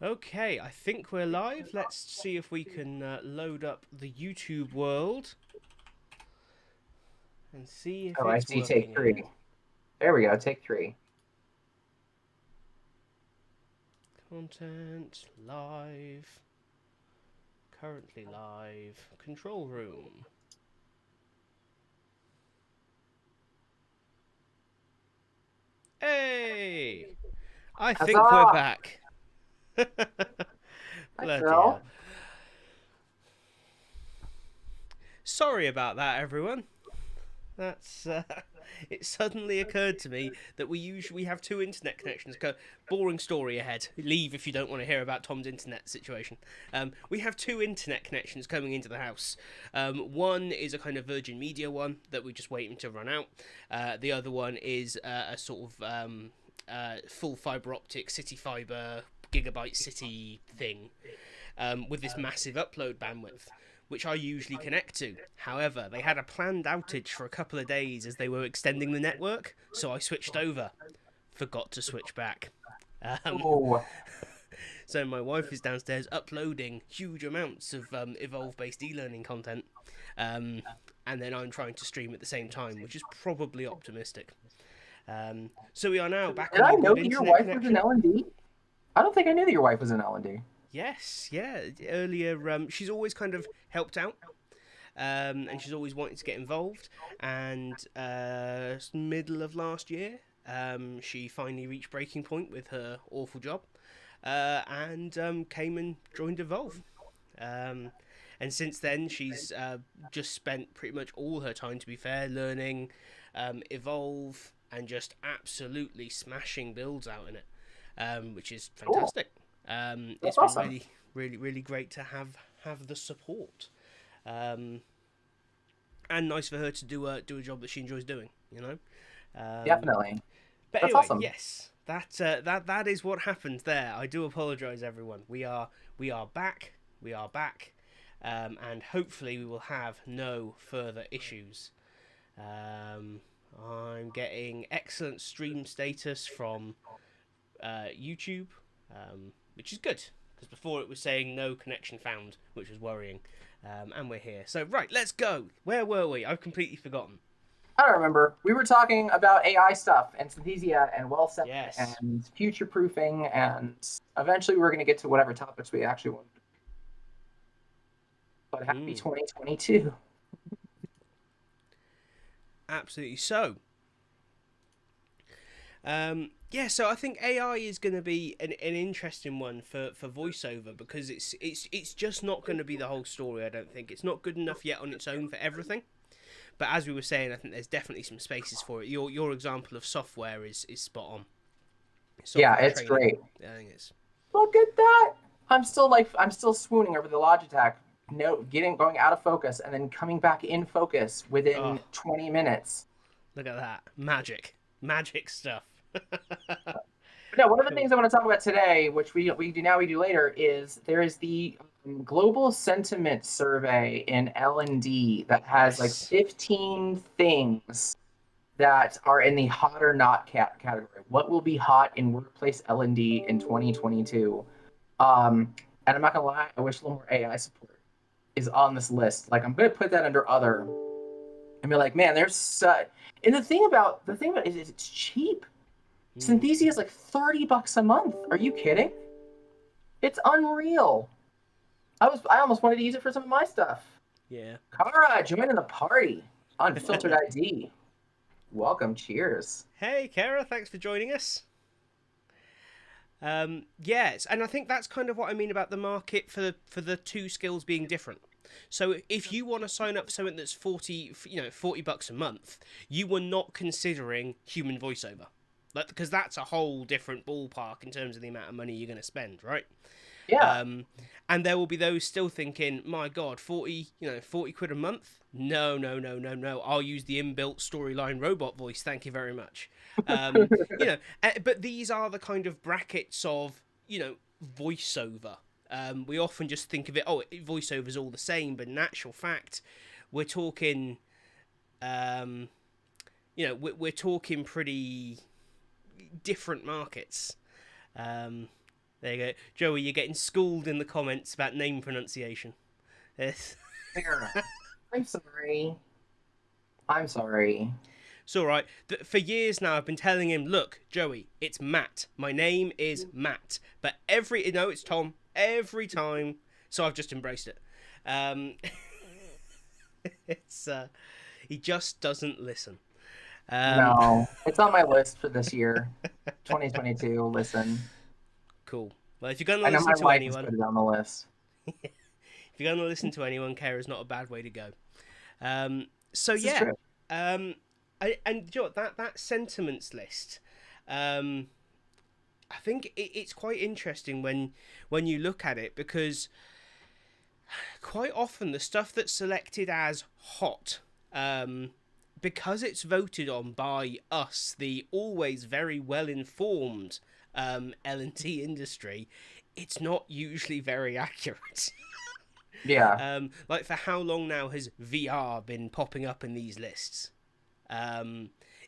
Okay, I think we're live. Let's see if we can load up the YouTube world and see if Oh, I it's see. Take working three. again. There we go. Take three. Content, live, currently live, control room. Hey! I think we're Huzzah! back. Hi, Bloody hell. Phil. Sorry about that, everyone. That's it suddenly occurred to me that we usually have two internet connections. Boring story ahead. Leave if you don't want to hear about Tom's internet situation. We have two internet connections coming into the house. One is a kind of Virgin Media one that we're just waiting to run out. The other one is a sort of full fibre optic city fibre gigabyte city thing with this massive upload bandwidth, which I usually connect to. However, they had a planned outage for a couple of days as they were extending the network, so I switched over. Forgot to switch back. Um, Ooh. so my wife is downstairs uploading huge amounts of Evolve-based e-learning content, um, and then I'm trying to stream at the same time, which is probably optimistic. So we are now back Did on I a know good that your internet wife was in connection. L&D? I don't think I knew that your wife was in L&D. Yes, yeah. Earlier, she's always kind of helped out, and she's always wanted to get involved. And middle of last year, she finally reached breaking point with her awful job, and came and joined Evolve. Um, and since then, she's just spent pretty much all her time, to be fair, learning Evolve and just absolutely smashing builds out in it, which is Cool. fantastic. That's It's been awesome. really, really, really great to have the support, um, and nice for her to do a job that she enjoys doing. You know. Um, Definitely. but That's anyway, awesome. yes, that is what happened there. I do apologise, everyone. We are back. We are back, and hopefully we will have no further issues. Um, I'm getting excellent stream status from YouTube, which is good because before it was saying no connection found, which was worrying. And we're here. So right, let's go. Where were we? I've completely forgotten. I don't remember. We were talking about AI stuff and Synthesia and well set Yes. and future proofing, and eventually we are going to get to whatever topics we actually want. But happy Mm, 2022. absolutely. So, yeah, so I think AI is going to be an interesting one for voiceover because it's just not going to be the whole story. I don't think it's not good enough yet on its own for everything. But as we were saying, I think there's definitely some spaces for it. Your example of software is spot on. Yeah, Software it's training, great. I think it's Look at that. I'm still swooning over the Logitech. No, going out of focus and then coming back in focus oh, within 20 minutes. look at that magic stuff. But no, one of the Cool. things I want to talk about today, which we do later, is there is the global sentiment survey in L&D that has like Yes. 15 things that are in the hot or not category. What will be hot in workplace L&D in 2022? And I'm not gonna lie, I wish a little more AI support is on this list. Like I'm gonna put that under other and be like, man, and the thing about it is it's cheap. Mm, Synthesia is like $30 a month. Are you kidding? It's unreal. I almost wanted to use it for some of my stuff. yeah. Kara, joining the party. Unfiltered ID. Welcome. Cheers. Hey, Kara, thanks for joining us. Yes, and I think that's kind of what I mean about the market for the two skills being different. So if you want to sign up for something that's 40 bucks a month, you were not considering human voiceover. Like, because that's a whole different ballpark in terms of the amount of money you're going to spend, right? Yeah. Um, and there will be those still thinking, my God, 40 quid a month? No, no, no, no, no. I'll use the inbuilt storyline robot voice. Thank you very much. But these are the kind of brackets of, voiceover. We often just think of it, voiceover is all the same, but in actual fact, we're talking, we're talking pretty different markets. Um, There you go. Joey, you're getting schooled in the comments about name pronunciation. It's, Fair enough. I'm sorry. I'm sorry. it's all right. For years now, I've been telling him, look, Joey, it's Matt. My name is Matt. But it's Tom. Every time. So I've just embraced it. Um, it's he just doesn't listen. No, it's on my list for this year, 2022. Listen, Cool. Well, if you're going to I know listen my to wife has anyone, put it on the list. if you're going to listen to anyone, care is not a bad way to go. So This is yeah, true. and you know what, that sentiments list, I think it's quite interesting when you look at it, because quite often the stuff that's selected as hot, because it's voted on by us, the always very well informed L&T industry, it's not usually very accurate. Yeah, Like, for how long now has VR been popping up in these lists?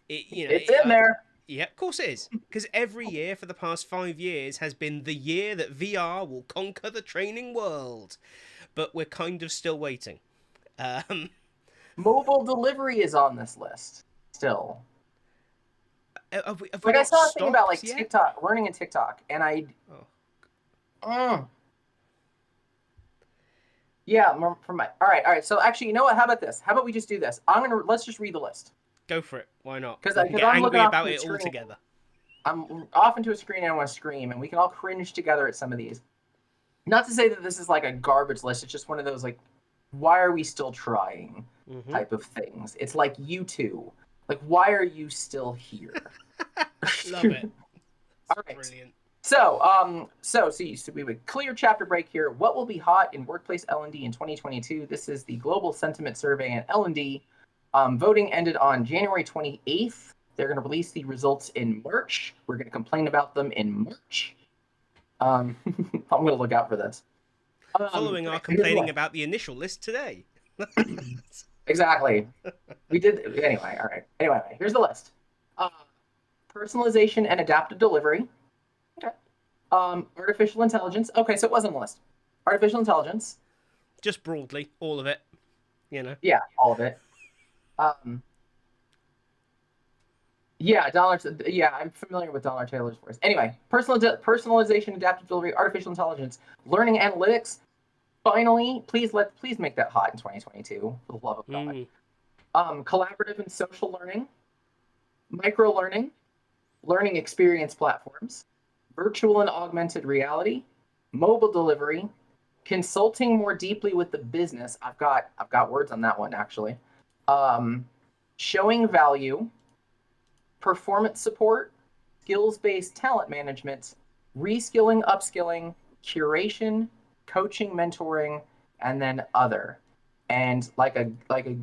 it's in there. Yeah, of course it is. Because every year for the past 5 years has been the year that VR will conquer the training world. But we're kind of still waiting. Um, Mobile delivery is on this list still. have we Like I not saw a thing about like stopped yet? TikTok, learning in TikTok, and Oh, mm, yeah, from my. All right. So actually, you know what? How about this? How about we just do this? Let's just read the list go for it. Why not? because We can get I'm looking angry off about into it the all screen. together. I'm off into a screen and I want to scream, and we can all cringe together at some of these. Not to say that this is like a garbage list. It's just one of those like, why are we still trying Hmm. type of things. It's like you two. Like, why are you still here? Love it. All right. Brilliant. So we would clear chapter break here. What will be hot in workplace L&D in 2022? This is the Global Sentiment Survey and L&D. Voting ended on January 28th. They're going to release the results in March. We're going to complain about them in March. I'm going to look out for this. Following our Okay, here's complaining what. about the initial list today. Exactly. We did anyway. All right. Anyway, here's the list. Personalization and adaptive delivery. Okay. Artificial intelligence. Okay, so it wasn't a list. Artificial intelligence. Just broadly, all of it. You know. Yeah, all of it. Yeah, Yeah, I'm familiar with Dollar Taylor's voice. Anyway, personalization, adaptive delivery, artificial intelligence, learning analytics. Finally, please make that hot in 2022. For the love of God. Collaborative and social learning, micro learning, learning experience platforms, virtual and augmented reality, mobile delivery, consulting more deeply with the business. I've got words on that one actually. Showing value, performance support, skills-based talent management, reskilling, upskilling, curation, coaching, mentoring, and then other. And like a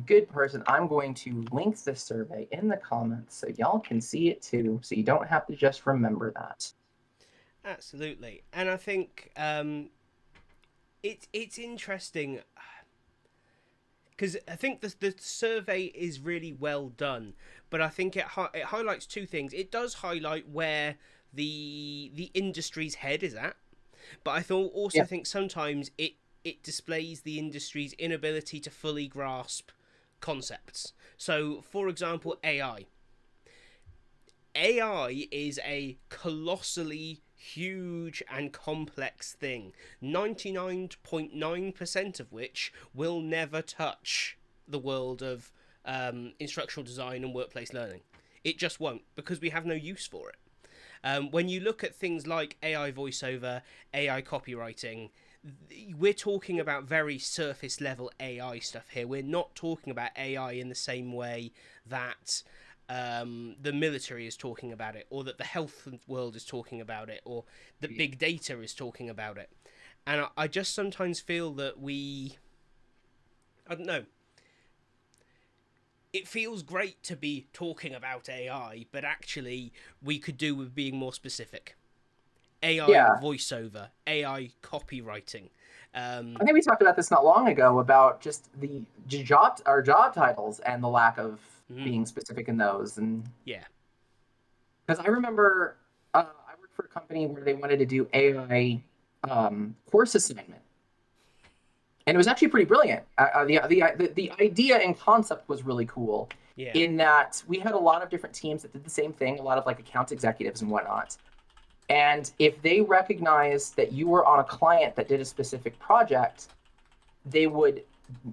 good person, I'm going to link this survey in the comments so y'all can see it too, so you don't have to just remember that. Absolutely, and I think it's interesting because I think the survey is really well done, but I think it highlights two things. It does highlight where the industry's head is at, but I Yeah. think sometimes it displays the industry's inability to fully grasp concepts. So, for example, AI. AI is a colossally huge and complex thing, 99.9% of which will never touch the world of instructional design and workplace learning. It just won't, because we have no use for it. When you look at things like AI voiceover, AI copywriting, we're talking about very surface level AI stuff here. We're not talking about AI in the same way that the military is talking about it, or that the health world is talking about it, or that big data is talking about it. And I just sometimes feel that I don't know, it feels great to be talking about AI, but actually we could do with being more specific. AI Yeah. voiceover, AI copywriting. I think we talked about this not long ago about just the job titles and the lack of being specific in those. And Yeah. because I remember I worked for a company where they wanted to do AI course assignment, and it was actually pretty brilliant. The idea and concept was really cool. Yeah. In that we had a lot of different teams that did the same thing, a lot of like account executives and whatnot. And if they recognized that you were on a client that did a specific project, they would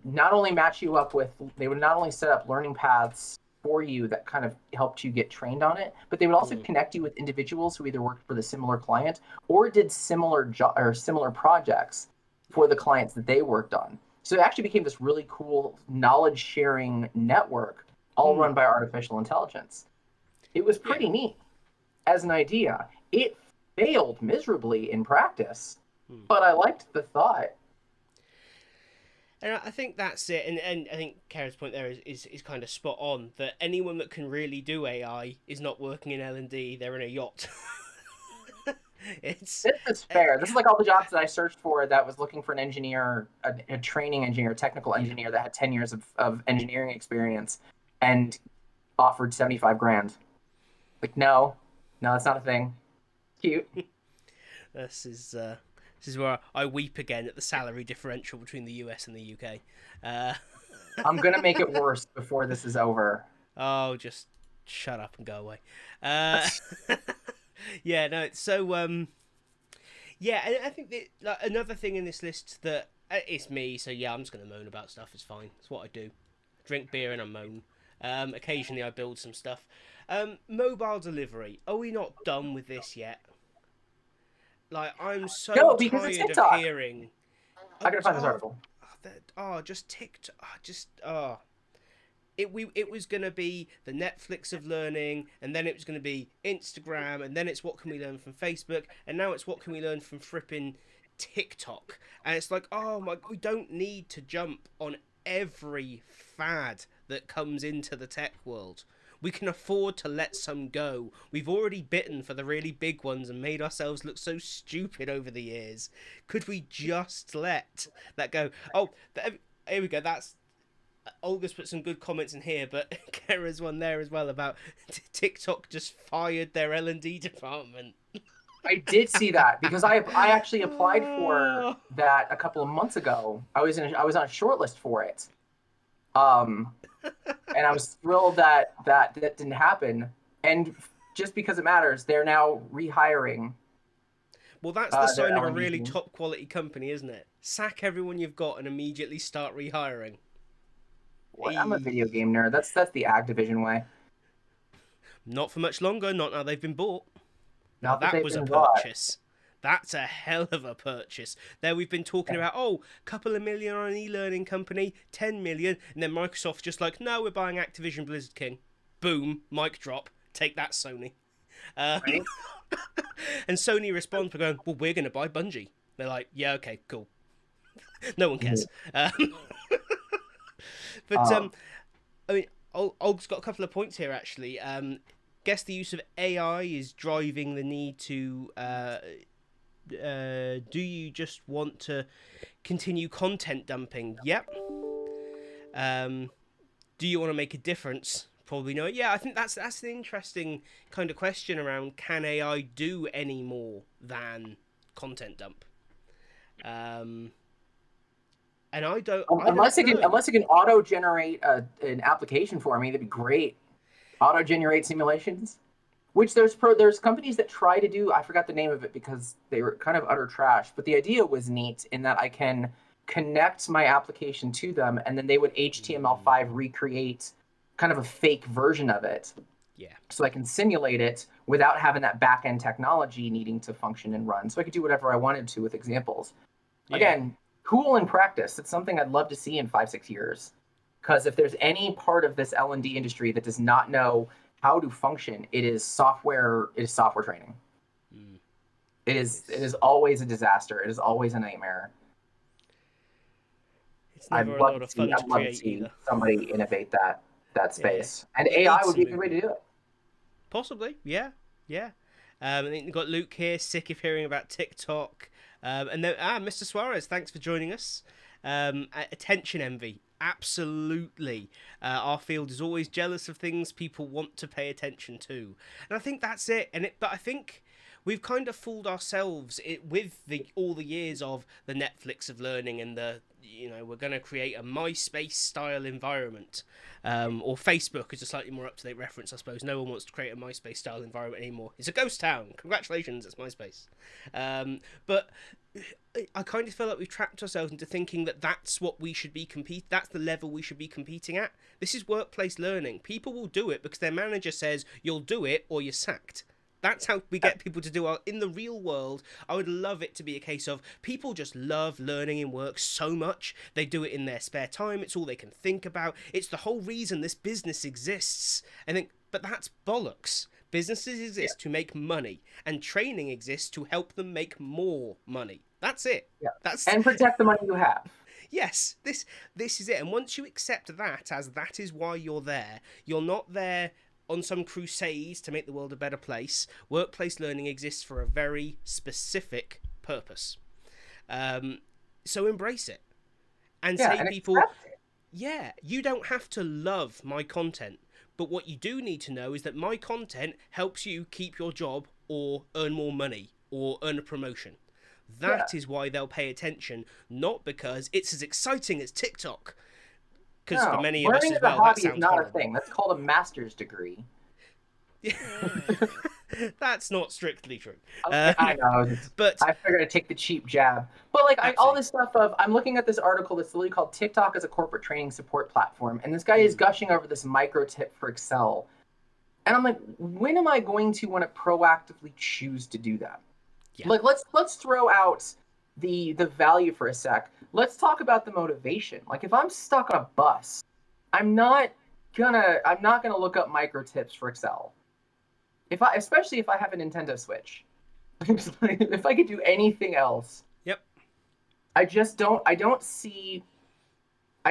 not only match you up with, they would not only set up learning paths for you that kind of helped you get trained on it, but they would also connect you with individuals who either worked for the similar client or did similar similar projects for the clients that they worked on. So it actually became this really cool knowledge sharing network, all run by artificial intelligence. It was pretty neat as an idea. It failed miserably in practice, but I liked the thought. And I think that's it. And I think Kara's point there is kind of spot on, that anyone that can really do AI is not working in L&D, they're in a yacht. This is fair. This is like all the jobs that I searched for that was looking for an engineer, a training engineer, a technical engineer that had 10 years of engineering experience and offered 75 grand. Like, no, that's not a thing. Cute. This is where I weep again at the salary differential between the US and the UK. I'm going to make it worse before this is over. Oh, just shut up and go away. Yeah, no, so, yeah, and I think that, like, another thing in this list that, it's me, so yeah, I'm just going to moan about stuff, it's fine. It's what I do. Drink beer and I moan. Occasionally I build some stuff. Mobile delivery. Are we not done with this yet? Like, I'm so tired of hearing... I gotta find this article. Just TikTok. It was going to be the Netflix of learning, and then it was going to be Instagram, and then it's what can we learn from Facebook, and now it's what can we learn from fripping TikTok. And it's like, oh my, we don't need to jump on every fad that comes into the tech world. We can afford to let some go. We've already bitten for the really big ones and made ourselves look so stupid over the years. Could we just let that go? Oh, here we go. That's... Olga's put some good comments in here, but Kara's one there as well about TikTok just fired their L&D department. I did see that because I actually applied for that a couple of months ago. I was on a short list for it, and I was thrilled that didn't happen. And just because it matters, they're now rehiring. Well, that's the sign of a really top quality company, isn't it? Sack everyone you've got and immediately start rehiring. Well, I'm a video game nerd. That's the Activision way. Not for much longer. Not now they've been bought. Now that was a purchase. That's a hell of a purchase. There we've been talking about, couple of million on an e-learning company, 10 million, and then Microsoft's just like, no, we're buying Activision Blizzard King. Boom, mic drop. Take that, Sony. Right? And Sony responds by going, well, we're going to buy Bungie. They're like, yeah, okay, cool. No one cares. But, I mean, Olg's got a couple of points here, actually. Guess the use of AI is driving the need to... do you just want to continue content dumping? Yep. Do you want to make a difference? Probably no. Yeah, I think that's an interesting kind of question around, can AI do any more than content dump? And unless it can auto generate an application for me, that'd be great. Auto generate simulations, which there's companies that try to do. I forgot the name of it because they were kind of utter trash. But the idea was neat in that I can connect my application to them, and then they would HTML5 recreate kind of a fake version of it. Yeah. So I can simulate it without having that back end technology needing to function and run. So I could do whatever I wanted to with examples. Yeah. Again. Cool in practice. It's something I'd love to see in 5-6 years. Because if there's any part of this L&D industry that does not know how to function, it is software training. It is always a disaster. It is always a nightmare. It's never a lot of fun to create either. Somebody innovate that space. Yeah. And AI would be a good way to do it. Possibly, yeah. I think we've got Luke here, sick of hearing about TikTok. And then, Mr. Suarez, thanks for joining us. Attention envy, absolutely. Our field is always jealous of things people want to pay attention to, and I think that's it. But I think we've kind of fooled ourselves with all the years of the Netflix of learning and we're going to create a MySpace style environment, or Facebook is a slightly more up to date reference, I suppose. No one wants to create a MySpace style environment anymore. It's a ghost town. Congratulations, it's MySpace. But I kind of feel like we've trapped ourselves into thinking that that's what we should be that's the level we should be competing at. This is workplace learning. People will do it because their manager says you'll do it or you're sacked. That's how we get people to do it. In the real world, I would love it to be a case of people just love learning in work so much. They do it in their spare time. It's all they can think about. It's the whole reason this business exists. But that's bollocks. Businesses exist to make money, and training exists to help them make more money. That's it. Yeah. And protect the money you have. Yes, this is it. And once you accept that is why you're there, you're not there on some crusade to make the world a better place. Workplace learning exists for a very specific purpose. So embrace it. And say people, you don't have to love my content. But what you do need to know is that my content helps you keep your job or earn more money or earn a promotion. That is why they'll pay attention, not because it's as exciting as TikTok. Because for many of us as well, that sounds not horrible. a thing. That's called a master's degree. That's not strictly true. Okay, I know, but I figured I'd take the cheap jab. But all this stuff I'm looking at this article that's literally called "TikTok as a Corporate Training Support Platform," and this guy is gushing over this micro tip for Excel, and I'm like, when am I going to want to proactively choose to do that? Yeah. Let's throw out the value for a sec. Let's talk about the motivation. If I'm stuck on a bus, I'm not gonna look up micro tips for Excel. Especially if I have a Nintendo Switch. If I could do anything else. Yep. I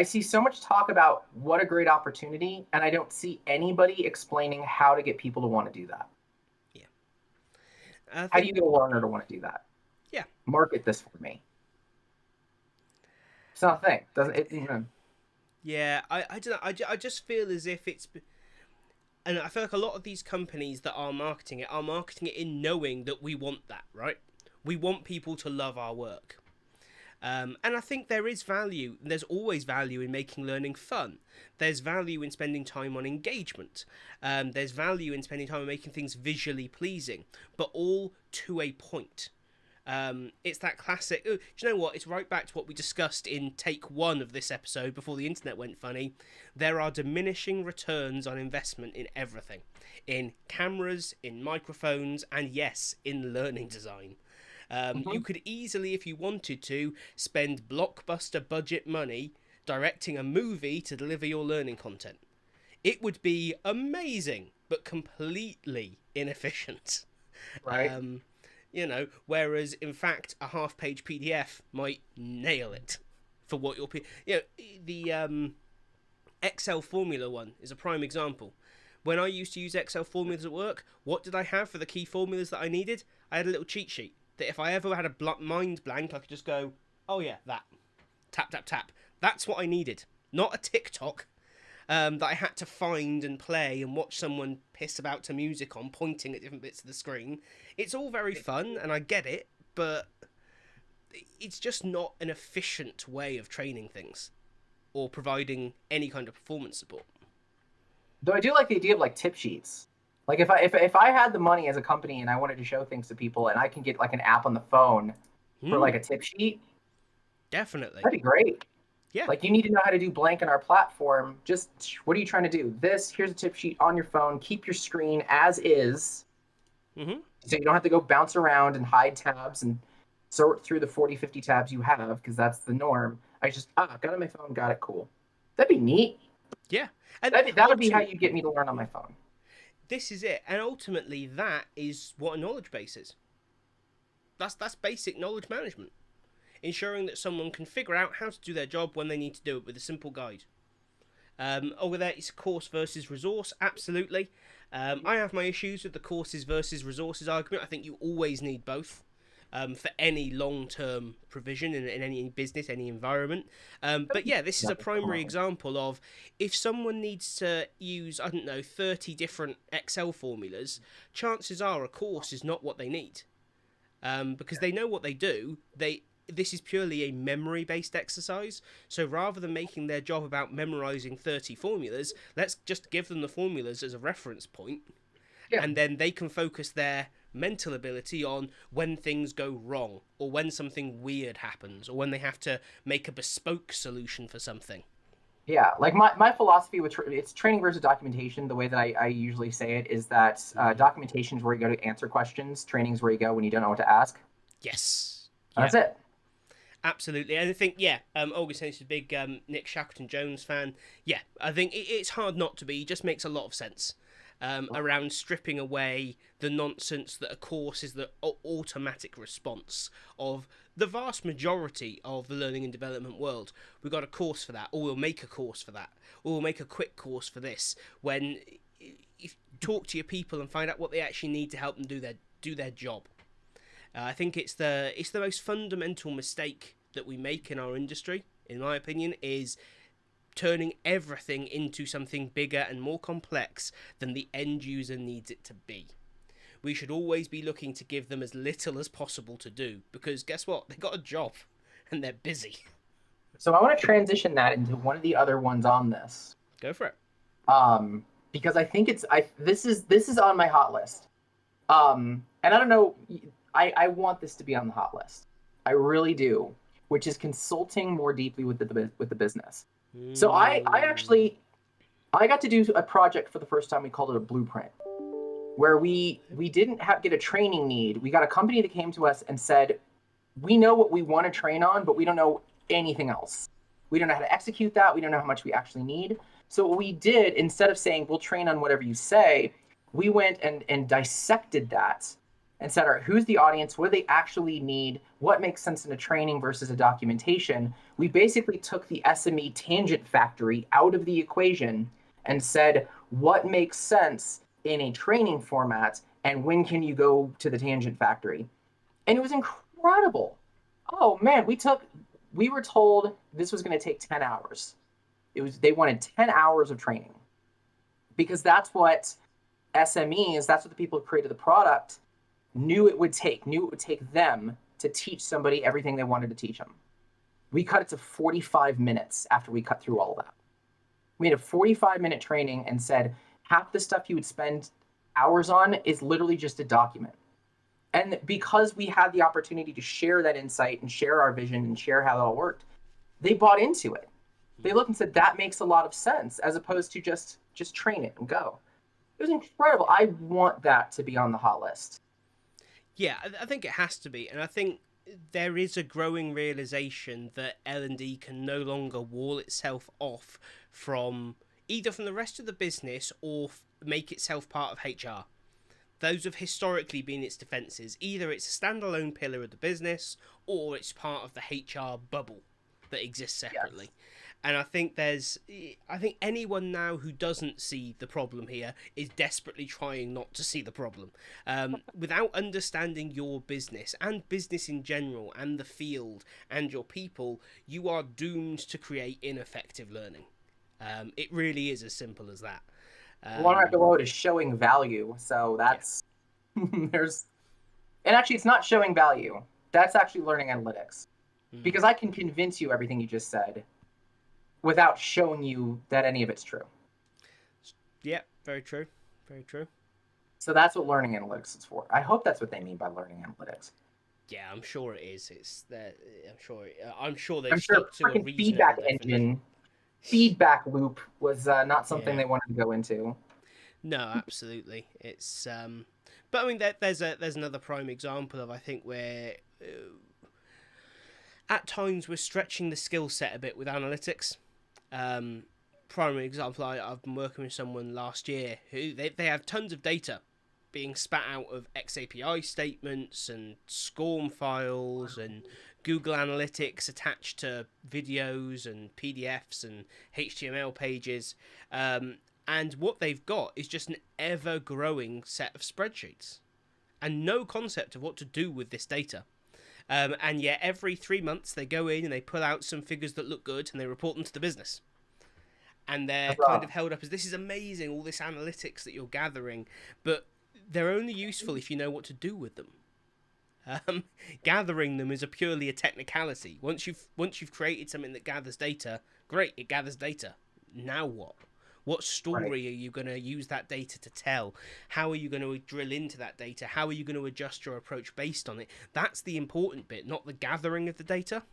see so much talk about what a great opportunity, and I don't see anybody explaining how to get people to want to do that. Yeah. How do you get a learner to want to do that? Yeah. Market this for me. It's not a thing. Doesn't it? Yeah, I don't know. I just feel as if it's... And I feel like a lot of these companies that are marketing it in knowing that we want that, right? We want people to love our work. And I think there is value. There's always value in making learning fun. There's value in spending time on engagement. There's value in spending time on making things visually pleasing, but all to a point. It's that classic... do you know what? It's right back to what we discussed in take 1 of this episode before the internet went funny. There are diminishing returns on investment in everything. In cameras, in microphones, and yes, in learning design. You could easily, if you wanted to, spend blockbuster budget money directing a movie to deliver your learning content. It would be amazing, but completely inefficient. Right. Whereas in fact a half-page PDF might nail it for what your the Excel formula one is a prime example. When I used to use Excel formulas at work, what did I have for the key formulas that I needed? I had a little cheat sheet that if I ever had a mind blank, I could just go, oh yeah, that, tap tap tap. That's what I needed, not a TikTok that I had to find and play and watch someone piss about to music on, pointing at different bits of the screen. It's all very fun, and I get it, but it's just not an efficient way of training things or providing any kind of performance support. Though I do like the idea of tip sheets. If I had the money as a company and I wanted to show things to people, and I can get an app on the phone for a tip sheet, definitely, that'd be great. Yeah. You need to know how to do blank in our platform. Just, what are you trying to do? Here's a tip sheet on your phone. Keep your screen as is. Mm-hmm. So you don't have to go bounce around and hide tabs and sort through the 40, 50 tabs you have, because that's the norm. I just, got it on my phone, got it, cool. That'd be neat. Yeah. And that would be how you get me to learn on my phone. This is it. And ultimately, that is what a knowledge base is. That's basic knowledge management. Ensuring that someone can figure out how to do their job when they need to do it with a simple guide. Over there, it's course versus resource. Absolutely. I have my issues with the courses versus resources argument. I think you always need both. for any long-term provision in any business, any environment. But yeah, this is a primary example of if someone needs to use, I don't know, 30 different Excel formulas, chances are a course is not what they need. Because they know what they do. This is purely a memory-based exercise. So rather than making their job about memorizing 30 formulas, let's just give them the formulas as a reference point. Yeah. And then they can focus their mental ability on when things go wrong, or when something weird happens, or when they have to make a bespoke solution for something. Yeah, like my philosophy with it's training versus documentation. The way that I usually say it is that documentation is where you go to answer questions. Training is where you go when you don't know what to ask. Yes. That's it. Absolutely. And I think, August is a big Nick Shackleton-Jones fan. Yeah, I think it's hard not to be. It just makes a lot of sense. Around stripping away the nonsense that a course is the automatic response of the vast majority of the learning and development world. We've got a course for that, or we'll make a course for that, or we'll make a quick course for this. When you talk to your people and find out what they actually need to help them do their job. I think it's the most fundamental mistake that we make in our industry, in my opinion, is turning everything into something bigger and more complex than the end user needs it to be. We should always be looking to give them as little as possible to do, because guess what? They've got a job and they're busy. So I want to transition that into one of the other ones on this. Go for it. Because I think this is on my hot list. And I don't know, I want this to be on the hot list. I really do, which is consulting more deeply with the business. So I got to do a project for the first time. We called it a blueprint, where we didn't get a training need. We got a company that came to us and said, we know what we want to train on, but we don't know anything else. We don't know how to execute that. We don't know how much we actually need. So what we did, instead of saying, we'll train on whatever you say, we went and dissected that and said, all right, who's the audience? What do they actually need? What makes sense in a training versus a documentation? We basically took the SME tangent factory out of the equation and said, what makes sense in a training format, and when can you go to the tangent factory? And it was incredible. Oh man, we were told this was going to take 10 hours. They wanted 10 hours of training, because that's what SMEs, that's what the people who created the product knew it would take them to teach somebody everything they wanted to teach them. We cut it to 45 minutes after we cut through all of that. We had a 45-minute training and said half the stuff you would spend hours on is literally just a document. And because we had the opportunity to share that insight and share our vision and share how it all worked, they bought into it. They looked and said, that makes a lot of sense, as opposed to just train it and go. It was incredible. I want that to be on the hot list. Yeah, I think it has to be. And I think there is a growing realization that L&D can no longer wall itself off from either from the rest of the business or make itself part of HR. Those have historically been its defences. Either it's a standalone pillar of the business or it's part of the HR bubble that exists separately. Yes. And I think anyone now who doesn't see the problem here is desperately trying not to see the problem. Without understanding your business and business in general and the field and your people, you are doomed to create ineffective learning. It really is as simple as that. One right below it is showing value. So that's and actually it's not showing value. That's actually learning analytics. Because I can convince you everything you just said without showing you that any of it's true. Yeah, very true. Very true. So that's what learning analytics is for. I hope that's what they mean by learning analytics. Yeah, I'm sure it is. I'm sure they've stuck to a reasonable feedback definition. Engine, feedback loop was not something they wanted to go into. No, absolutely. It's but I mean, there's another prime example of, I think, where at times we're stretching the skill set a bit with analytics. Primary example, I've been working with someone last year who they have tons of data being spat out of XAPI statements and SCORM files and Google Analytics attached to videos and PDFs and HTML pages. And what they've got is just an ever-growing set of spreadsheets and no concept of what to do with this data. And yet every 3 months they go in and they pull out some figures that look good and they report them to the business. And they're kind of held up as, this is amazing, all this analytics that you're gathering, but they're only useful if you know what to do with them. Gathering them is purely a technicality. Once you've created something that gathers data, great, it gathers data. Now what? What story are you going to use that data to tell? How are you going to drill into that data? How are you going to adjust your approach based on it? That's the important bit, not the gathering of the data.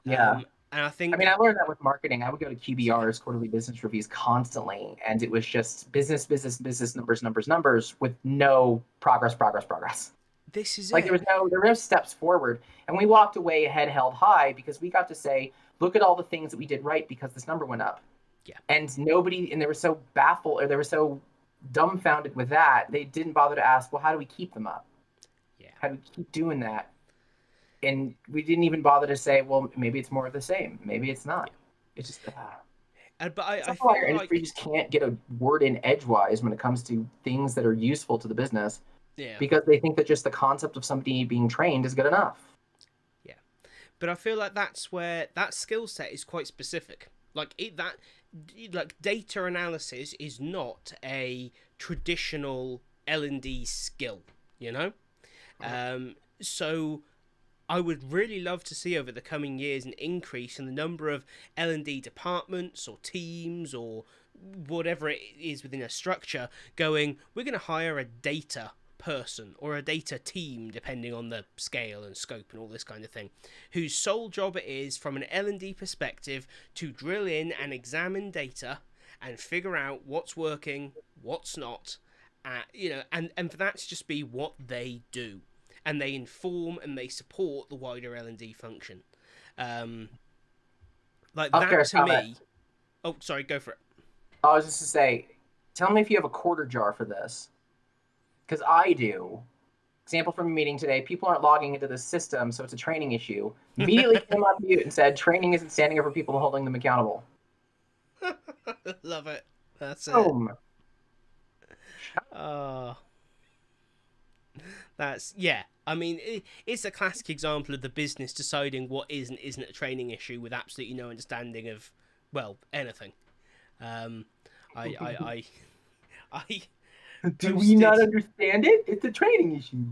Yeah. And I mean, I learned that with marketing. I would go to QBR's, quarterly business reviews, constantly, and it was just business, business, business, numbers, numbers, numbers, with no progress, progress, progress. This is like it. there were no steps forward, and we walked away head held high because we got to say, look at all the things that we did right because this number went up. Yeah. And they were so baffled, or they were so dumbfounded with that, they didn't bother to ask, well, how do we keep them up? Yeah. How do we keep doing that? And we didn't even bother to say, well, maybe it's more of the same. Maybe it's not. It's just but I feel like our like industry just can't get a word in edgewise when it comes to things that are useful to the business. Yeah. Because they think that just the concept of somebody being trained is good enough. Yeah. But I feel like that's where that skill set is quite specific. Like data analysis is not a traditional L&D skill, you know? So I would really love to see over the coming years an increase in the number of L&D departments or teams or whatever it is within a structure going, we're going to hire a data person or a data team, depending on the scale and scope and all this kind of thing, whose sole job it is, from an L&D perspective, to drill in and examine data and figure out what's working, what's not, and for that to just be what they do. And they inform and they support the wider L&D function. Like that to me... Oh, sorry, go for it. I was just to say, tell me if you have a quarter jar for this. Because I do. Example from a meeting today, people aren't logging into the system, so it's a training issue. Immediately came on mute and said, training isn't standing up for people and holding them accountable. Love it. That's it. That's, yeah. I mean, it's a classic example of the business deciding what is and isn't a training issue with absolutely no understanding of, well, anything. Do we not understand it? It's a training issue.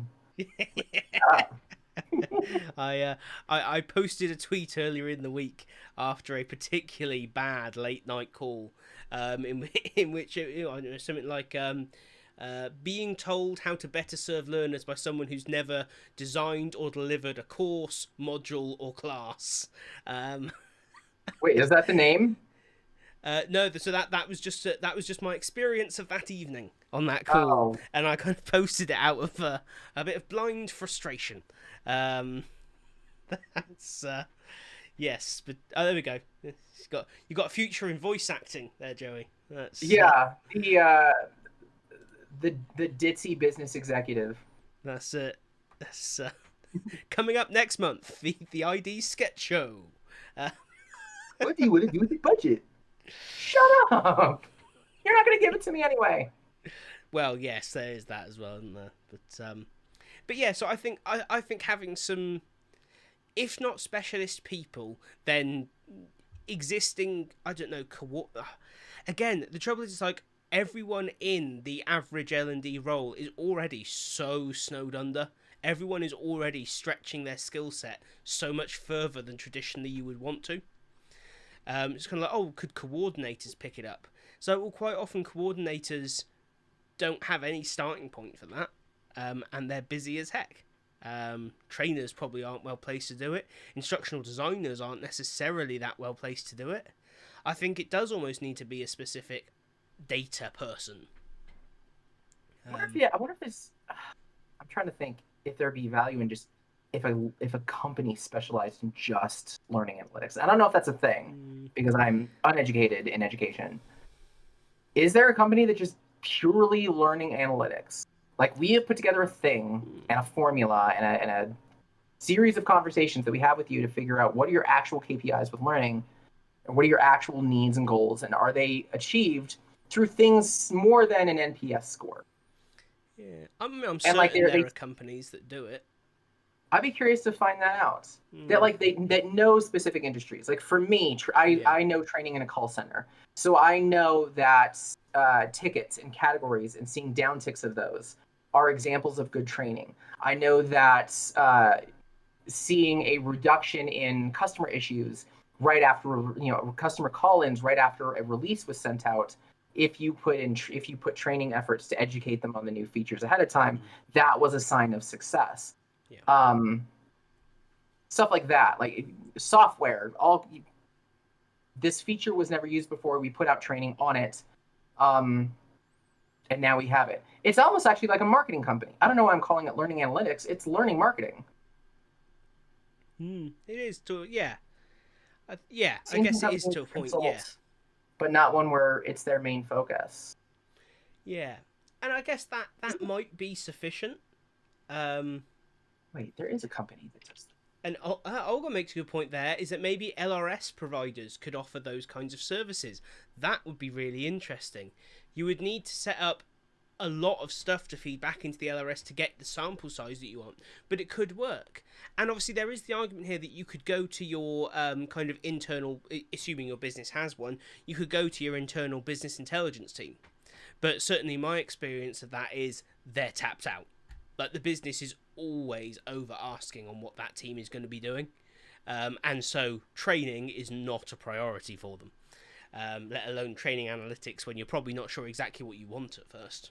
I posted a tweet earlier in the week after a particularly bad late night call, in which something like being told how to better serve learners by someone who's never designed or delivered a course, module, or class. Wait, is that the name? No, so that was just my experience of that evening on that call, and I kind of posted it out of a bit of blind frustration. That's yes, but there we go. You got a future in voice acting there, Joey. That's the ditzy business executive. That's it. That's coming up next month. The ID sketch show. What do you want to do with the budget? Shut up! You're not going to give it to me anyway. Well, yes, there is that as well, isn't there? But yeah. So I think having some, if not specialist people, then existing, I don't know. Again, the trouble is, it's like everyone in the average L&D role is already so snowed under. Everyone is already stretching their skill set so much further than traditionally you would want to. It's kind of like, could coordinators pick it up? So, well, quite often coordinators don't have any starting point for that, and they're busy as heck. Trainers probably aren't well placed to do it. Instructional designers aren't necessarily that well placed to do it. I think it does almost need to be a specific data person. I wonder if it's... I'm trying to think if there'd be value in just if a company specialized in just learning analytics. I don't know if that's a thing because I'm uneducated in education. Is there a company that just purely learning analytics? Like, we have put together a thing and a formula and a series of conversations that we have with you to figure out what are your actual KPIs with learning and what are your actual needs and goals, and are they achieved through things more than an NPS score? Yeah, I'm certain there are companies that do it. I'd be curious to find that out. That Hmm. like they that know specific industries. Like for me, Yeah. I know training in a call center, so I know that tickets and categories and seeing downticks of those are examples of good training. I know that seeing a reduction in customer issues right after customer call-ins right after a release was sent out, if you put training efforts to educate them on the new features ahead of time, Mm. that was a sign of success. Yeah. um Stuff like that, like software, all this feature was never used before, we put out training on it, um and now we have it. It's almost actually like a marketing company. I don't know why I'm calling it learning analytics. It's learning marketing. Hmm. It is to yeah. Yeah. I Seems guess like it I'm is going to a to point. Yeah. consult, but not one where it's their main focus. Yeah. And I guess that might be sufficient. Um, Wait, there is a company that does that. and Olga makes a good point there. Is that maybe LRS providers could offer those kinds of services? That would be really interesting. You would need to set up a lot of stuff to feed back into the LRS to get the sample size that you want, but it could work. And obviously, there is the argument here that you could go to your kind of internal, assuming your business has one, you could go to your internal business intelligence team. But certainly, my experience of that is they're tapped out. Like the business is always over asking on what that team is going to be doing. And so training is not a priority for them, let alone training analytics when you're probably not sure exactly what you want at first.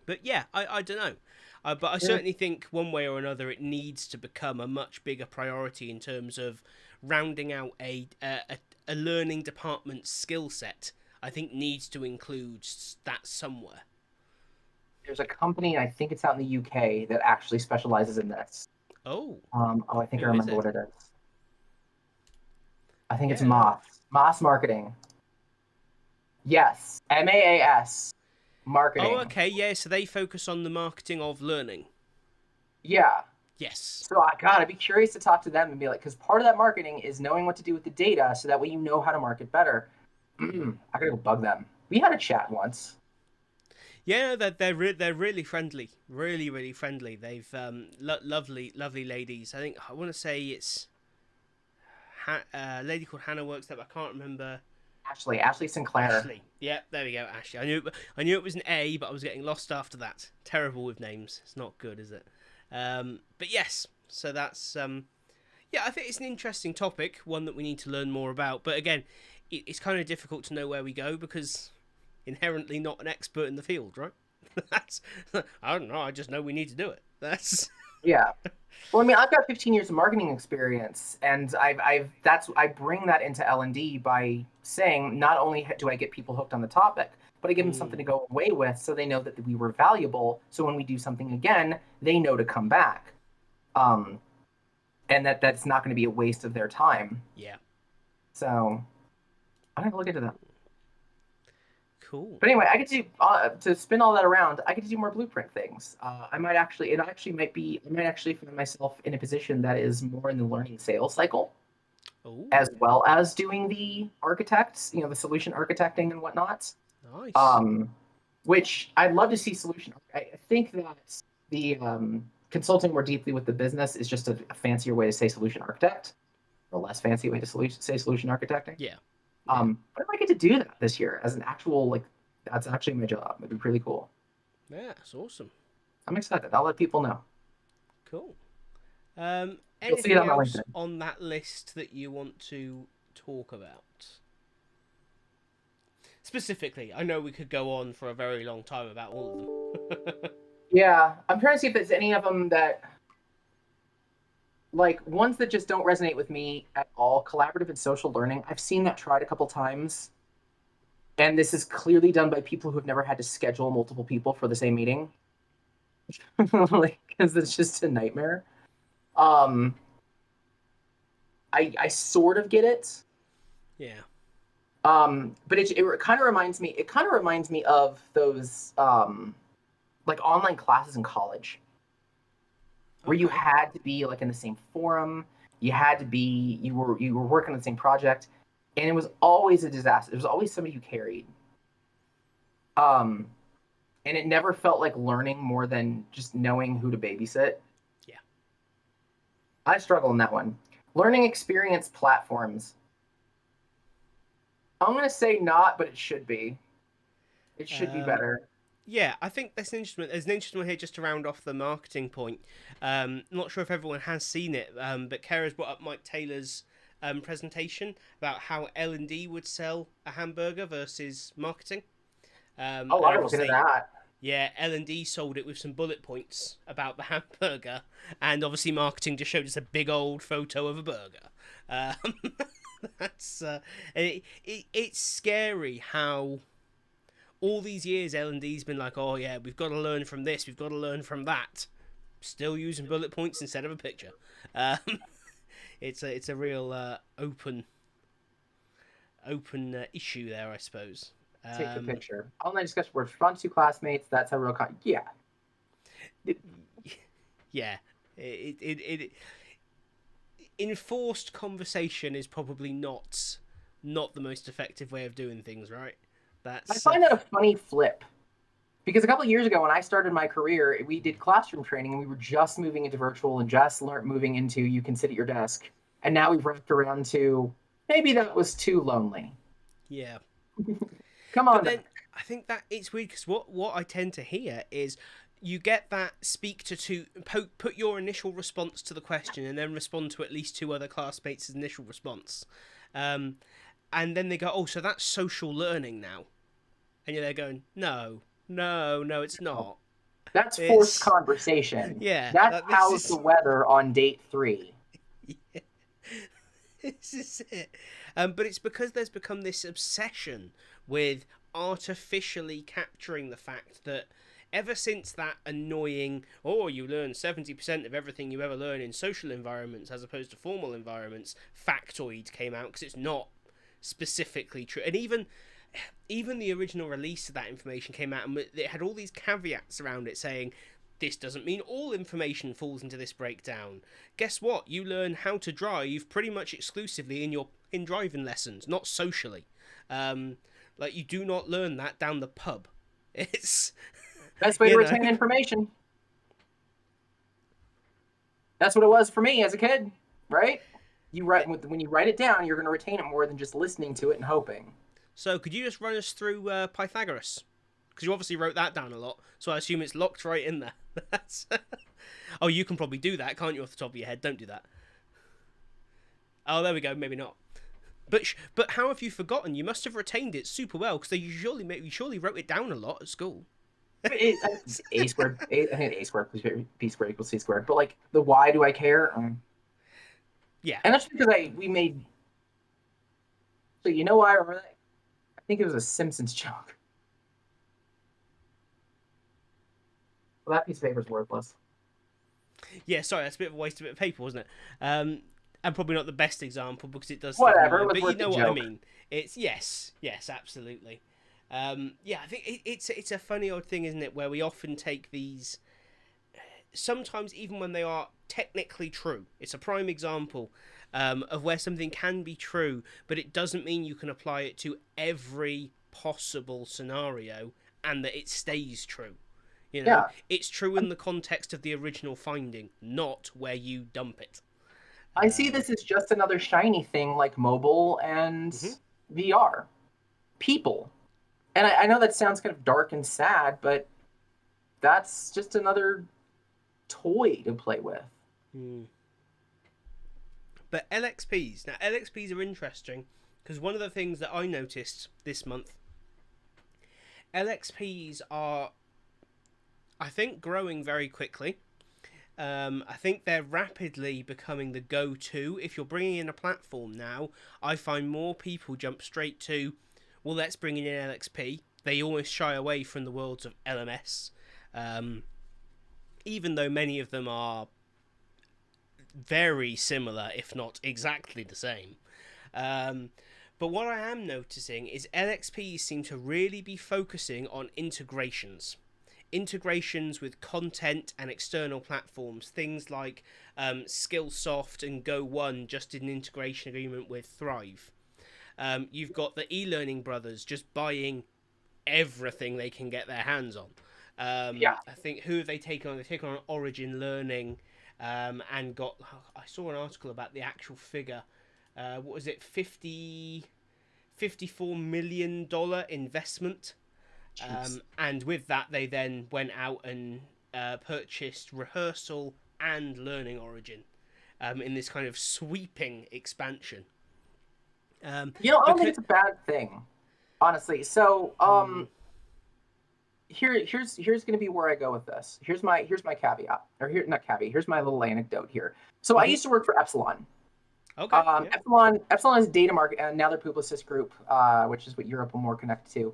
But yeah, I don't know. But I Yeah. certainly think one way or another it needs to become a much bigger priority in terms of rounding out a learning department skill set. I think needs to include that somewhere. There's a company, I think it's out in the UK, that actually specializes in this. Oh, Oh, I think I who is remember it? what it is. I think it's Yeah, no. Moss Marketing. Yes, MAAS Oh, Marketing. okay, yeah. So they focus on the marketing of learning. Yeah. Yes. So I'd be curious to talk to them and be like, because part of that marketing is knowing what to do with the data, so that way you know how to market better. Mm. I gotta go bug them. We had a chat once. Yeah, they're really friendly, really friendly. They've lovely ladies. I think I want to say it's a lady called Hannah works there, but I can't remember. Ashley Sinclair. Ashley. Yeah, there we go, Ashley. I knew it was an A, but I was getting lost after that. Terrible with names. It's not good, is it? But yes, so that's yeah. I think it's an interesting topic, one that we need to learn more about. But again, it's kind of difficult to know where we go because inherently not an expert in the field, right? That's I don't know. I just know we need to do it. That's Yeah. Well, I mean, I've got 15 years of marketing experience, and I bring that into L&D by saying not only do I get people hooked on the topic, but I give them something mm, to go away with, so they know that we were valuable. So when we do something again, they know to come back, um, and that's not going to be a waste of their time. yeah, So I'm gonna look into that. cool. But anyway, I get to spin all that around. I get to do more blueprint things. I might actually, it actually might be, I might actually find myself in a position that is more in the learning sales cycle, Oh, as well as doing the architects, the solution architecting and whatnot. nice. Um, which I'd love to see solution. I think that the consulting more deeply with the business is just a fancier way to say solution architect, or a less fancy way to say solution architecting. Yeah, yeah, But if I get to do that this year as an actual, like, that's actually my job. It'd be pretty cool. yeah. That's awesome. I'm excited. I'll let people know. Cool. You'll see it Anything on my else LinkedIn. on that list that you want to talk about? Specifically, I know we could go on for a very long time about all of them. Yeah, I'm trying to see if there's any of them that, like, ones that just don't resonate with me at all. Collaborative and social learning. I've seen that tried a couple times, and this is clearly done by people who've never had to schedule multiple people for the same meeting, like, because it's just a nightmare. Um, I sort of get it. Yeah. But it kind of reminds me. It kind of reminds me of those like online classes in college, where you Okay. had to be like in the same forum. You had to be. You were working on the same project, and it was always a disaster. There was always somebody who carried. Um, and it never felt like learning more than just knowing who to babysit. Yeah. I struggle in that one. Learning experience platforms. I'm gonna say not, but it should be. It should be Um, better. yeah, I think that's an interesting. There's an interesting one here just to round off the marketing point. Not sure if everyone has seen it, but Kara's brought up Mike Taylor's presentation about how L&D would sell a hamburger versus marketing. Oh, And I look into obviously, that. yeah, L&D sold it with some bullet points about the hamburger, and obviously marketing just showed us a big old photo of a burger. Um, that's it's scary how all these years L&D's been like, oh yeah, we've got to learn from this, we've got to learn from that. Still using bullet points instead of a picture. Um, it's a real open issue there, I suppose. Take the Um, picture. Online discussion where front two classmates. That's how real. Yeah. yeah, it enforced conversation is probably not the most effective way of doing things, right? I That's find that a funny flip because a couple of years ago when I started my career, we did classroom training and we were just moving into virtual and just moving into you can sit at your desk. And now we've wrapped around to maybe that was too lonely. yeah. Come But on then back. I think that it's weird because what I tend to hear is you get that speak to put your initial response to the question and then respond to at least two other classmates' initial response, um, and then they go, oh, so that's social learning now, and you're there going, no, no, no, it's not. That's forced It's conversation. yeah, That's that this how's the is weather on date 3. yeah, this is it. But it's because there's become this obsession with artificially capturing the fact that ever since that annoying, oh, you learn 70% of everything you ever learn in social environments as opposed to formal environments, factoid came out because it's not specifically true. And even the original release of that information came out and it had all these caveats around it saying this doesn't mean all information falls into this breakdown. Guess what? You learn how to drive pretty much exclusively in driving lessons, not socially. Um, like you do not learn that down the pub. It's Best way to you know retain information. That's what it was for me as a kid, right? You write when you write it down, you're going to retain it more than just listening to it and hoping. So could you just run us through Pythagoras? Because you obviously wrote that down a lot, so I assume it's locked right in there. That's oh, you can probably do that, can't you, off the top of your head? Don't do that. Oh, there we go. Maybe not. But how have you forgotten? You must have retained it super well because you surely wrote it down a lot at school. A squared, I think A squared plus B squared equals C squared. But like the why do I care? Yeah. And that's because we made. So you know why I remember that? I think it was a Simpsons joke. Well, that piece of paper is worthless. Yeah, sorry, that's a bit of a waste of paper, wasn't it? And probably not the best example because it does stick in Whatever, it mind. was But you worth the know what I joke. mean. It's yes, absolutely. Yeah, I think it's a funny old thing, isn't it, where we often take these. Sometimes even when they are technically true, it's a prime example of where something can be true, but it doesn't mean you can apply it to every possible scenario and that it stays true. You know, Yeah, it's true in the context of the original finding, not where you dump it. I see this as just another shiny thing like mobile and Mhm. VR. People. And I know that sounds kind of dark and sad, but that's just another toy to play with. Mm. But LXPs. Now, LXPs are interesting because one of the things that I noticed this month, LXPs are, I think, growing very quickly. I think they're rapidly becoming the go-to. If you're bringing in a platform now, I find more people jump straight to, well, let's bring in an LXP. They almost shy away from the worlds of LMS, um, even though many of them are very similar, if not exactly the same. Um, but what I am noticing is LXPs seem to really be focusing on integrations with content and external platforms. Things like Skillsoft and Go One just did an integration agreement with Thrive. You've got the e-learning brothers just buying everything they can get their hands on. Yeah. I think who have they taken on? They've taken on Origin Learning, and got. I saw an article about the actual figure. What was it? $54 million investment. Jeez. And with that, they then went out and purchased Rehearsal and Learning Origin in this kind of sweeping expansion. You know, I don't think Because it's a bad thing, honestly. So, here's going to be where I go with this. Here's my caveat, or here not caveat. Here's my little anecdote here. So I used to work for Epsilon. okay, yeah. Epsilon is data market, and now they're Publicis Group, which is what Europe will more connect to.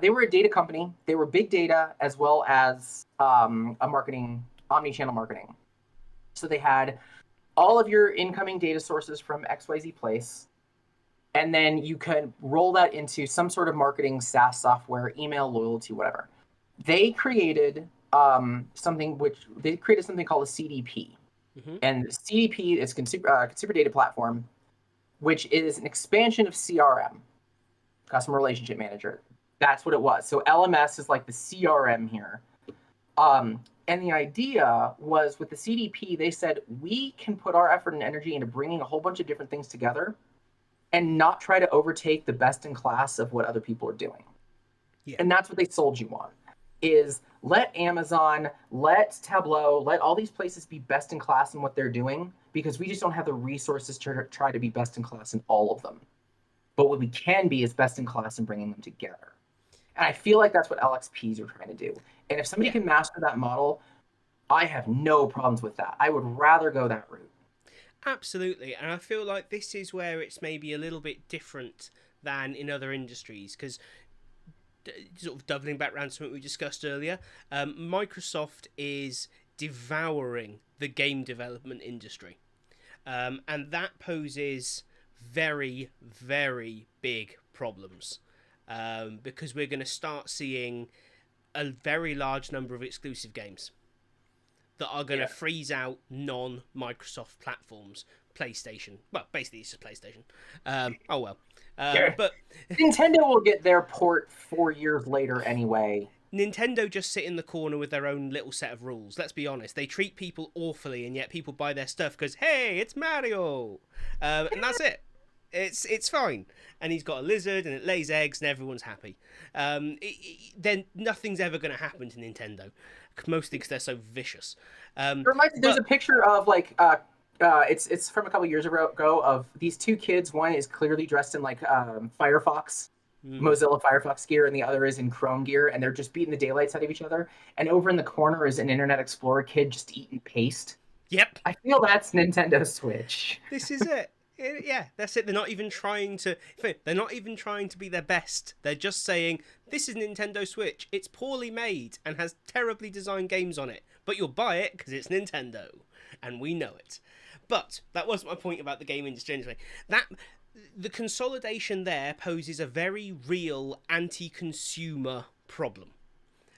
They were a data company. They were big data as well as a marketing, omni-channel marketing. So they had all of your incoming data sources from XYZ place, and then you could roll that into some sort of marketing SaaS software, email, loyalty, whatever. They created something called a CDP, Mm-hmm. and CDP is consumer data platform, which is an expansion of CRM, customer relationship manager. That's what it was. So LMS is like the CRM here. And the idea was with the CDP, they said we can put our effort and energy into bringing a whole bunch of different things together and not try to overtake the best in class of what other people are doing. Yeah. And that's what they sold you on, is let Amazon, let Tableau, let all these places be best in class in what they're doing, because we just don't have the resources to try to be best in class in all of them. But what we can be is best in class in bringing them together. And I feel like that's what Lxps are trying to do. And if somebody can master that model, I have no problems with that. I would rather go that route. Absolutely, and I feel like this is where it's maybe a little bit different than in other industries, because sort of doubling back around to something we discussed earlier, Microsoft is devouring the game development industry, and that poses very, very big problems, because we're going to start seeing a very large number of exclusive games that are going to freeze out non-Microsoft platforms. PlayStation. Well, basically it's just PlayStation. Oh well. But Nintendo will get their port 4 years later anyway. Nintendo just sit in the corner with their own little set of rules. Let's be honest. They treat people awfully, and yet people buy their stuff because, hey, it's Mario. And that's it. It's fine. And he's got a lizard, and it lays eggs, and everyone's happy. Then nothing's ever going to happen to Nintendo. Mostly because they're so vicious. There's a picture of like it's from a couple years ago of these two kids. One is clearly dressed in like Firefox, Mozilla Firefox gear, and the other is in Chrome gear, and they're just beating the daylights out of each other. And over in the corner is an Internet Explorer kid just eating paste. Yep. I feel that's Nintendo Switch. This is it. Yeah, that's it. They're not even trying to be their best. They're just saying, this is Nintendo Switch. It's poorly made and has terribly designed games on it. But you'll buy it because it's Nintendo. And we know it. But that wasn't my point about the game industry anyway. The consolidation there poses a very real anti-consumer problem.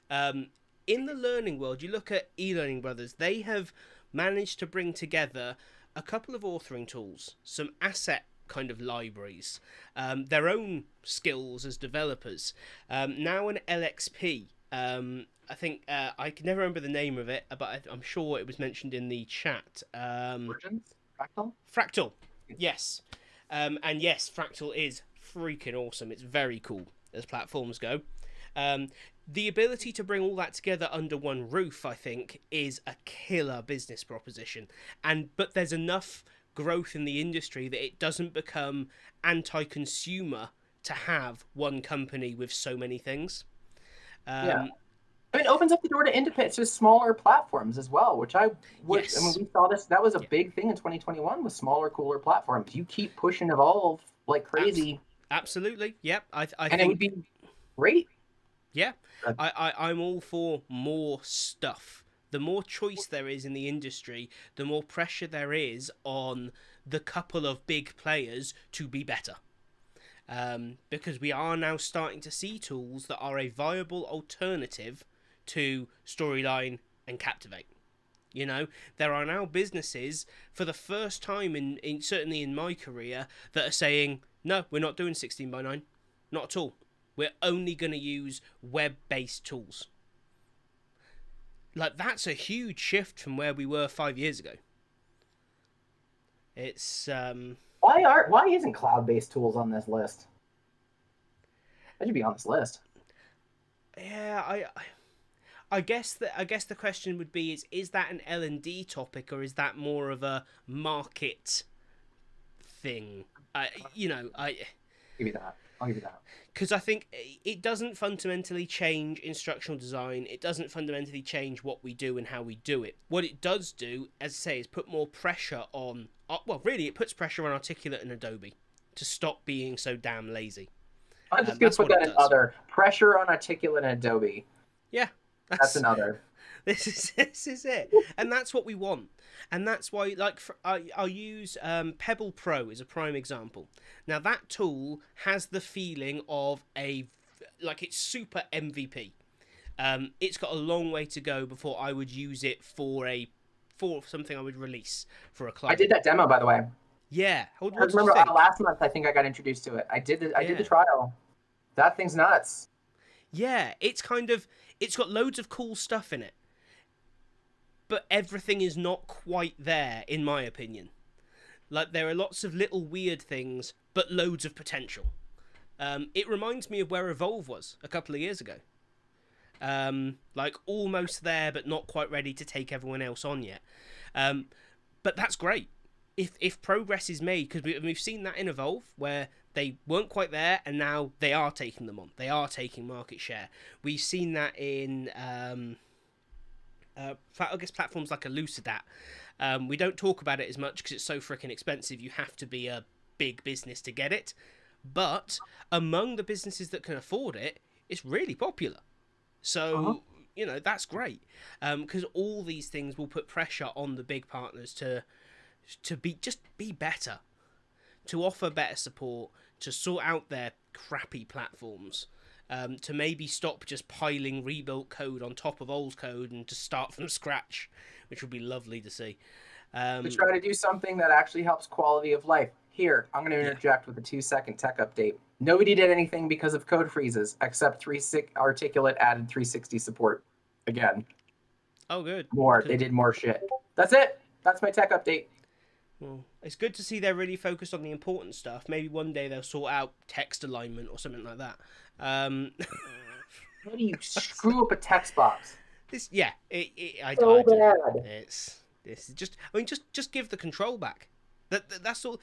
In the learning world, you look at eLearning Brothers, they have managed to bring together a couple of authoring tools, some asset kind of libraries, their own skills as developers. Now an LXP, I think, I can never remember the name of it, but I'm sure it was mentioned in the chat. Fractal? Fractal, yes. And yes, Fractal is freaking awesome. It's very cool as platforms go. The ability to bring all that together under one roof, I think, is a killer business proposition. But there's enough growth in the industry that it doesn't become anti-consumer to have one company with so many things. Yeah. It opens up the door to independent, to smaller platforms as well, which I would. Yes. I mean, we saw this. That was a big thing in 2021 with smaller, cooler platforms. You keep pushing Evolve like crazy. Absolutely. Yep. I think it would be great. Yeah, I'm all for more stuff. The more choice there is in the industry, the more pressure there is on the couple of big players to be better. Because we are now starting to see tools that are a viable alternative to Storyline and Captivate. You know, there are now businesses for the first time in certainly in my career that are saying, no, we're not doing 16:9, not at all. We're only going to use web-based tools. like that's a huge shift from where we were 5 years ago. It's Why isn't cloud-based tools on this list? That should be on this list. yeah, I guess the question would be is that an L&D topic, or is that more of a market thing? I Give you that. I'll give you that. because I think it doesn't fundamentally change instructional design. It doesn't fundamentally change what we do and how we do it. What it does do, as I say, is put more pressure on. Well, really, it puts pressure on Articulate and Adobe to stop being so damn lazy. I'm just going to put that in other. Pressure on Articulate and Adobe. Yeah. That's another. This is it, and that's what we want, and that's why, like, I'll use Pebble Pro as a prime example. Now that tool has the feeling of it's super MVP. It's got a long way to go before I would use it for something I would release for a client. I did that demo, by the way. Yeah, I remember last month. I think I got introduced to it. I did the trial. That thing's nuts. Yeah, it's got loads of cool stuff in it. But everything is not quite there, in my opinion. Like, there are lots of little weird things, but loads of potential. It reminds me of where Evolve was a couple of years ago. Like, almost there, but not quite ready to take everyone else on yet. But that's great. If progress is made, because we've seen that in Evolve, where they weren't quite there, and now they are taking them on. They are taking market share. We've seen that in, I guess, platforms like Elucidat. We don't talk about it as much because it's so freaking expensive. You have to be a big business to get it. But among the businesses that can afford it, it's really popular. So, that's great. Because all these things will put pressure on the big partners to be better. To offer better support, to sort out their crappy platforms, to maybe stop just piling rebuilt code on top of old code and to start from scratch, which would be lovely to see. To try to do something that actually helps quality of life. Here, I'm going to interject with a 2-second tech update. Nobody did anything because of code freezes, except Articulate added 360 support again. Oh, good. They did more shit. That's it. That's my tech update. Well, it's good to see they're really focused on the important stuff. Maybe one day they'll sort out text alignment or something like that. How do you screw up a text box? I bad. It's just give the control back. That's all.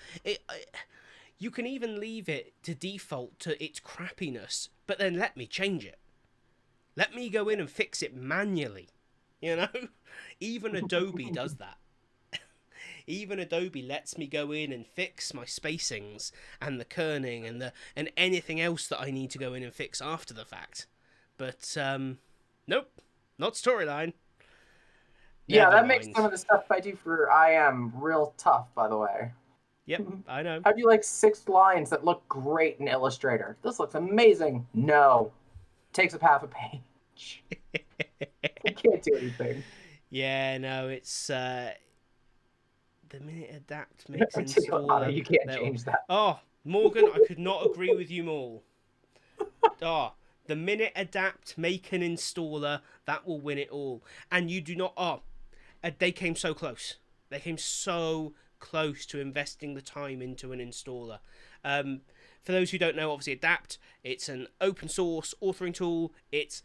You can even leave it to default to its crappiness, but then let me change it. Let me go in and fix it manually. Even Adobe does that. Even Adobe lets me go in and fix my spacings and the kerning and anything else that I need to go in and fix after the fact. But nope, not Storyline. Yeah, that makes some of the stuff I do for IM real tough, by the way. Yep, I know. I do like 6 lines that look great in Illustrator. This looks amazing. No. Takes up half a page. I can't do anything. Yeah, no, it's the minute adapt makes installer. You can't change that. Oh, Morgan, I could not agree with you more. The minute adapt make an installer, that will win it all. And you do not. They came so close. They came so close to investing the time into an installer. For those who don't know, obviously Adapt, it's an open source authoring tool. It's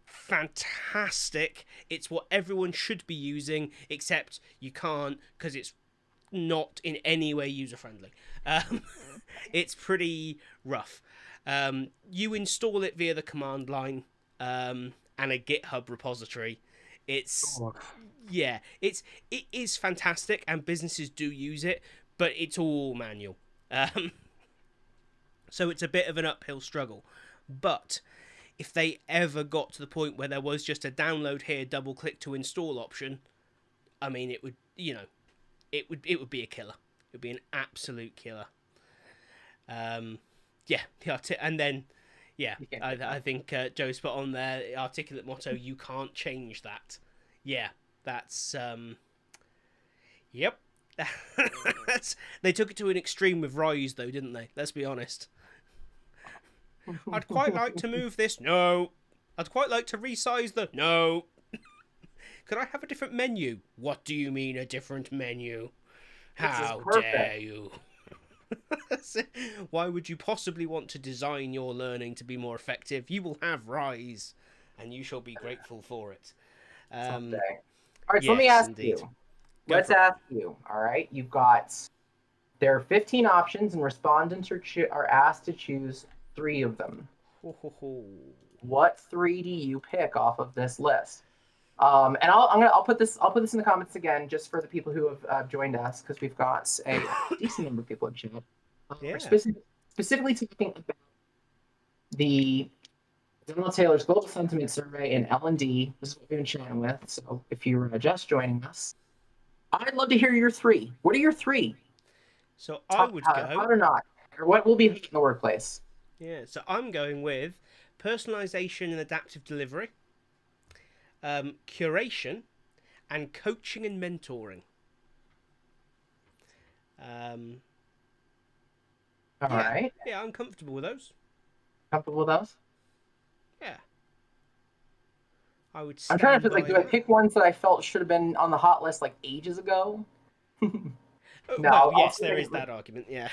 fantastic. It's what everyone should be using, except you can't because it's not in any way user friendly. It's pretty rough. You install it via the command line and a GitHub repository. It is fantastic, and businesses do use it, but it's all manual. So it's a bit of an uphill struggle. But if they ever got to the point where there was just a download here, double click to install option, I mean, it would be a killer. It would be an absolute killer. And then, I think Joe spot on there. Articulate motto: you can't change that. Yeah, that's yep. They took it to an extreme with Rise, though, didn't they? Let's be honest. I'd quite like to move this. No. I'd quite like to resize the. No. could I have a different menu? What do you mean a different menu? This is How dare perfect. you? Why would you possibly want to design your learning to be more effective? You will have Rise, and you shall be grateful for it. Someday. All right, so let me Yes, ask indeed. you. Go Let's for it. ask you. All right, you've got there are 15 options, and respondents are asked to choose 3 of them. Ho, ho, ho. What 3 do you pick off of this list? And I'll put this in the comments again, just for the people who have joined us, because we've got a decent number of people in chat. We're Yeah. specifically talking about the Donald Taylor's Global Sentiment Survey and L&D. This is what we've been chatting with. So if you're just joining us, I'd love to hear your 3. What are your 3? So I would Hot go. or not, or what will be hot in the workplace? Yeah. So I'm going with personalization and adaptive delivery, curation, and coaching and mentoring. Um, All yeah. right, Yeah, I'm comfortable with those. comfortable with those? Yeah. I would I'm trying to stand feel like, by do I that. pick ones that I felt should have been on the hot list like ages ago? No, Well, I'll yes, see. there is that argument. Yeah.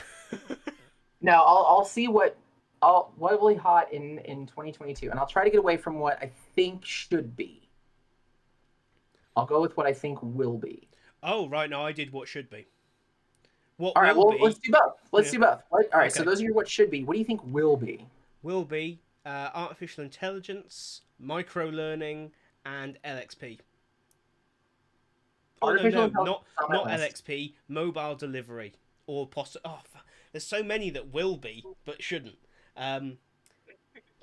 No, I'll see what will be hot in 2022, and I'll try to get away from what I think should be. I'll go with what I think will be. Oh, right. No, I did what should be. What All right, will well, let's be? do both. Let's Yeah. do both. All right, so Okay. those are your what should be. What do you think will be? Will be artificial intelligence, micro learning, and LXP. Oh no, Artificial no, intelligence not is on not my list. LXP. Mobile delivery or there's so many that will be but shouldn't. Um,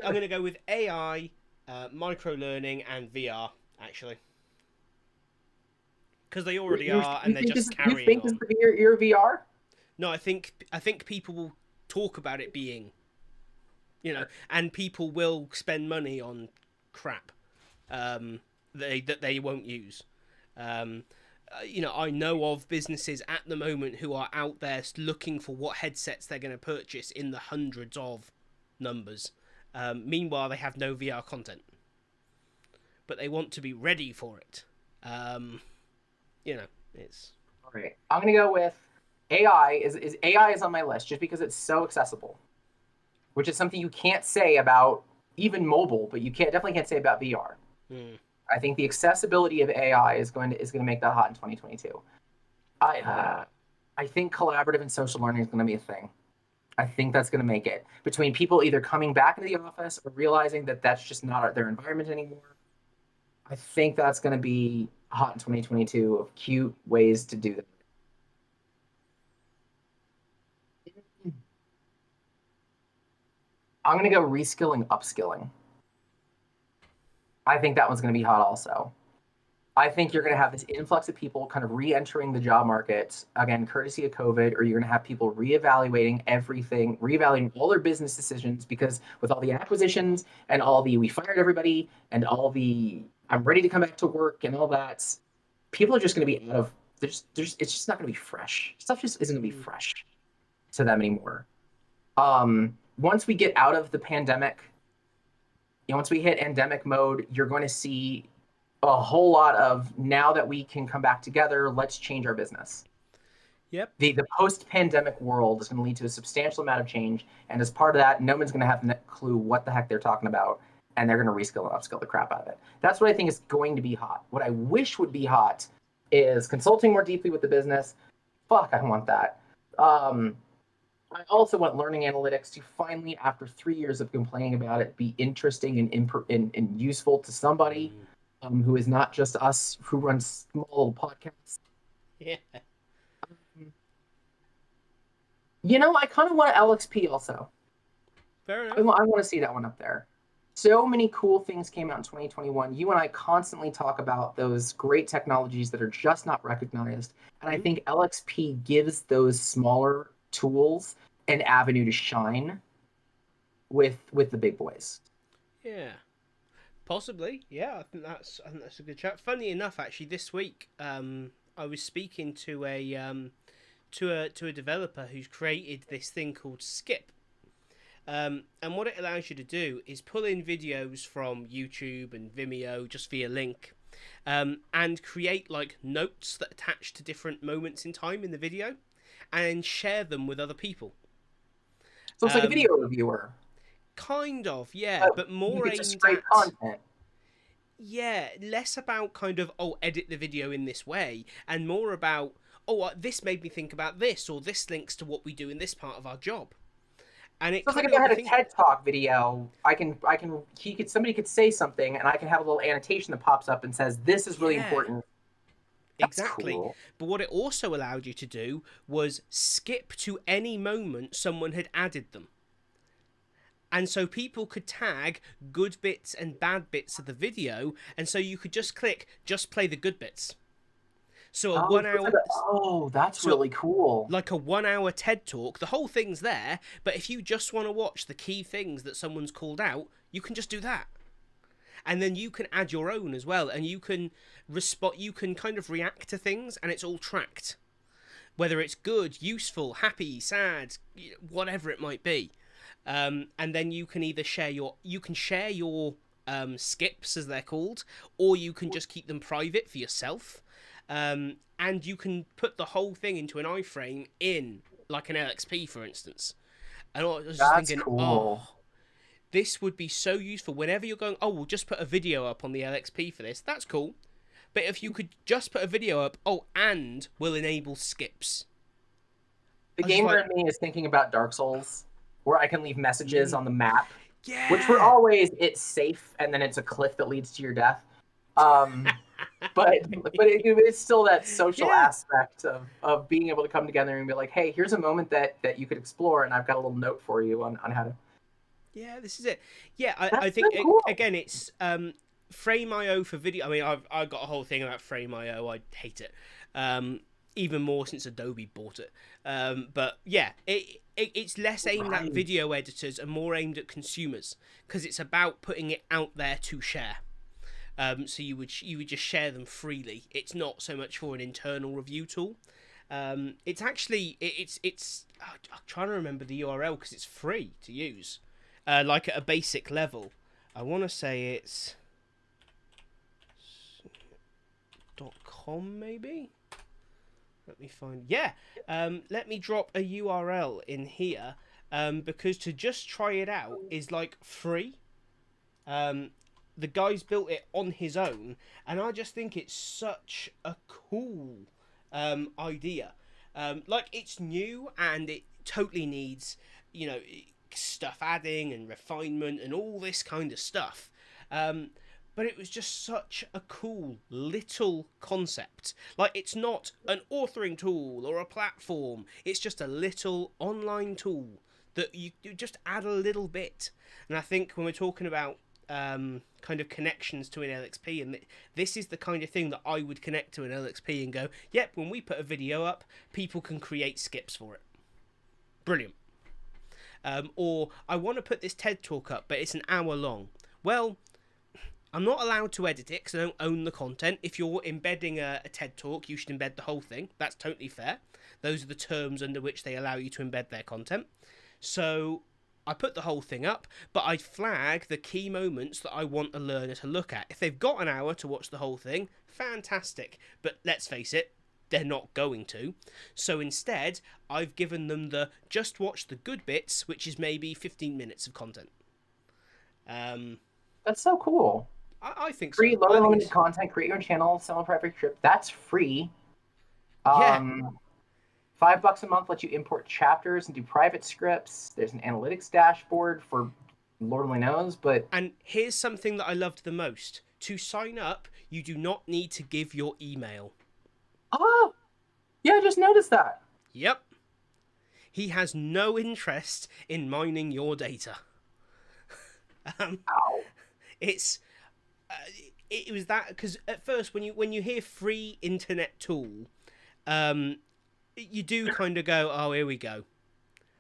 I'm gonna go with AI, micro learning, and VR actually because they already are and they're just You carrying think this is on. your VR? No, I think people will talk about it being, and people will spend money on crap that they won't use. Um, I know of businesses at the moment who are out there looking for what headsets they're going to purchase in the hundreds of numbers. Meanwhile, they have no VR content, but they want to be ready for it. It's All right, I'm gonna go with AI. Is AI is on my list just because it's so accessible, which is something you can't say about even mobile, but you definitely can't say about VR. mm, I think the accessibility of AI is going to make that hot in 2022. I think collaborative and social learning is going to be a thing. I think that's going to make it between people either coming back into the office or realizing that that's just not their environment anymore. I think that's going to be hot in 2022 of cute ways to do that. I'm going to go reskilling, upskilling. I think that one's going to be hot also. I think you're going to have this influx of people kind of re-entering the job market again, courtesy of COVID, or you're going to have people reevaluating everything, reevaluating all their business decisions because with all the acquisitions and all the we fired everybody and all the I'm ready to come back to work and all that, people are just going to be out of it's just not going to be fresh. Stuff just isn't going to be mm, fresh to them anymore. Once we get out of the pandemic, once we hit endemic mode, you're going to see a whole lot of now that we can come back together, let's change our business. yep. The post-pandemic world is going to lead to a substantial amount of change, and as part of that, no one's going to have no clue what the heck they're talking about, and they're going to reskill and upskill the crap out of it. That's what I think is going to be hot. What I wish would be hot is consulting more deeply with the business. Fuck, I want that. I also want learning analytics to finally, after 3 years of complaining about it, be interesting and useful to somebody Mm, who is not just us who runs small little podcasts. yeah. I kind of want LXP also. Fair I enough. want to see that one up there. So many cool things came out in 2021. You and I constantly talk about those great technologies that are just not recognized. And I Mm, think LXP gives those smaller tools an avenue to shine with the big boys. yeah. Possibly, yeah. I think that's a good chat. Funny enough, actually, this week, I was speaking to a developer who's created this thing called Skip. And what it allows you to do is pull in videos from YouTube and Vimeo just via link, and create like notes that attach to different moments in time in the video, and share them with other people. So it's like a video reviewer, Kind of, yeah, but but you more get to aimed scrape at, content. yeah, less about kind of, oh, edit the video in this way, and more about, oh, this made me think about this, or this links to what we do in this part of our job. And it So it's like kind if of I got me had a thinking. TED Talk video, somebody could say something, and I can have a little annotation that pops up and says, "This is really Yeah, important." That's exactly. cool. But what it also allowed you to do was skip to any moment someone had added them. And so people could tag good bits and bad bits of the video, and so you could just click, just play the good bits. So a Oh, one hour, that's so really cool. like a 1 hour TED talk, the whole thing's there. But if you just want to watch the key things that someone's called out, you can just do that. And then you can add your own as well, and you can respond. You can kind of react to things, and it's all tracked, whether it's good, useful, happy, sad, whatever it might be. And then you can either share your skips, as they're called, or you can just keep them private for yourself. And you can put the whole thing into an iframe in like an LXP, for instance. And I was just That's thinking, cool. oh, this would be so useful whenever you're going, oh, we'll just put a video up on the LXP for this. That's cool. But if you could just put a video up, oh, and we'll enable skips. The I was just gamer like, in me is thinking about Dark Souls, where I can leave messages on the map, which were yeah. always "it's safe" and then it's a cliff that leads to your death. Um, it's still that social Yeah. aspect of being able to come together and be like, hey, here's a moment that you could explore, and I've got a little note for you on how to. Yeah, this is it. Yeah, I That's think, so cool. again, it's Frame.io for video. I mean, I've got a whole thing about Frame.io. I hate it. Even more since Adobe bought it. But yeah, it's less aimed at video editors and more aimed at consumers, because it's about putting it out there to share. So you would just share them freely. It's not so much for an internal review tool. It's actually it's I'm trying to remember the URL because it's free to use. Like at a basic level, I want to say it's .com maybe. Let me find. Yeah, let me drop a URL in here because to just try it out is like free. The guy's built it on his own, and I just think it's such a cool idea. Like, it's new and it totally needs, stuff adding and refinement and all this kind of stuff. But it was just such a cool little concept. Like, it's not an authoring tool or a platform. It's just a little online tool that you just add a little bit. And I think when we're talking about kind of connections to an LXP, and this is the kind of thing that I would connect to an LXP and go, yep, when we put a video up, people can create skips for it. Brilliant. Or I want to put this TED talk up, but it's an hour long. Well, I'm not allowed to edit it because I don't own the content. If you're embedding a TED talk, you should embed the whole thing. That's totally fair. Those are the terms under which they allow you to embed their content. So I put the whole thing up, but I flag the key moments that I want a learner to look at. If they've got an hour to watch the whole thing, fantastic. But let's face it, they're not going to. So instead, I've given them the just watch the good bits, which is maybe 15 minutes of content. That's so cool. I think Free, so. low limited content, create your own channel, sell a private trip. That's free. Yeah. $5 a month lets you import chapters and do private scripts. There's an analytics dashboard for Lord only knows, but... And here's something that I loved the most. To sign up, you do not need to give your email. Oh! Yeah, I just noticed that. Yep. He has no interest in mining your data. Ow. It's... it was that... Because at first, when you hear free internet tool... you do kind of go, oh, here we go.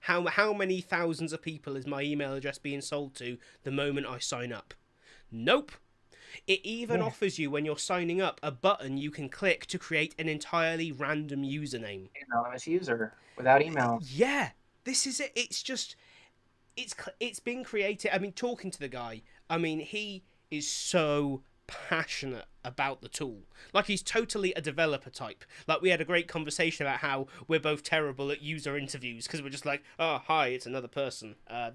How many thousands of people is my email address being sold to the moment I sign up? Nope. It even offers you, when you're signing up, a button you can click to create an entirely random username. Anonymous user without email. Yeah, this is it. It's just, it's been created. I mean, talking to the guy, I mean, he is so passionate about the tool. Like, he's totally a developer type. Like, we had a great conversation about how we're both terrible at user interviews because we're just like, oh, hi, it's another person. Right.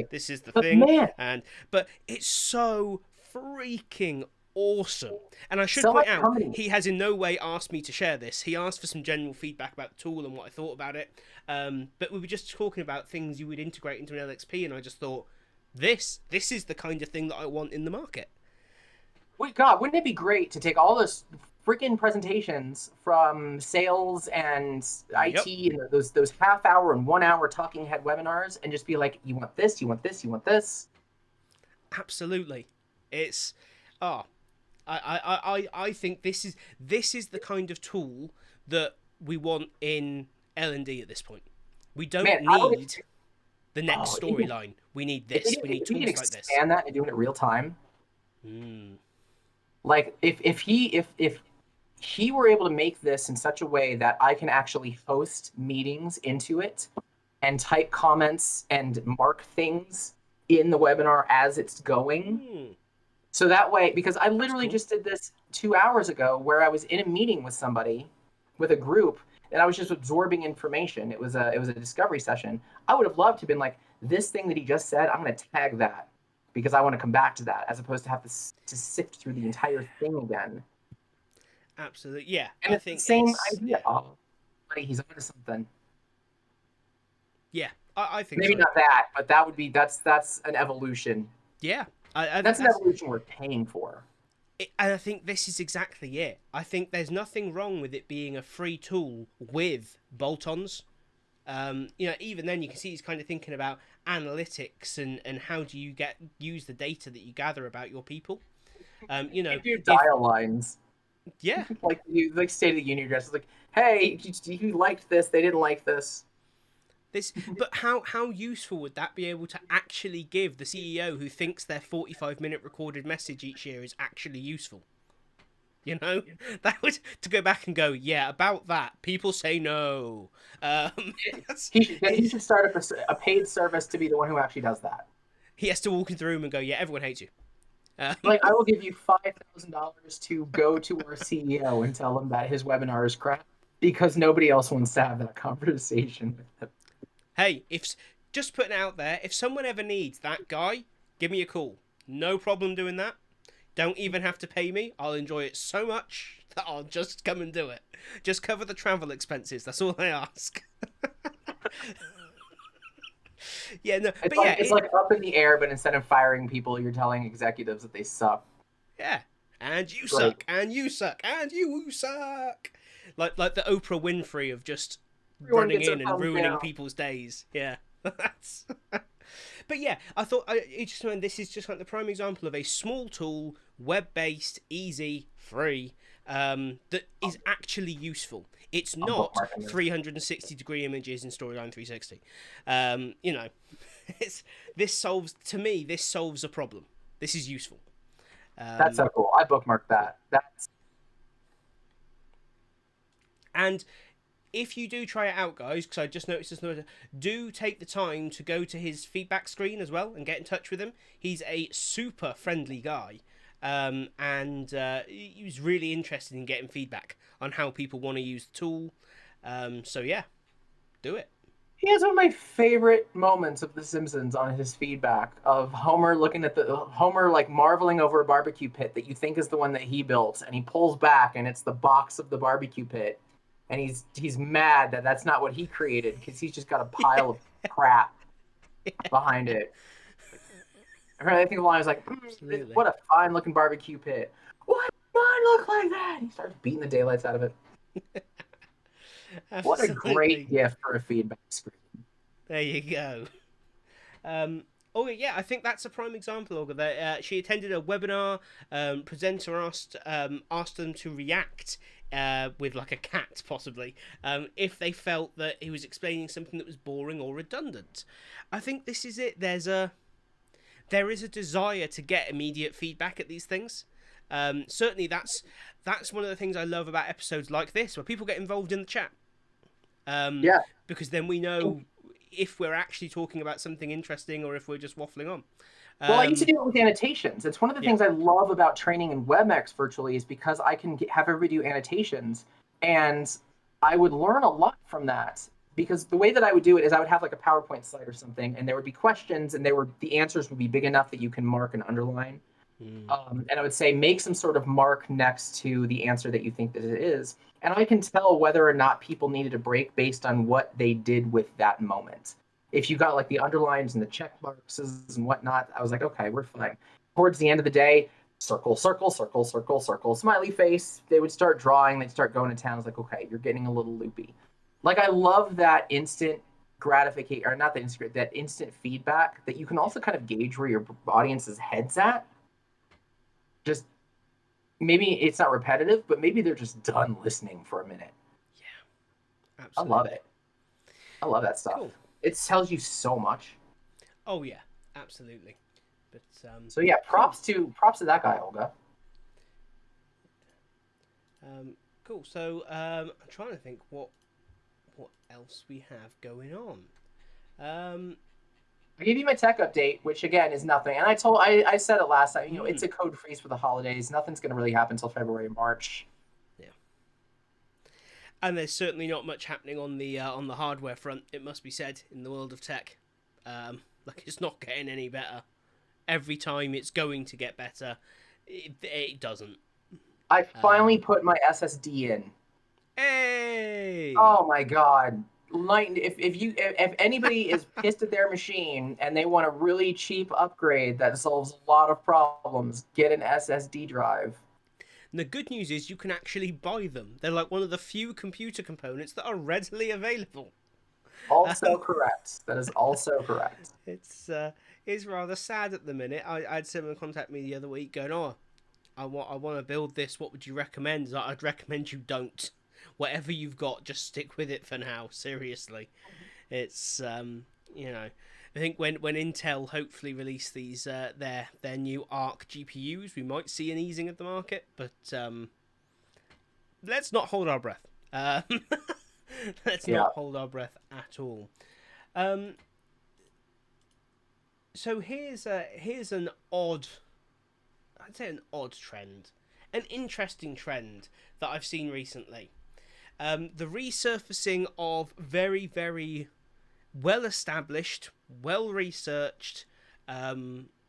This is the But thing. man, But it's so freaking awesome. And I should so point much out, comedy. he has in no way asked me to share this. He asked for some general feedback about the tool and what I thought about it. But we were just talking about things you would integrate into an LXP, and I just thought, this is the kind of thing that I want in the market. God, wouldn't it be great to take all those freaking presentations from sales and Yep. IT and those half hour and 1 hour talking head webinars and just be like, you want this, you want this, you want this? Absolutely. It's I think this is the kind of tool that we want in L&D at this point. We don't need the next storyline. We need this. We need tools like this. Expand that and doing it real time. Mm. Like if he were able to make this in such a way that I can actually host meetings into it and type comments and mark things in the webinar as it's going. Mm. So that way, because I literally just did this 2 hours ago where I was in a meeting with somebody, with a group, and I was just absorbing information. It was a discovery session. I would have loved to have been like, this thing that he just said, I'm going to tag that because I want to come back to that, as opposed to have to sift through the entire thing again. Absolutely, yeah. And it's the same idea. Oh, buddy, he's onto something. Yeah, I think maybe not that, but that's an evolution. Yeah, that's an evolution worth paying for. And I think this is exactly it. I think there's nothing wrong with it being a free tool with bolt-ons. Even then you can see he's kind of thinking about analytics and how do you use the data that you gather about your people. Dial lines. Yeah, like State of the Union address. It's like, hey, you liked this, they didn't like this. But how useful would that be able to actually give the CEO who thinks their 45-minute recorded message each year is actually useful? You know, that would to go back and go, yeah, about that. People say no. He should start a paid service to be the one who actually does that. He has to walk into the room and go, yeah, everyone hates you. Like, I will give you $5,000 to go to our CEO and tell him that his webinar is crap because nobody else wants to have that conversation with him. Hey, just putting it out there, if someone ever needs that guy, give me a call. No problem doing that. Don't even have to pay me. I'll enjoy it so much that I'll just come and do it. Just cover the travel expenses. That's all I ask. Yeah, no, it's like up in the air, but instead of firing people, you're telling executives that they suck. Yeah, and you suck, and you suck, and you suck. Like the Oprah Winfrey of just running in and ruining people's days. Yeah. But yeah, I thought this is just like the prime example of a small tool, web-based, easy, free, that is actually useful. It's not 360-degree images in Storyline 360. This solves a problem. This is useful. That's so cool. I bookmarked that. And if you do try it out, guys, because I just noticed this, do take the time to go to his feedback screen as well and get in touch with him. He's a super friendly guy, and he was really interested in getting feedback on how people want to use the tool. So yeah, do it. He has one of my favorite moments of The Simpsons on his feedback of Homer looking at Homer like marveling over a barbecue pit that you think is the one that he built, and he pulls back and it's the box of the barbecue pit. And he's mad that that's not what he created because he's just got a pile of crap behind it. I think the line was like, what a fine-looking barbecue pit. Why does mine look like that? He starts beating the daylights out of it. What a great gift for a feedback screen. There you go. Olga, yeah, I think that's a prime example, Olga. That she attended a webinar. Presenter asked them to react with like a cat, possibly, if they felt that he was explaining something that was boring or redundant. I think this is it. There is a desire to get immediate feedback at these things. Certainly, that's one of the things I love about episodes like this, where people get involved in the chat. Because then we know if we're actually talking about something interesting or if we're just waffling on. Well, I used to do it with annotations. It's one of the Yeah. things I love about training in WebEx virtually is because I can have everybody do annotations, and I would learn a lot from that. Because the way that I would do it is I would have like a PowerPoint slide or something, and there would be questions, and the answers would be big enough that you can mark and underline. Mm. And I would say make some sort of mark next to the answer that you think that it is, and I can tell whether or not people needed a break based on what they did with that moment. If you got like the underlines and the check boxes and whatnot, I was like, okay, we're fine. Towards the end of the day, circle, circle, circle, circle, circle, smiley face. They would start drawing. They'd start going to town. I was like, okay, you're getting a little loopy. Like I love that instant gratification, or not that instant, that instant feedback that you can also kind of gauge where your audience's head's at. Just maybe it's not repetitive, but maybe they're just done listening for a minute. Yeah, I absolutely. love it. I love that stuff. Cool. It tells you so much. Oh yeah, absolutely. But So yeah, cool. props to that guy, Olga. Cool. So I'm trying to think what else we have going on. Um, I gave you my tech update, which again is nothing. And I said it last time. You know, it's a code freeze for the holidays. Nothing's going to really happen until February, March. yeah. And there's certainly not much happening on the hardware front. It must be said in the world of tech. Like it's not getting any better. Every time it's going to get better, it doesn't. I finally put my SSD in. Hey! Oh my god. If anybody is pissed at their machine and they want a really cheap upgrade that solves a lot of problems, get an SSD drive. And the good news is you can actually buy them. They're like one of the few computer components that are readily available. Also correct. That is also correct. It's rather sad at the minute. I had someone contact me the other week going, "Oh, I want to build this. What would you recommend?" I'd recommend you don't. Whatever you've got, just stick with it for now. Seriously, it's you know, I think when Intel hopefully release these their new Arc GPUs, we might see an easing of the market. But let's not hold our breath. Let's not hold our breath at all. So here's an odd, I'd say an odd trend, an interesting trend that I've seen recently. The resurfacing of very, very well-established, well-researched,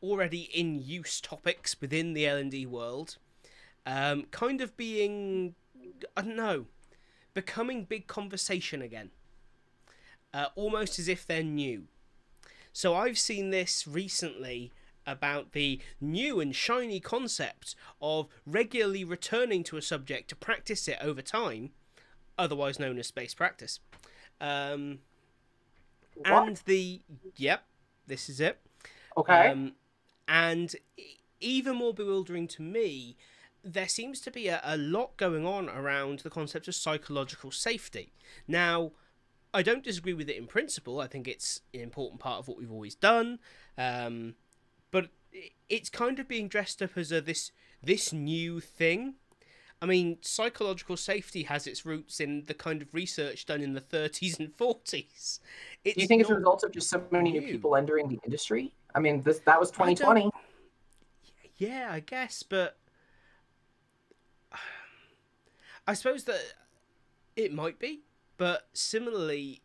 already in use topics within the L&D world, kind of being, I don't know, becoming big conversation again. Almost as if they're new. So I've seen this recently about the new and shiny concept of regularly returning to a subject to practice it over time, otherwise known as space practice. And this is it. Okay. And even more bewildering to me, there seems to be a lot going on around the concept of psychological safety. Now, I don't disagree with it in principle. I think it's an important part of what we've always done. But it's kind of being dressed up as this new thing. I mean, psychological safety has its roots in the kind of research done in the 30s and 40s. Do you think it's a result of just so many new people entering the industry? I mean, that was 2020. Yeah, I guess, but I suppose that it might be. But similarly,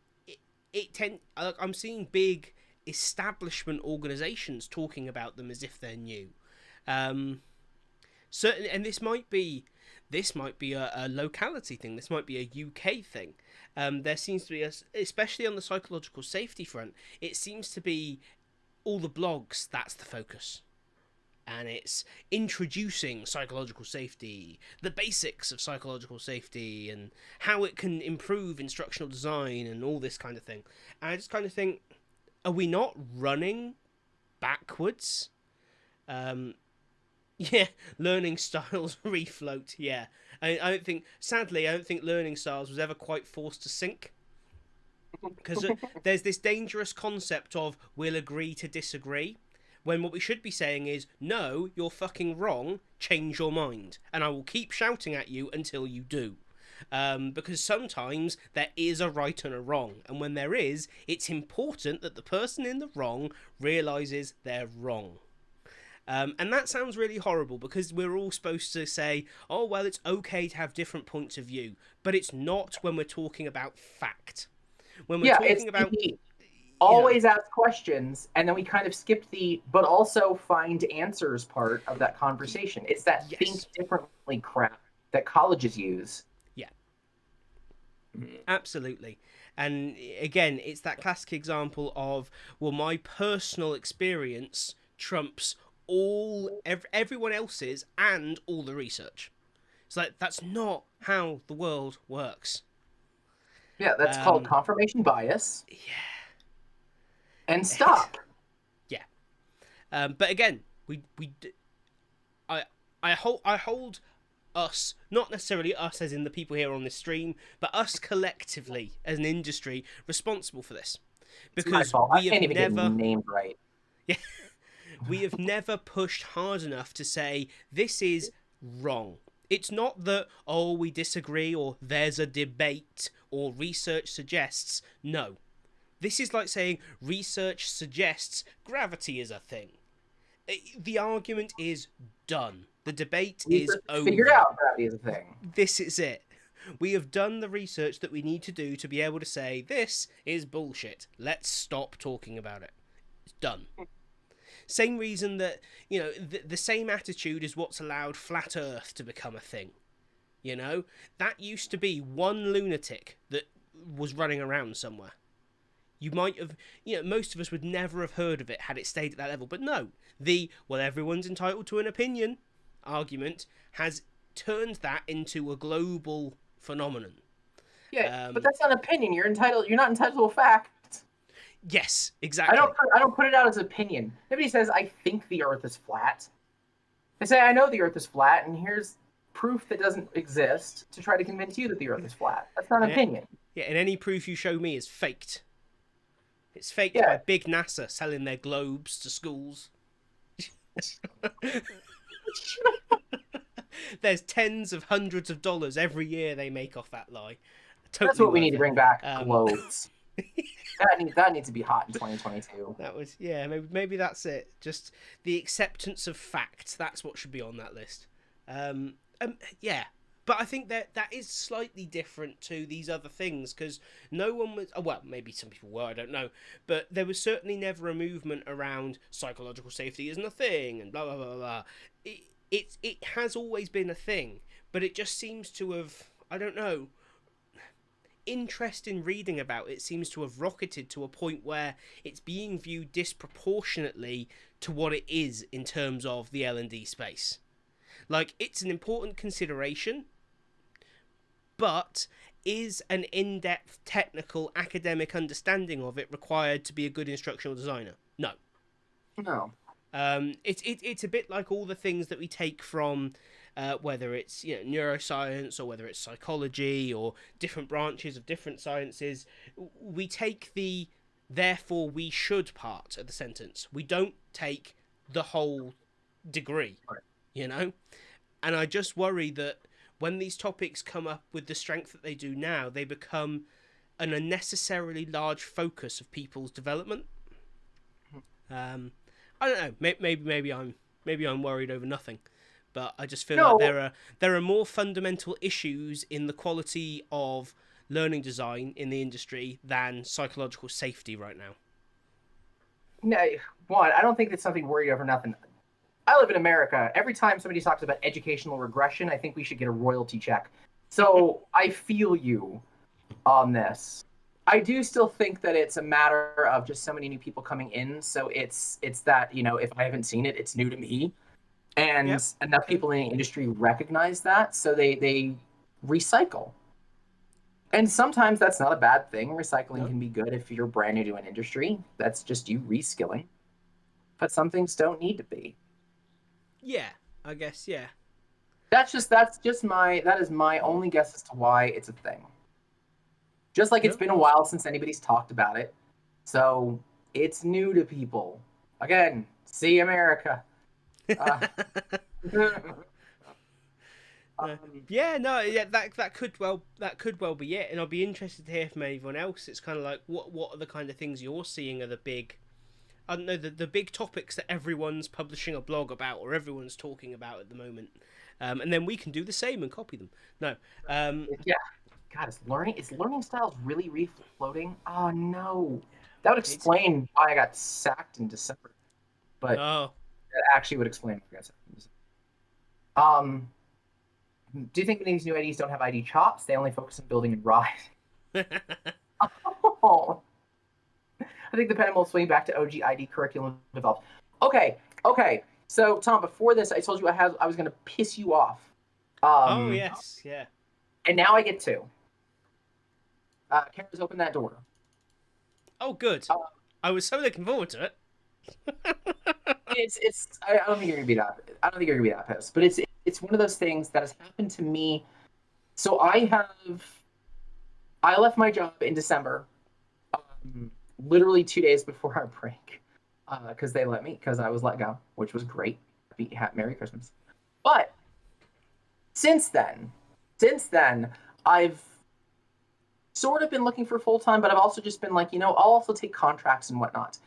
I'm seeing big establishment organisations talking about them as if they're new. Certainly, and this might be a locality thing. This might be a UK thing. There seems to be, especially on the psychological safety front, it seems to be all the blogs. That's the focus. And it's introducing psychological safety, the basics of psychological safety, and how it can improve instructional design and all this kind of thing. And I just kind of think, are we not running backwards? Yeah, learning styles refloat, yeah. I don't think, sadly, I don't think learning styles was ever quite forced to sink. Because there's this dangerous concept of we'll agree to disagree. When what we should be saying is, no, you're fucking wrong, change your mind. And I will keep shouting at you until you do. Because sometimes there is a right and a wrong. And when there is, it's important that the person in the wrong realises they're wrong. And that sounds really horrible because we're all supposed to say, oh, well, it's okay to have different points of view. But it's not when we're talking about fact. When we're Yeah, it's talking about, the you know, always ask questions, and then we kind of skipped the but also find answers part of that conversation. It's that think yes, differently crap that colleges use. yeah, absolutely. And again, it's that classic example of, well, my personal experience trumps everyone else's and all the research. It's like, that's not how the world works. Yeah, that's called confirmation bias. Yeah. And stop. Yeah. But again, I hold us, not necessarily us as in the people here on this stream, but us collectively as an industry responsible for this, It's my because fault. I we can't have even get never, named right. yeah, we have never pushed hard enough to say this is wrong. It's not that, oh, we disagree or there's a debate or research suggests. No. This is like saying research suggests gravity is a thing. The argument is done. The debate is over. Figured out gravity is a thing. This is it. We have done the research that we need to do to be able to say this is bullshit. Let's stop talking about it. It's done. Same reason that, you know, the same attitude is what's allowed flat Earth to become a thing. You know, that used to be one lunatic that was running around somewhere. You might have, you know, most of us would never have heard of it had it stayed at that level. But no, well, everyone's entitled to an opinion argument has turned that into a global phenomenon. Yeah, but that's not opinion. You're not entitled to a fact. Yes, exactly. I don't put it out as opinion. Nobody says I think the Earth is flat. They say I know the Earth is flat, and here's proof that doesn't exist to try to convince you that the Earth is flat. That's not an opinion. Yeah, and any proof you show me is faked. It's faked by big NASA selling their globes to schools. There's tens of hundreds of dollars every year they make off that lie. Totally that's what we need to bring back. Globes. that needs to be hot in 2022. That was maybe that's it. Just the acceptance of facts. That's what should be on that list. Yeah. But I think that is slightly different to these other things because no one was. Well, maybe some people were. I don't know. But there was certainly never a movement around psychological safety isn't a thing and blah blah blah blah. It has always been a thing, but it just seems to have. I don't know. Interest in reading about it seems to have rocketed to a point where it's being viewed disproportionately to what it is in terms of the L&D space. Like, it's an important consideration, but is an in-depth technical academic understanding of it required to be a good instructional designer? No. No. It's a bit like all the things that we take from whether it's neuroscience or whether it's psychology or different branches of different sciences. We take the therefore we should part of the sentence. We don't take the whole degree, And I just worry that when these topics come up with the strength that they do now, they become an unnecessarily large focus of people's development. I don't know. Maybe I'm worried over nothing, but I just feel like there are more fundamental issues in the quality of learning design in the industry than psychological safety right now. No, I don't think it's something worried over nothing. I live in America. Every time somebody talks about educational regression, I think we should get a royalty check. So I feel you on this. I do still think that it's a matter of just so many new people coming in. So it's that, if I haven't seen it, it's new to me. And enough people in the industry recognize that. So they recycle. And sometimes that's not a bad thing. Recycling can be good if you're brand new to an industry. That's just you reskilling. But some things don't need to be. Yeah, I guess, yeah. That is my only guess as to why it's a thing. Just like it's been a while since anybody's talked about it. So it's new to people. Again, see America. That could well be it, and I'll be interested to hear from anyone else. It's kind of like what are the kind of things you're seeing are the big I don't know, the big topics that everyone's publishing a blog about or everyone's talking about at the moment, and then we can do the same and copy them. No, Yeah. God, is learning styles really refloating? Oh no. That would explain why I got sacked in December. But oh, that actually would explain why I got sacked in December. Um, do you think many of these new IDs don't have ID chops? They only focus on building and rise. Oh, I think the pendulum will swing back to OG ID curriculum developed. Okay, okay. So Tom, before this, I told you I was going to piss you off. oh yes, yeah. And now I get to. Kara's opened that door. Oh, good. Uh, I was so looking forward to it. I don't think you're gonna be that. I don't think you're gonna be that pissed. But it's one of those things that has happened to me. So I left my job in December, literally 2 days before our break, because they let me because I was let go, which was great. Merry Christmas. But since then, I've sort of been looking for full time, but I've also just been like, I'll also take contracts and whatnot.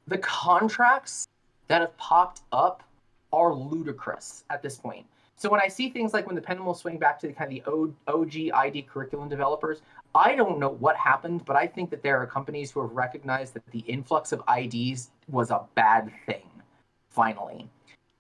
The contracts that have popped up are ludicrous at this point. So when I see things like when the pendulum will swing back to the kind of the OG ID curriculum developers, I don't know what happened, but I think that there are companies who have recognized that the influx of IDs was a bad thing, finally.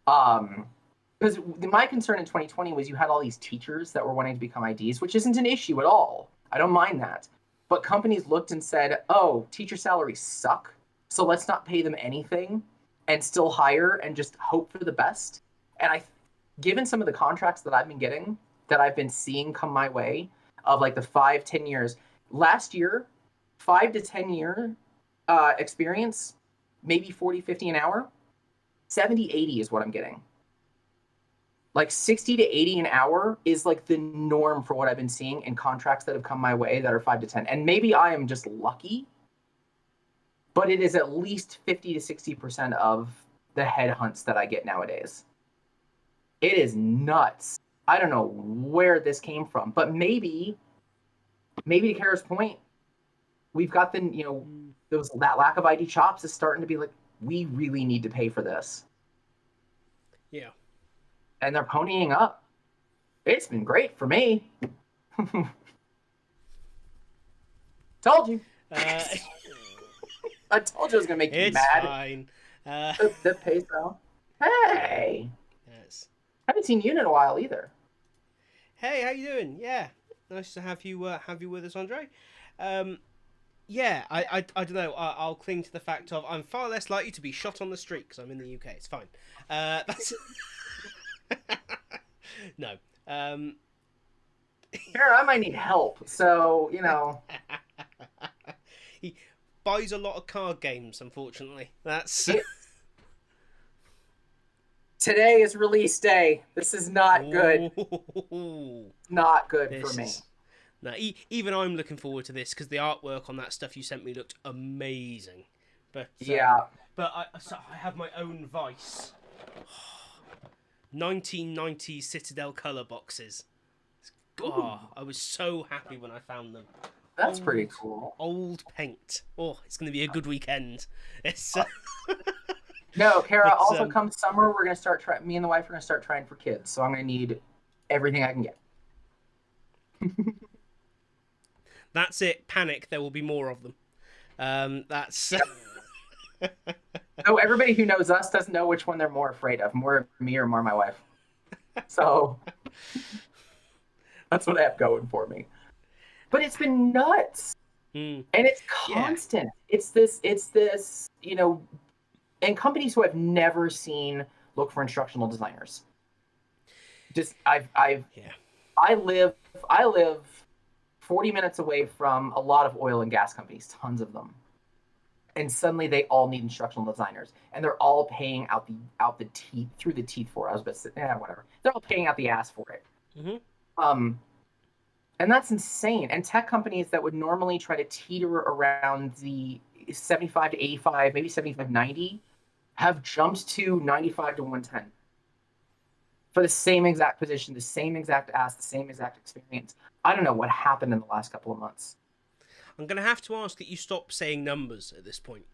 Because my concern in 2020 was you had all these teachers that were wanting to become IDs, which isn't an issue at all. I don't mind that. But companies looked and said, oh, teacher salaries suck, so let's not pay them anything and still hire and just hope for the best. And given some of the contracts that I've been getting, that I've been seeing come my way of like the 5-10 years, last year, 5 to 10 year experience, maybe 40-50 an hour, 70-80 is what I'm getting. Like 60 to 80 an hour is like the norm for what I've been seeing in contracts that have come my way that are 5 to 10. And maybe I am just lucky, but it is at least 50 to 60% of the headhunts that I get nowadays. It is nuts. I don't know where this came from, but maybe to Kara's point, we've got that lack of ID chops is starting to be like, we really need to pay for this. Yeah. And they're ponying up. It's been great for me. Told you. I told you I was gonna make you mad. It's fine. The peso. Hey. Yes. Haven't seen you in a while either. Hey, how you doing? Yeah, nice to have you with us, Andre. Yeah, I don't know. I'll cling to the fact of I'm far less likely to be shot on the street because I'm in the UK. It's fine. That's no. Here, I might need help. So He buys a lot of card games. Unfortunately, that's. Today is release day. This is not good. Not good for me. No, even I'm looking forward to this because the artwork on that stuff you sent me looked amazing. But yeah. But I have my own vice. 1990s Citadel color boxes. Oh, I was so happy when I found them. That's pretty cool. Old paint. Oh, it's going to be a good weekend. It's. No, Kara. Also, come summer, we're gonna start trying. Me and the wife are gonna start trying for kids. So I'm gonna need everything I can get. That's it. Panic. There will be more of them. That's. No, everybody who knows us doesn't know which one they're more afraid of, more me or more my wife. So that's what I have going for me. But it's been nuts, and it's constant. Yeah. It's this. And companies who I've never seen look for instructional designers. Just I live 40 minutes away from a lot of oil and gas companies, tons of them. And suddenly they all need instructional designers, and they're all paying out the teeth through the teeth for it. I was about to say, whatever. They're all paying out the ass for it. Mm-hmm. And that's insane. And tech companies that would normally try to teeter around the 75 to 85, maybe 75, 90, have jumped to 95 to 110 for the same exact position, the same exact ask, the same exact experience. I don't know what happened in the last couple of months. I'm going to have to ask that you stop saying numbers at this point.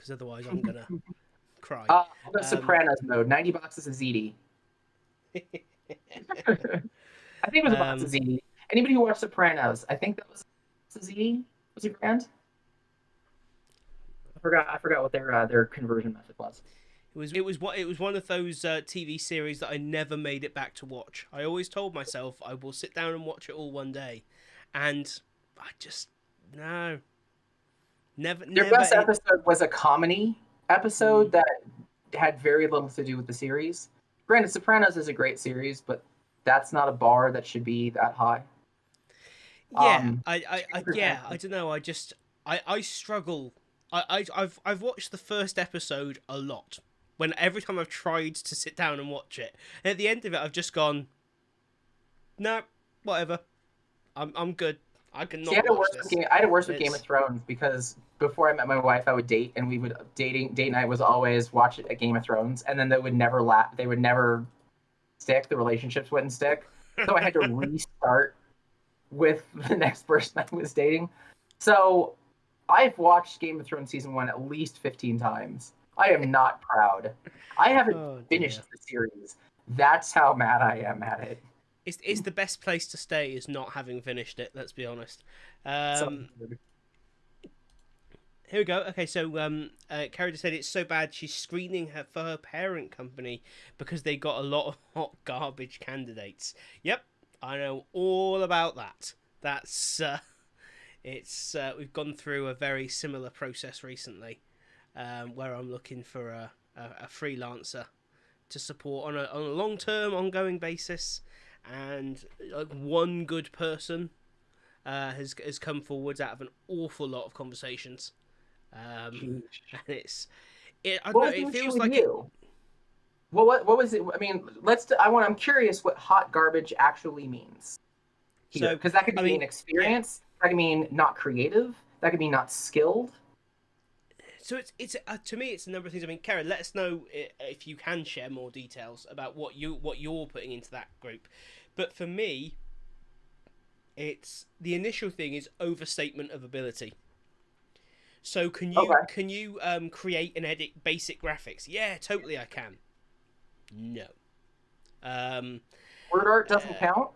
because otherwise I'm gonna cry. I'll go Sopranos mode. 90 boxes of ZD. I think it was a box of ZD. Anybody who watched Sopranos, I think that was ZD. Was it grand? I forgot what their conversion method was. It was one of those TV series that I never made it back to watch. I always told myself I will sit down and watch it all one day, and I just no, never. Their best episode was a comedy episode that had very little to do with the series. Granted, Sopranos is a great series, but that's not a bar that should be that high. Yeah, I don't know. I struggle. I've watched the first episode a lot. Every time I've tried to sit down and watch it, and at the end of it, I've just gone, no, whatever. I'm good. I can not watch this. I had it worse with Game of Thrones because before I met my wife, I would date, and date night was always watch a Game of Thrones, and then they would never stick. The relationships wouldn't stick, so I had to restart with the next person I was dating. So I've watched Game of Thrones season 1 at least 15 times. I am not proud. I haven't finished the series. That's how mad I am at it. It's the best place to stay is not having finished it. Let's be honest. Here we go. Okay, so Carrie just said it's so bad she's screening for her parent company because they got a lot of hot garbage candidates. Yep, I know all about that. That's we've gone through a very similar process recently, where I'm looking for a freelancer to support on a long-term, ongoing basis, and like one good person has come forwards out of an awful lot of conversations, and it feels like you. What was it? I mean, I'm curious what hot garbage actually means. So, because that could mean experience, that could mean not creative, that could mean not skilled. So it's to me it's a number of things. I mean, Karen, let us know if you can share more details about what you're putting into that group. But for me, it's the initial thing is overstatement of ability. So can you create and edit basic graphics? Yeah, totally, I can. No. Word art doesn't count?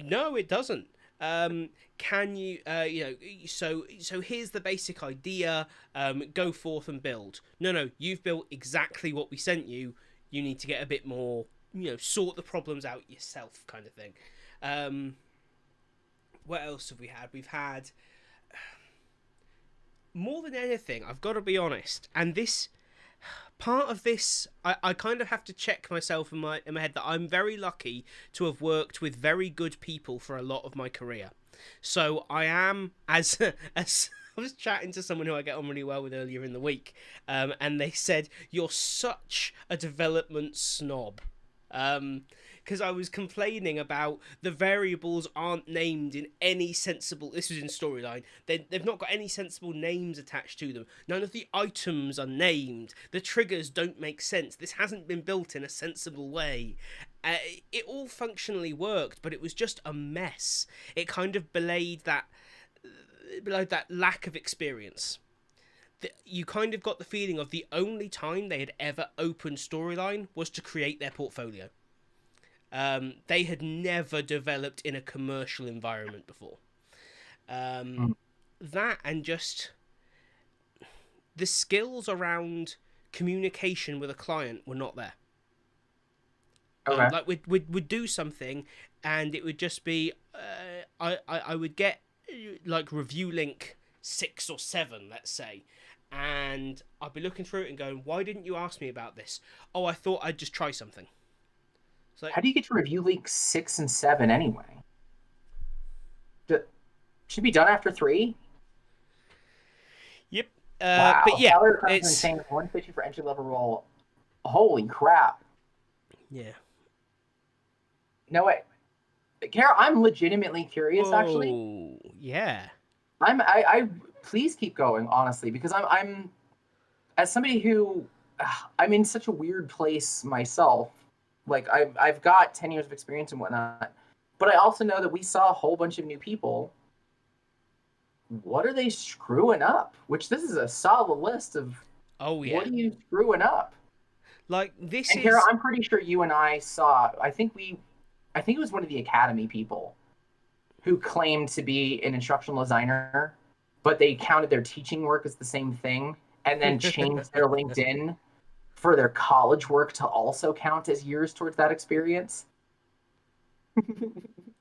No, it doesn't. Can you so here's the basic idea, go forth and build. No, you've built exactly what we sent you. You need to get a bit more, sort the problems out yourself, kind of thing. What else have we had? We've had more than anything, I've got to be honest, and this part of this, I kind of have to check myself in my head that I'm very lucky to have worked with very good people for a lot of my career. So I am, as I was chatting to someone who I get on really well with earlier in the week, and they said, you're such a development snob. Because I was complaining about the variables aren't named in any sensible... This was in storyline. They've not got any sensible names attached to them. None of the items are named. The triggers don't make sense. This hasn't been built in a sensible way. It all functionally worked, but it was just a mess. It kind of belayed that lack of experience. You kind of got the feeling of the only time they had ever opened storyline was to create their portfolio. They had never developed in a commercial environment before. That and just the skills around communication with a client were not there. Okay. Like we'd do something and it would just be I would get like review link 6 or 7, let's say, and I'd be looking through it and going, why didn't you ask me about this? Oh, I thought I'd just try something. So, how do you get to review link 6 and 7 anyway? Should be done after 3? Yep. Wow. But yeah, it's insane. 150 for entry level role. Holy crap. Yeah. No way. Carol, I'm legitimately curious. Actually. Yeah. I please keep going, honestly, because I'm as somebody who I'm in such a weird place myself. Like I've got 10 years of experience and whatnot, but I also know that we saw a whole bunch of new people. What are they screwing up? Which this is a solid list of Oh What yeah. are you screwing up? Like this And Kara, is I'm pretty sure you and I saw. I think it was one of the Academy people who claimed to be an instructional designer, but they counted their teaching work as the same thing, and then changed their LinkedIn for their college work to also count as years towards that experience.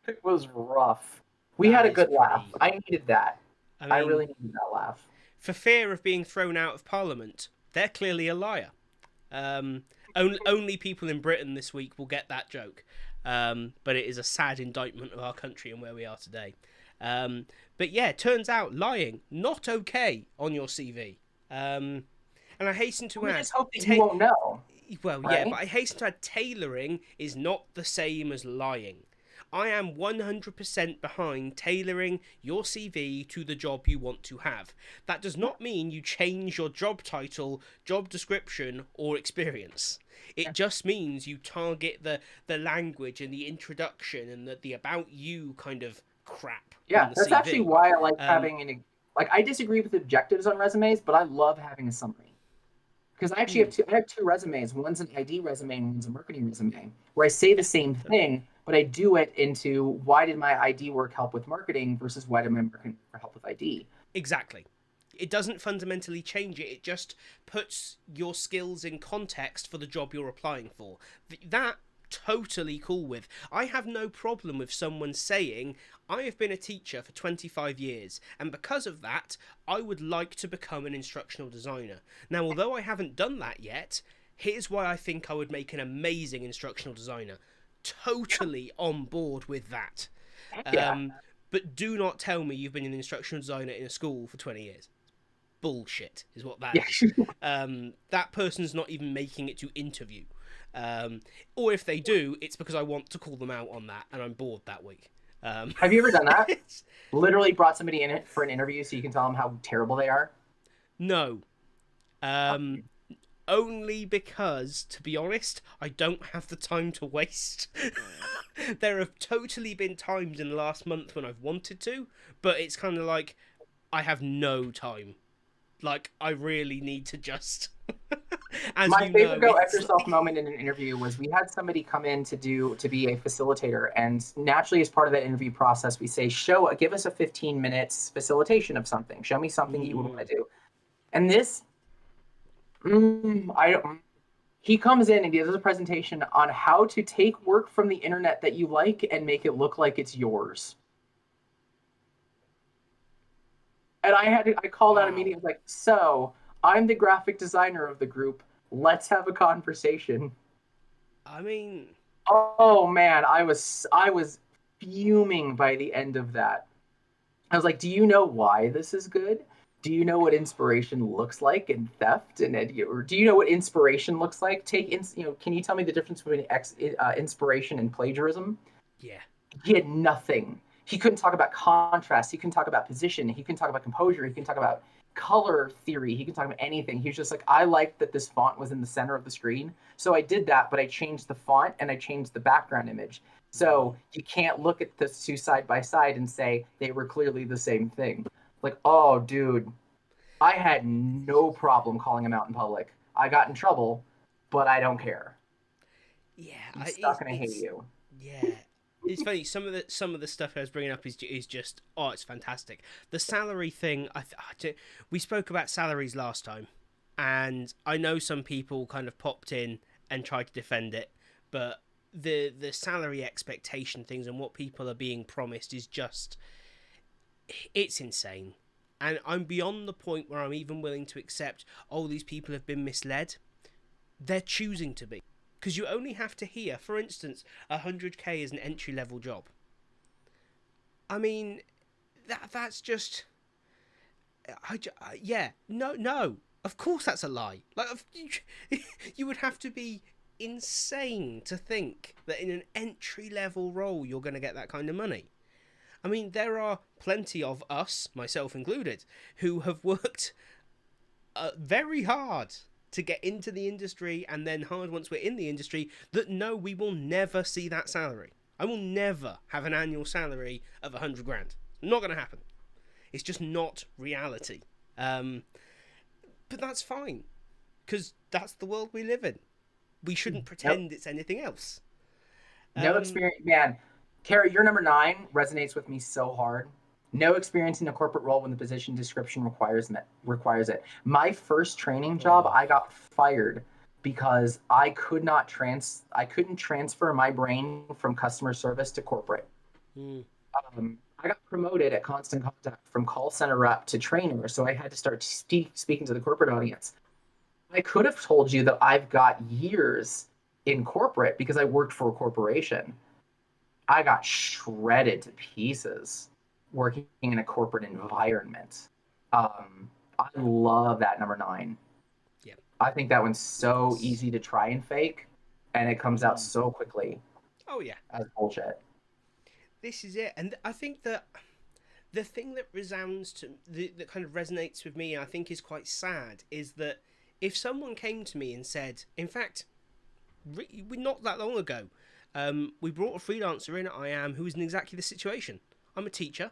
It was rough. We had that a is good laugh. pretty. I needed that. I I mean, really needed that laugh. for fear of being thrown out of Parliament, they're clearly a liar. Only people in Britain this week will get that joke. But it is a sad indictment of our country and where we are today. But yeah, turns out lying not okay on your CV. And I hasten to We add, just hope that you won't know, well, yeah, right? but I hasten to add, tailoring is not the same as lying. I am 100% behind tailoring your CV to the job you want to have. That does not mean you change your job title, job description, or experience. It just means you target the language and the introduction and the about you kind of crap on Yeah, the that's actually CV. why I like Um, having an like. I disagree with objectives on resumes, but I love having a summary because I actually hmm, have two. I have two resumes. One's an ID resume and one's a marketing resume, where I say the yeah, same totally. thing, but I do it into why did my ID work help with marketing versus why did my marketing work help with ID. Exactly. It doesn't fundamentally change it. It just puts your skills in context for the job you're applying for. That totally cool with. I have no problem with someone saying, I have been a teacher for 25 years, and because of that, I would like to become an instructional designer. Now, although I haven't done that yet, here's why I think I would make an amazing instructional designer. Totally on board with that. Yeah, Um, but do not tell me you've been an instructional designer in a school for 20 years. Bullshit is what that yeah. is. That person's not even making it to interview. Um, or if they do, it's because I want to call them out on that and I'm bored that week. Have you ever done that? Literally brought somebody in it for an interview so you can tell them how terrible they are. No. Um, Only because, to be honest, I don't have the time to waste. There have totally been times in the last month when I've wanted to, but it's kind of like I have no time. Like, I really need to just. As My you favorite know, go F it's yourself like. moment in an interview was we had somebody come in to be a facilitator, and naturally as part of that interview process we say give us a 15 minutes facilitation of something, show me something that you would want to do. And this I don't he comes in and gives us a presentation on how to take work from the internet that you like and make it look like it's yours. And I called out Wow. immediately, like, so I'm the graphic designer of the group, let's have a conversation. I mean, Oh man, I was fuming by the end of that. I was like, "Do you know why this is good? Do you know what inspiration looks like in theft and or do you know what inspiration looks like? Can you tell me the difference between inspiration and plagiarism?" yeah. He had nothing. He couldn't talk about contrast. He couldn't talk about position. He couldn't talk about composure. He couldn't talk about color theory. He couldn't talk about anything. He was just like, I liked that this font was in the center of the screen. So I did that, but I changed the font and I changed the background image. So you can't look at the two side by side and say they were clearly the same thing. Like, oh, dude, I had no problem calling him out in public. I got in trouble, but I don't care. Yeah, I'm not going to hate it's you. yeah. It's funny. Some of the stuff I was bringing up is just it's fantastic. The salary thing. We spoke about salaries last time, and I know some people kind of popped in and tried to defend it, but the salary expectation things and what people are being promised is just it's insane. And I'm beyond the point where I'm even willing to accept, oh, these people have been misled. They're choosing to be. Because you only have to hear, for instance, 100k is an entry level job. I mean, that's just. Yeah, no. Of course that's a lie. Like, you would have to be insane to think that in an entry level role you're going to get that kind of money. I mean, there are plenty of us, myself included, who have worked very hard to get into the industry and then hard once we're in the industry that no, we will never see that salary. I will never have an annual salary of 100 grand. Not going to happen. It's just not reality. But that's fine. because that's the world we live in. We shouldn't Nope. pretend it's anything else. No Um, experience, man. Kara, your number 9 resonates with me so hard. No experience in a corporate role when the position description requires it. My first training job, oh, I got fired because I couldn't transfer my brain from customer service to corporate. mm, I got promoted at Constant Contact from call center rep to trainer, so I had to start speaking to the corporate audience. I could have told you that I've got years in corporate because I worked for a corporation. I got shredded to pieces working in a corporate environment. I love that number 9. yeah. I think that one's so It's, easy to try and fake, and it comes out so quickly oh yeah. as bullshit. This is it, and I think that the thing that resounds to that kind of resonates with me, I think, is quite sad, is that if someone came to me and said, in fact, not that long ago, we brought a freelancer in at IAM who was in exactly this situation. I'm a teacher.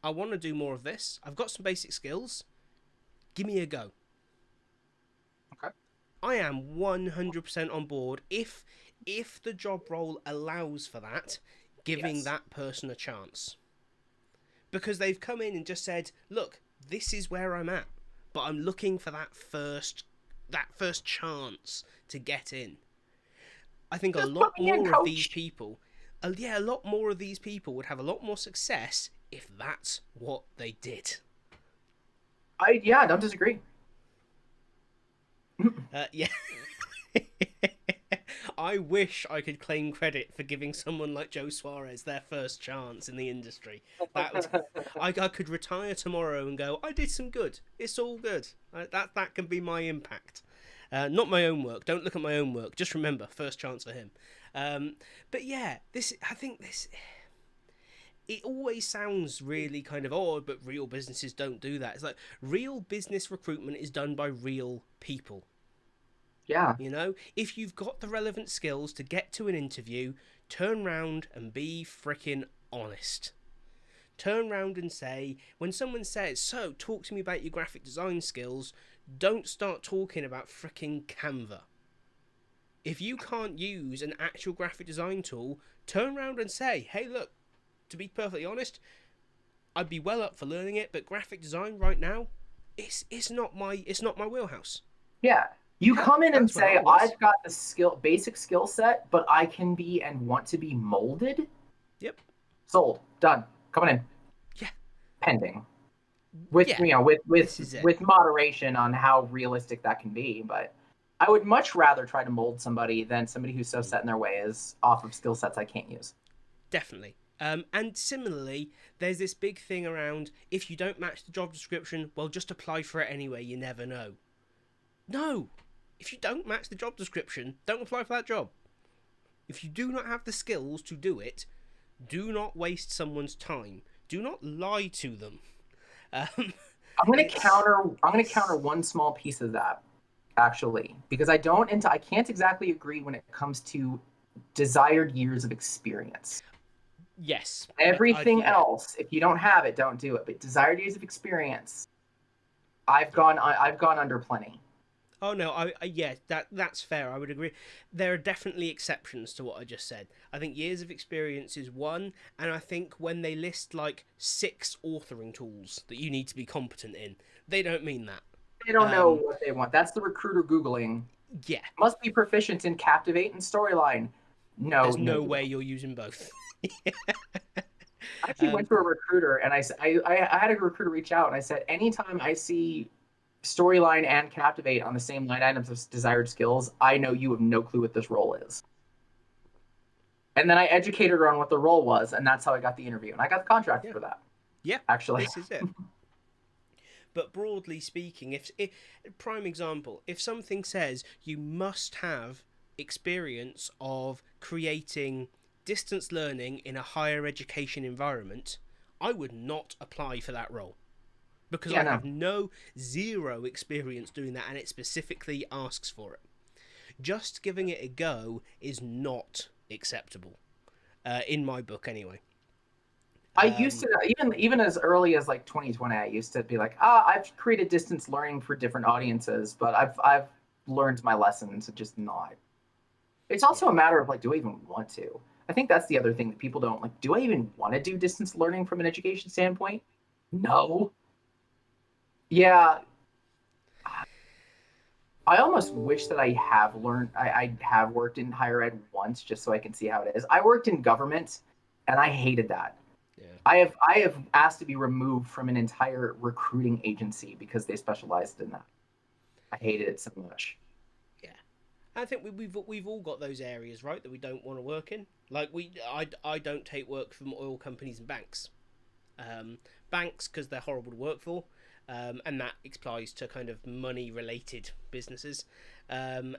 I want to do more of this. I've got some basic skills. Give me a go. Okay. I am 100% on board if the job role allows for that, giving Yes. that person a chance. Because they've come in and just said, look, this is where I'm at, but I'm looking for that first chance to get in. I think a Just put lot me in, more of these coach. people, a lot more of these people would have a lot more success if that's what they did. I don't disagree. Yeah. I wish I could claim credit for giving someone like Joe Suarez their first chance in the industry. That would, I could retire tomorrow and go, I did some good. It's all good. That can be my impact. Not my own work. Don't look at my own work. Just remember, first chance for him. But yeah, I think this. It always sounds really kind of, oh, but real businesses don't do that. It's like real business recruitment is done by real people. Yeah. You know, if you've got the relevant skills to get to an interview, turn round and be freaking honest. Turn round and say, when someone says, so talk to me about your graphic design skills, don't start talking about freaking Canva. If you can't use an actual graphic design tool, turn around and say, hey, look, to be perfectly honest, I'd be well up for learning it, but graphic design right now, it's not my wheelhouse. Yeah. You come in and That's where I say, was. I've got the basic skill set, but I can be and want to be molded. Yep. Sold. Done. Coming in. Yeah. Pending. With Yeah. This is it. with moderation on how realistic that can be, but I would much rather try to mold somebody than somebody who's so set in their ways off of skill sets I can't use. Definitely. And similarly, there's this big thing around if you don't match the job description, well, just apply for it anyway. You never know. No. If you don't match the job description, don't apply for that job. If you do not have the skills to do it, do not waste someone's time. Do not lie to them. I'm going to counter one small piece of that actually, because I can't exactly agree when it comes to desired years of experience. Yes. Everything else, if you don't have it, don't do it. But desired years of experience, I've gone under plenty. Oh no, yeah, that's fair. I would agree. There are definitely exceptions to what I just said. I think years of experience is one, and I think when they list like 6 authoring tools that you need to be competent in, they don't mean that. They don't know what they want. That's the recruiter Googling. Yeah. Must be proficient in Captivate and Storyline. No, There's no way you're using both. I actually went to a recruiter and I had a recruiter reach out and I said, anytime I see Storyline and Captivate on the same line items of desired skills, I know you have no clue what this role is. And then I educated her on what the role was, and that's how I got the interview. And I got the contract for that. Yeah, actually. This is it. But broadly speaking, if prime example, if something says you must have experience of creating distance learning in a higher education environment, I would not apply for that role. Because I have zero experience doing that, and it specifically asks for it. Just giving it a go is not acceptable, in my book anyway. I used to, even as early as like 2020, I used to be like, I've created distance learning for different audiences, but I've learned my lesson to just not. It's also a matter of like, do I even want to? I think that's the other thing that people don't like. Do I even want to do distance learning from an education standpoint? No. Yeah, I almost wish that I have learned. I have worked in higher ed once, just so I can see how it is. I worked in government, and I hated that. Yeah. I have asked to be removed from an entire recruiting agency because they specialized in that. I hated it so much. Yeah. I think we've all got those areas, right, that we don't want to work in. Like I don't take work from oil companies and banks. Banks because they're horrible to work for, and that applies to kind of money related businesses, and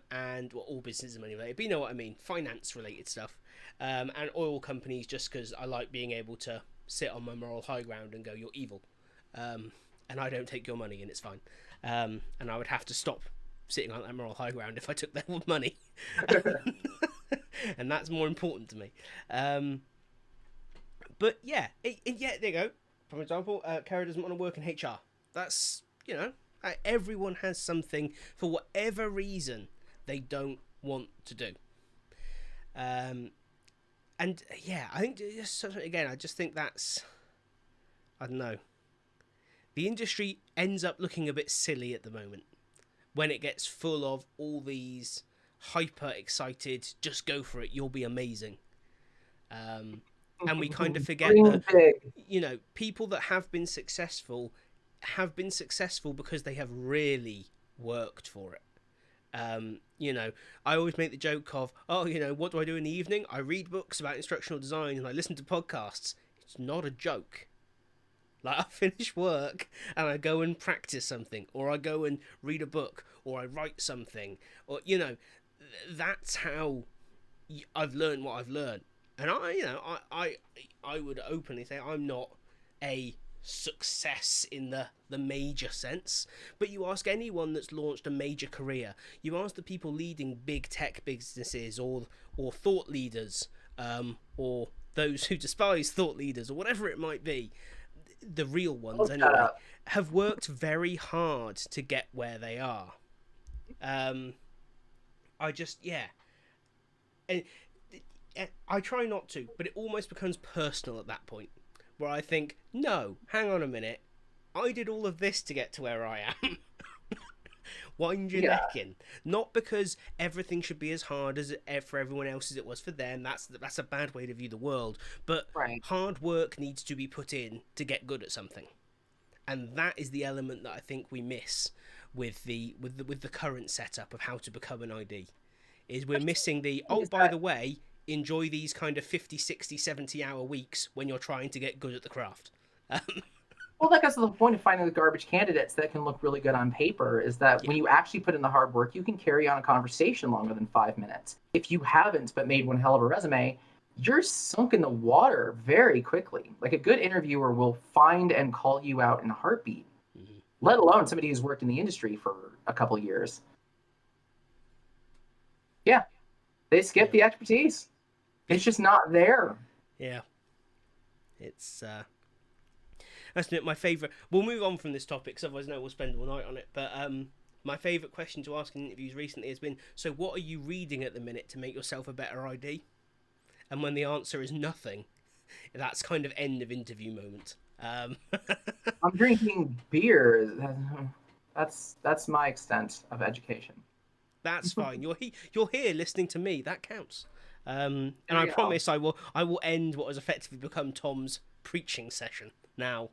well, all businesses are money related, but you know what I mean, finance related stuff, and oil companies just because I like being able to sit on my moral high ground and go, you're evil, and I don't take your money and it's fine, and I would have to stop sitting on that moral high ground if I took their money. And that's more important to me. But yeah, yeah, there you go. For example, Kara doesn't want to work in HR. That's, everyone has something for whatever reason they don't want to do. And yeah, I think again, I just think that's, I don't know. The industry ends up looking a bit silly at the moment when it gets full of all these hyper excited, just go for it, you'll be amazing. And we kind of forget that, people that have been successful because they have really worked for it. I always make the joke of, what do I do in the evening? I read books about instructional design and I listen to podcasts. It's not a joke. Like, I finish work and I go and practice something, or I go and read a book, or I write something, or, that's how I've learned what I've learned. And I would openly say I'm not a success in the major sense, but you ask anyone that's launched a major career, you ask the people leading big tech businesses, or thought leaders, or those who despise thought leaders, or whatever it might be, the real ones anyway, have worked very hard to get where they are. And I try not to, but it almost becomes personal at that point, where I think, no, hang on a minute, I did all of this to get to where I am. Wind your neck in. Not because everything should be as hard as for everyone else as it was for them. That's a bad way to view the world. But hard work needs to be put in to get good at something, and that is the element that I think we miss with the current setup of how to become an ID. Is we're missing the, by the way, enjoy these kind of 50, 60, 70 hour weeks when you're trying to get good at the craft. Well, that goes to the point of finding the garbage candidates that can look really good on paper, is that when you actually put in the hard work, you can carry on a conversation longer than 5 minutes. If you haven't but made one hell of a resume, you're sunk in the water very quickly. Like, a good interviewer will find and call you out in a heartbeat, let alone somebody who's worked in the industry for a couple of years. Yeah, they skip the expertise. It's just not there. Yeah. It's that's my favourite. We'll move on from this topic, because otherwise, we'll spend all night on it. But my favourite question to ask in interviews recently has been, so what are you reading at the minute to make yourself a better ID? And when the answer is nothing, that's kind of end of interview moment. I'm drinking beer. That's my extent of education. That's fine. You're here listening to me. That counts. And I promise I will end what has effectively become Tom's preaching session now,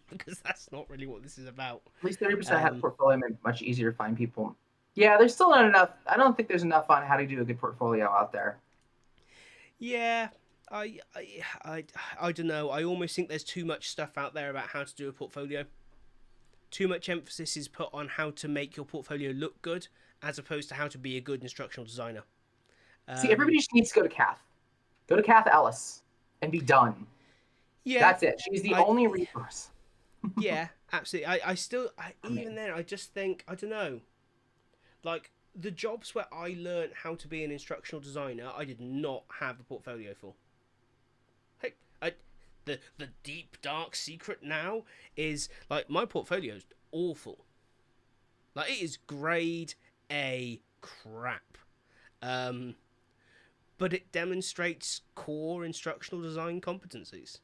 because that's not really what this is about. At least 30% have portfolio, made it much easier to find people. Yeah, there's still not enough. I don't think there's enough on how to do a good portfolio out there. Yeah, I don't know. I almost think there's too much stuff out there about how to do a portfolio. Too much emphasis is put on how to make your portfolio look good, as opposed to how to be a good instructional designer. See, everybody just needs to go to Kath. Go to Kath Ellis and be done. Yeah, that's it. She's the only resource. Yeah, absolutely. Even then, I just think, I don't know, like, the jobs where I learned how to be an instructional designer, I did not have a portfolio for. Hey, the deep dark secret now is like my portfolio's awful. Like it is grade A crap. But it demonstrates core instructional design competencies,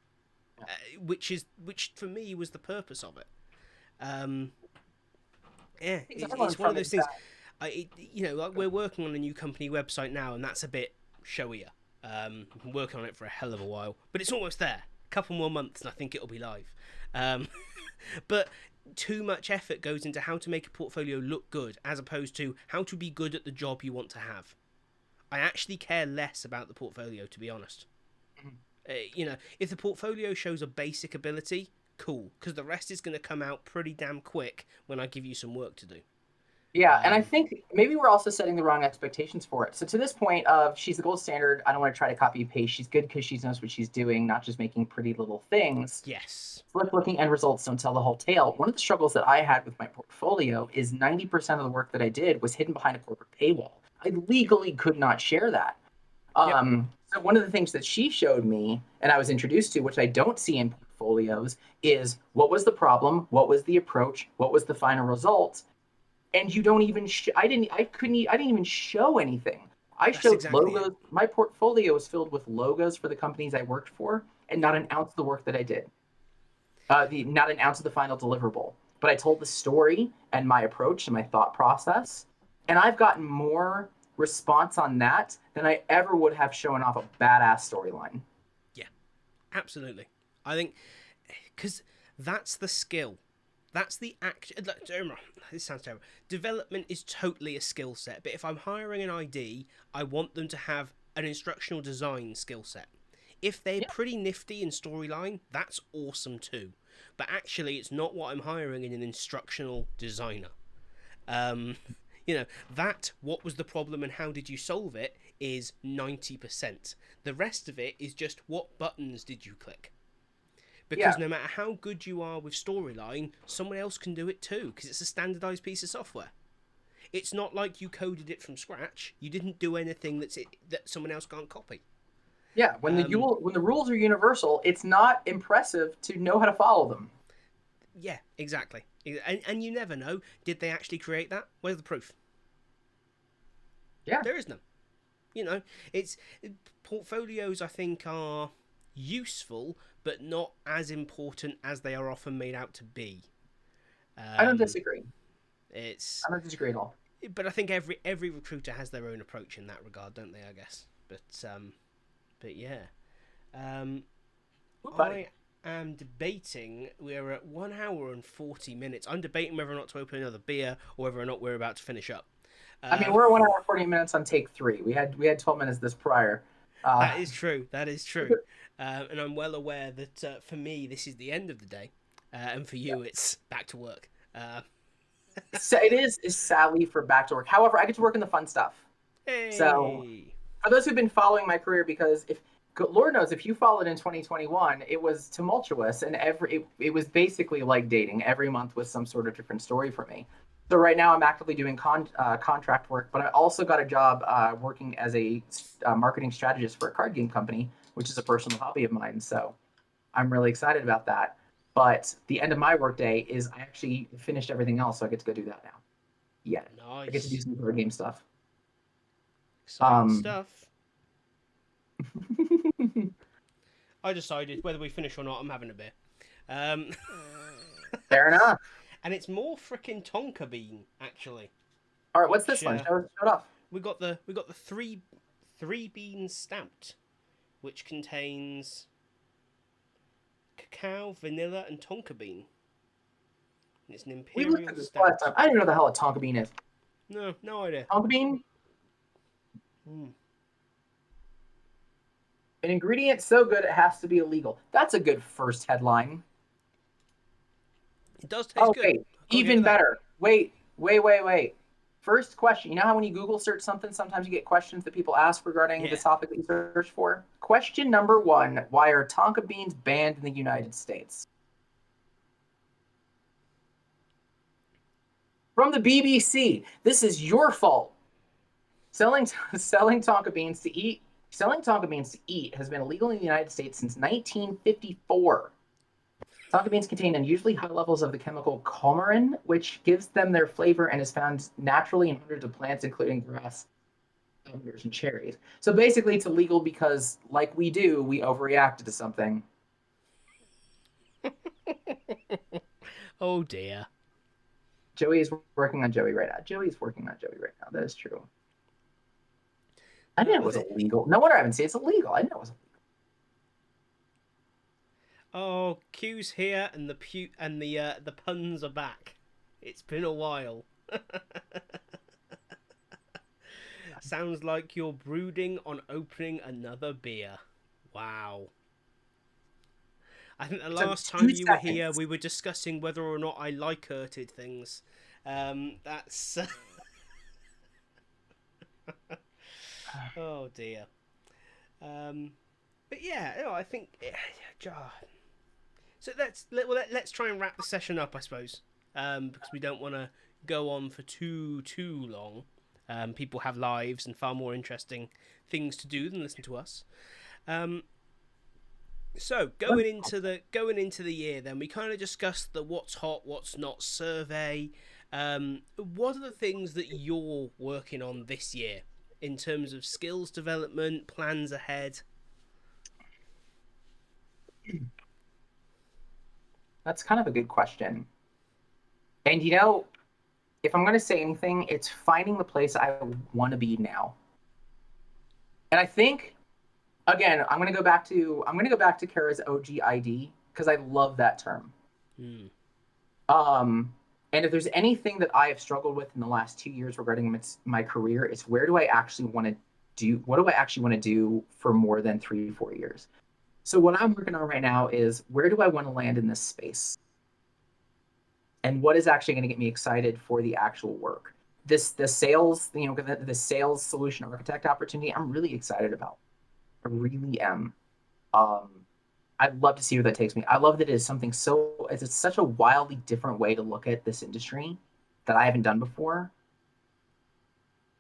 which for me was the purpose of it. Yeah, it's one of those things. Like we're working on a new company website now, and that's a bit showier. I'm working on it for a hell of a while, but it's almost there. A couple more months, and I think it'll be live. But too much effort goes into how to make a portfolio look good, as opposed to how to be good at the job you want to have. I actually care less about the portfolio, to be honest. If the portfolio shows a basic ability, cool, because the rest is going to come out pretty damn quick when I give you some work to do. Yeah, and I think maybe we're also setting the wrong expectations for it. So to this point of she's the gold standard, I don't want to try to copy and paste. She's good because she knows what she's doing, not just making pretty little things. Yes. Flip-looking end results don't tell the whole tale. One of the struggles that I had with my portfolio is 90% of the work that I did was hidden behind a corporate paywall. I legally could not share that. So one of the things that she showed me and I was introduced to, which I don't see in portfolios, is what was the problem, what was the approach, what was the final result, and you don't even. I didn't even show anything. I showed logos. My portfolio was filled with logos for the companies I worked for, and not an ounce of the work that I did. Not an ounce of the final deliverable. But I told the story and my approach and my thought process, and I've gotten more response on that than I ever would have showing off a badass storyline. Yeah, absolutely. I think because that's the skill. That's the action. This sounds terrible. Development is totally a skill set, but if I'm hiring an ID, I want them to have an instructional design skill set. If they're pretty nifty in storyline, that's awesome too. But actually, it's not what I'm hiring in an instructional designer. What was the problem and how did you solve it is 90%. The rest of it is just what buttons did you click. Because no matter how good you are with storyline, someone else can do it too, because it's a standardized piece of software. It's not like you coded it from scratch. You didn't do anything that someone else can't copy. Yeah, when the rules are universal, it's not impressive to know how to follow them. Yeah, exactly. And you never know, did they actually create that? Where's the proof? Yeah. There is none. Portfolios, I think, are useful, but not as important as they are often made out to be. I don't disagree. I don't disagree at all. But I think every recruiter has their own approach in that regard, don't they? I guess. But yeah. I am debating. We're at 1 hour and 40 minutes. I'm debating whether or not to open another beer or whether or not we're about to finish up. We're at 1 hour 40 minutes on take 3. We had 12 minutes this prior. That is true. And I'm well aware that for me, this is the end of the day. And for you, it's back to work. So it is sadly for back to work. However, I get to work in the fun stuff. Hey. So for those who've been following my career, because Lord knows, if you followed in 2021, it was tumultuous, and it was basically like dating. Every month was some sort of different story for me. So right now I'm actively doing contract work, but I also got a job working as a marketing strategist for a card game company, which is a personal hobby of mine. So I'm really excited about that. But the end of my workday is I actually finished everything else, so I get to go do that now. Yeah, nice. I get to do some card game stuff. Exciting stuff. I decided whether we finish or not, I'm having a beer. Fair enough. And it's more frickin' Tonka bean, actually. All right, what's this one? Show it off. We got the three bean stout, which contains cacao, vanilla, and Tonka bean. And it's an imperial we looked at this stout. last time. I didn't know the hell a Tonka bean is. No idea. Tonka bean? An ingredient so good it has to be illegal. That's a good first headline. It does taste good. Wait, even better. Wait. First question. You know how when you Google search something, sometimes you get questions that people ask regarding the topic that you search for? Question number 1, why are Tonka beans banned in the United States? From the BBC, this is your fault. Selling Tonka beans to eat selling tonka beans to eat has been illegal in the United States since 1954. Tonka beans contain unusually high levels of the chemical coumarin, which gives them their flavor and is found naturally in hundreds of plants, including grass, lavenders, and cherries. So basically, it's illegal because, like we do, we overreacted to something. Oh dear. Joey is working on Joey right now. Joey's working on Joey right now. That is true. I knew it was illegal. No wonder I haven't seen it's illegal. I knew it was illegal. Oh, Q's here, and the puns are back. It's been a while. Sounds like you're brooding on opening another beer. Wow. I think the last time you were here, we were discussing whether or not I like-hearted things. That's... oh, dear. But yeah, you know, I think... So let's try and wrap the session up, I suppose. Because we don't want to go on for too long. People have lives and far more interesting things to do than listen to us. So going into the year, then we kind of discussed the what's hot, what's not survey. What are the things that you're working on this year in terms of skills development, plans ahead? That's kind of a good question. And you know, if I'm going to say anything, it's finding the place I want to be now. And I think, again, I'm going to go back to Kara's OG ID because I love that term. And if there's anything that I have struggled with in the last 2 years regarding my career, it's what do I actually want to do for more than 3-4 years? So what I'm working on right now is where do I want to land in this space? And what is actually going to get me excited for the actual work? The sales solution architect opportunity, I'm really excited about. I really am. I'd love to see where that takes me. I love that it's such a wildly different way to look at this industry that I haven't done before.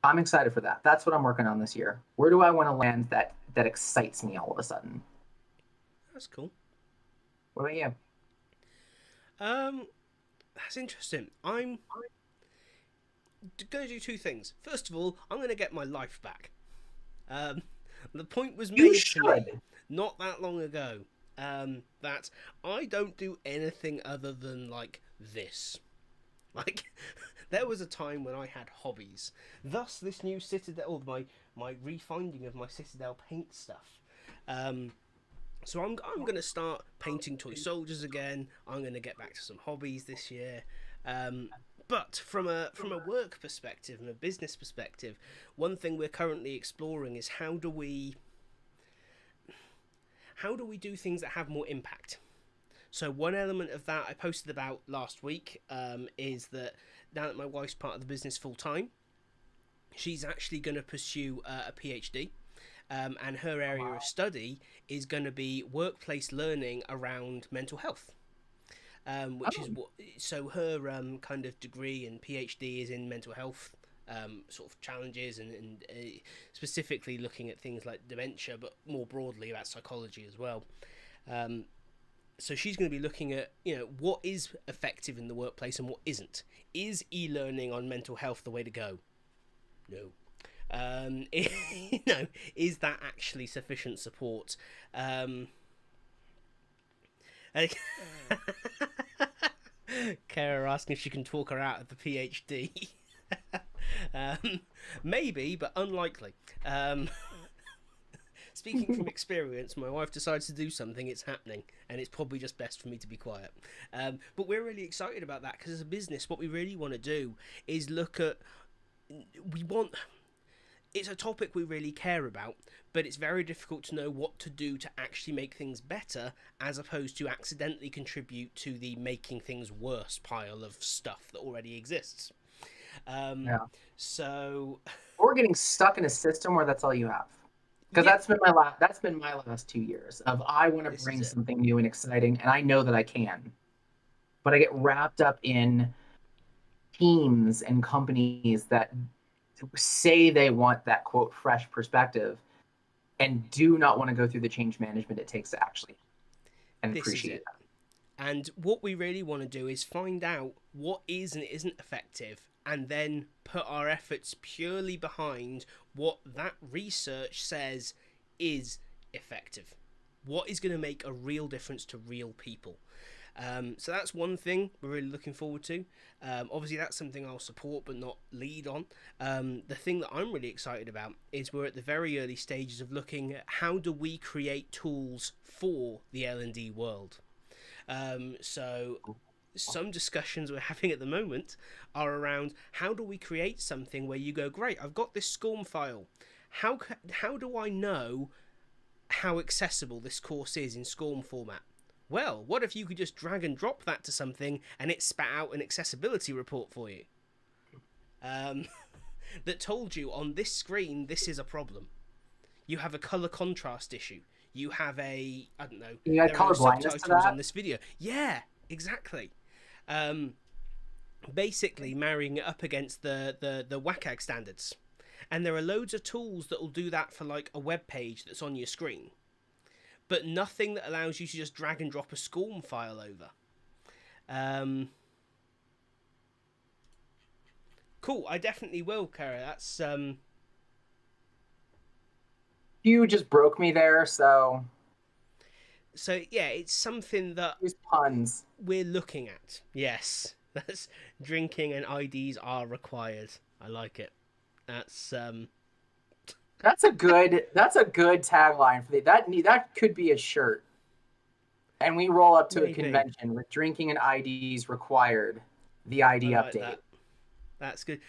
I'm excited for that. That's what I'm working on this year. Where do I want to land that excites me all of a sudden? That's cool. What about you? That's interesting. I'm going to do two things. First of all, I'm going to get my life back. The point was made to me not that long ago that I don't do anything other than like this. Like, there was a time when I had hobbies. Thus, this new Citadel, my refinding of my Citadel paint stuff. So I'm going to start painting toy soldiers again. I'm going to get back to some hobbies this year. But from a work perspective and a business perspective, one thing we're currently exploring is how do we do things that have more impact. So one element of that I posted about last week is that now that my wife's part of the business full time, she's actually going to pursue a PhD. And her area of study is going to be workplace learning around mental health, which is what. So her kind of degree and PhD is in mental health sort of challenges and specifically looking at things like dementia, but more broadly about psychology as well. So she's going to be looking at what is effective in the workplace and what isn't. Is e-learning on mental health the way to go? No. Is that actually sufficient support? Kara asking if she can talk her out of the PhD. Maybe, but unlikely. Speaking from experience, my wife decides to do something, it's happening, and it's probably just best for me to be quiet. But we're really excited about that because as a business, what we really want to do is look at. It's a topic we really care about, but it's very difficult to know what to do to actually make things better as opposed to accidentally contribute to the making things worse pile of stuff that already exists. So we're getting stuck in a system where that's all you have. Because that's been my last 2 years of I want to bring something new and exciting, and I know that I can. But I get wrapped up in teams and companies that say they want that quote fresh perspective, and do not want to go through the change management it takes to actually and This is appreciate it. And what we really want to do is find out what is and isn't effective, and then put our efforts purely behind what that research says is effective. What is going to make a real difference to real people? So that's one thing we're really looking forward to. Obviously, that's something I'll support but not lead on. The thing that I'm really excited about is we're at the very early stages of looking at how do we create tools for the L&D world. So some discussions we're having at the moment are around how do we create something where you go, great, I've got this SCORM file. How do I know how accessible this course is in SCORM format? Well, what if you could just drag and drop that to something and it spat out an accessibility report for you? That told you on this screen, this is a problem. You have a color contrast issue. You have I don't know, You had there color are blindness to subtitles that? on this video. Yeah, exactly. Basically marrying it up against the WCAG standards. And there are loads of tools that will do that for like a web page that's on your screen. But nothing that allows you to just drag and drop a SCORM file over. Cool, I definitely will, Kara. That's You just broke me there, so yeah, it's something that use puns. we're looking at. Yes, that's drinking and IDs are required. I like it. That's That's a good tagline for that could be a shirt. And we roll up to maybe. a convention with drinking and IDs required. The ID I like update. that. That's good.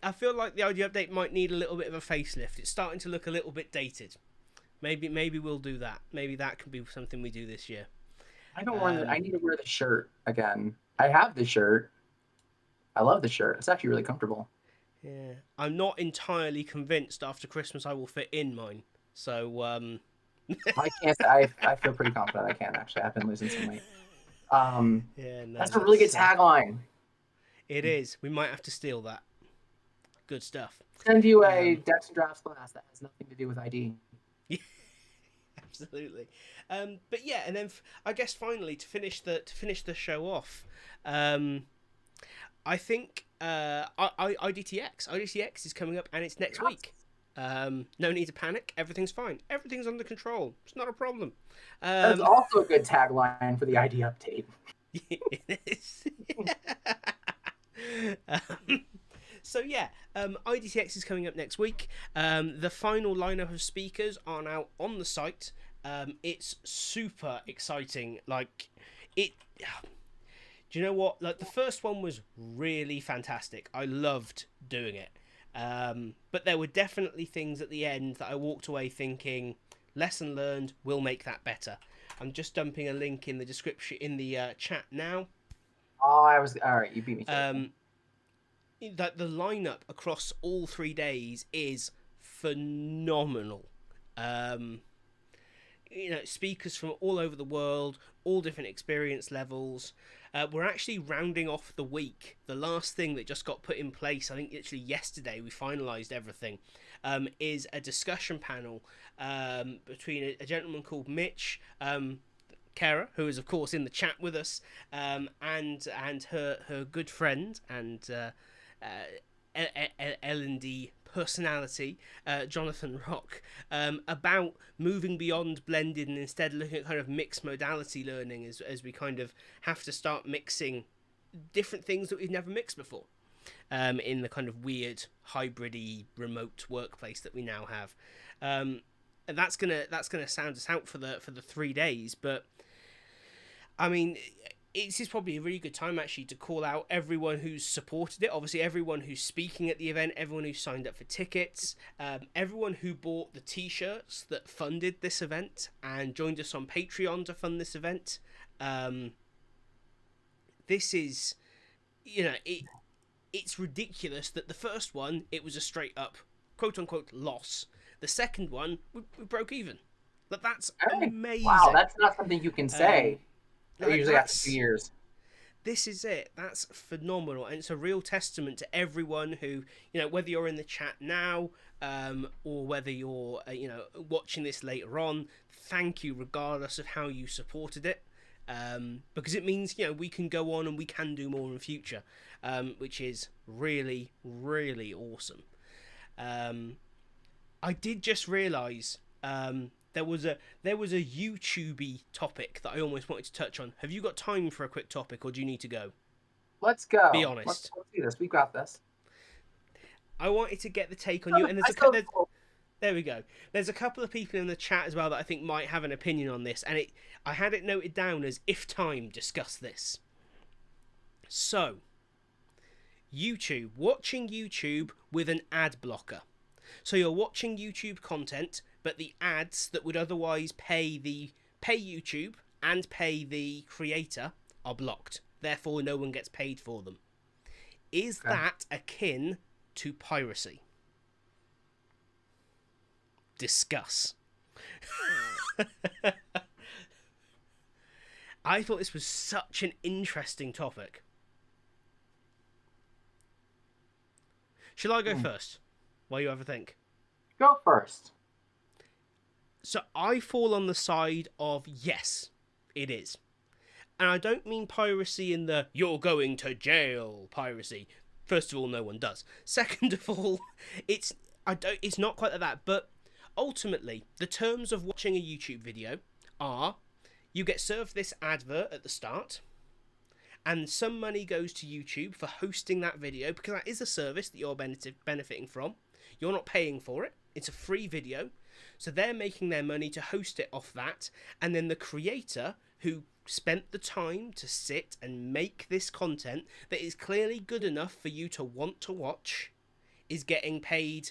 I feel like the ID update might need a little bit of a facelift. It's starting to look a little bit dated. Maybe we'll do that. Maybe that can be something we do this year. I need to wear the shirt again. I have the shirt. I love the shirt. It's actually really comfortable. Yeah, I'm not entirely convinced after Christmas I will fit in mine. So I can't. I feel pretty confident I can actually. I've been losing some weight. yeah, no, that's a really good tagline. It is. We might have to steal that. Good stuff. Send you a Dex and Drafts class that has nothing to do with ID. Absolutely. But yeah, and then I guess finally to finish the show off, I think IDTX is coming up and it's next week. No need to panic. Everything's fine. Everything's under control. It's not a problem. That's also a good tagline for the ID update. It is. So yeah, IDTX is coming up next week. The final lineup of speakers are now on the site. It's super exciting. Like it. Do you know what? Like the first one was really fantastic. I loved doing it. But there were definitely things at the end that I walked away thinking, lesson learned. We'll make that better. I'm just dumping a link in the description in the chat now. Oh, all right. You beat me to it. That the lineup across all 3 days is phenomenal. Speakers from all over the world, all different experience levels. We're actually rounding off the week. The last thing that just got put in place, I think literally yesterday, we finalised everything, is a discussion panel between a gentleman called Mitch, Kara, who is of course in the chat with us, and her good friend and L&D personality, Jonathan Rock, about moving beyond blended and instead looking at kind of mixed modality learning as we kind of have to start mixing different things that we've never mixed before, in the kind of weird hybrid-y remote workplace that we now have. And that's gonna sound us out for the 3 days, but I mean, this is probably a really good time actually to call out everyone who's supported it. Obviously, everyone who's speaking at the event, everyone who signed up for tickets, everyone who bought the t-shirts that funded this event and joined us on Patreon to fund this event. This is, it's ridiculous that the first one, it was a straight up quote unquote loss. The second one, we broke even. But that's amazing. Wow, that's not something you can say. Usually after 2 years. This is it. That's phenomenal, and it's a real testament to everyone who, whether you're in the chat now, or whether you're watching this later on, thank you regardless of how you supported it, because it means we can go on and we can do more in future, which is really, really awesome. I did just realise there was a YouTubey topic that I almost wanted to touch on. Have you got time for a quick topic, or do you need to go? Let's go. Be honest. Let's do this. We got this. I wanted to get the take on you, and there we go. There's a couple of people in the chat as well that I think might have an opinion on this, and I had it noted down as if time discuss this. So, YouTube, watching YouTube with an ad blocker. So you're watching YouTube content, but the ads that would otherwise pay YouTube and pay the creator are blocked. Therefore, no one gets paid for them. Is that akin to piracy? Discuss. I thought this was such an interesting topic. Shall I go first? While you have a think. Go first. So I fall on the side of yes, it is. And I don't mean piracy in the you're going to jail piracy. First of all, no one does. Second of all, it's not quite like that. But ultimately, the terms of watching a YouTube video are you get served this advert at the start, and some money goes to YouTube for hosting that video, because that is a service that you're benefiting from. You're not paying for it. It's a free video. So they're making their money to host it off that. And then the creator who spent the time to sit and make this content that is clearly good enough for you to want to watch is getting paid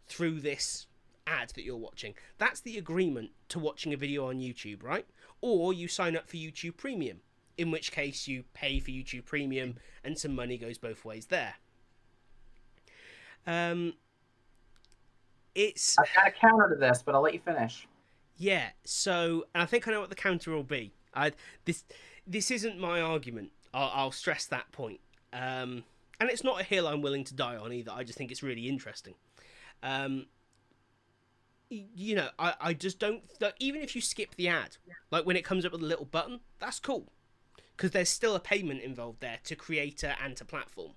through this ad that you're watching. That's the agreement to watching a video on YouTube, right? Or you sign up for YouTube Premium, in which case you pay for YouTube Premium and some money goes both ways there. I've got a counter to this, but I'll let you finish. Yeah, so, and I think I know what the counter will be. This isn't my argument. I'll stress that point. And it's not a hill I'm willing to die on either. I just think it's really interesting. I just don't... Even if you skip the ad, like when it comes up with a little button, that's cool. Because there's still a payment involved there to creator and to platform.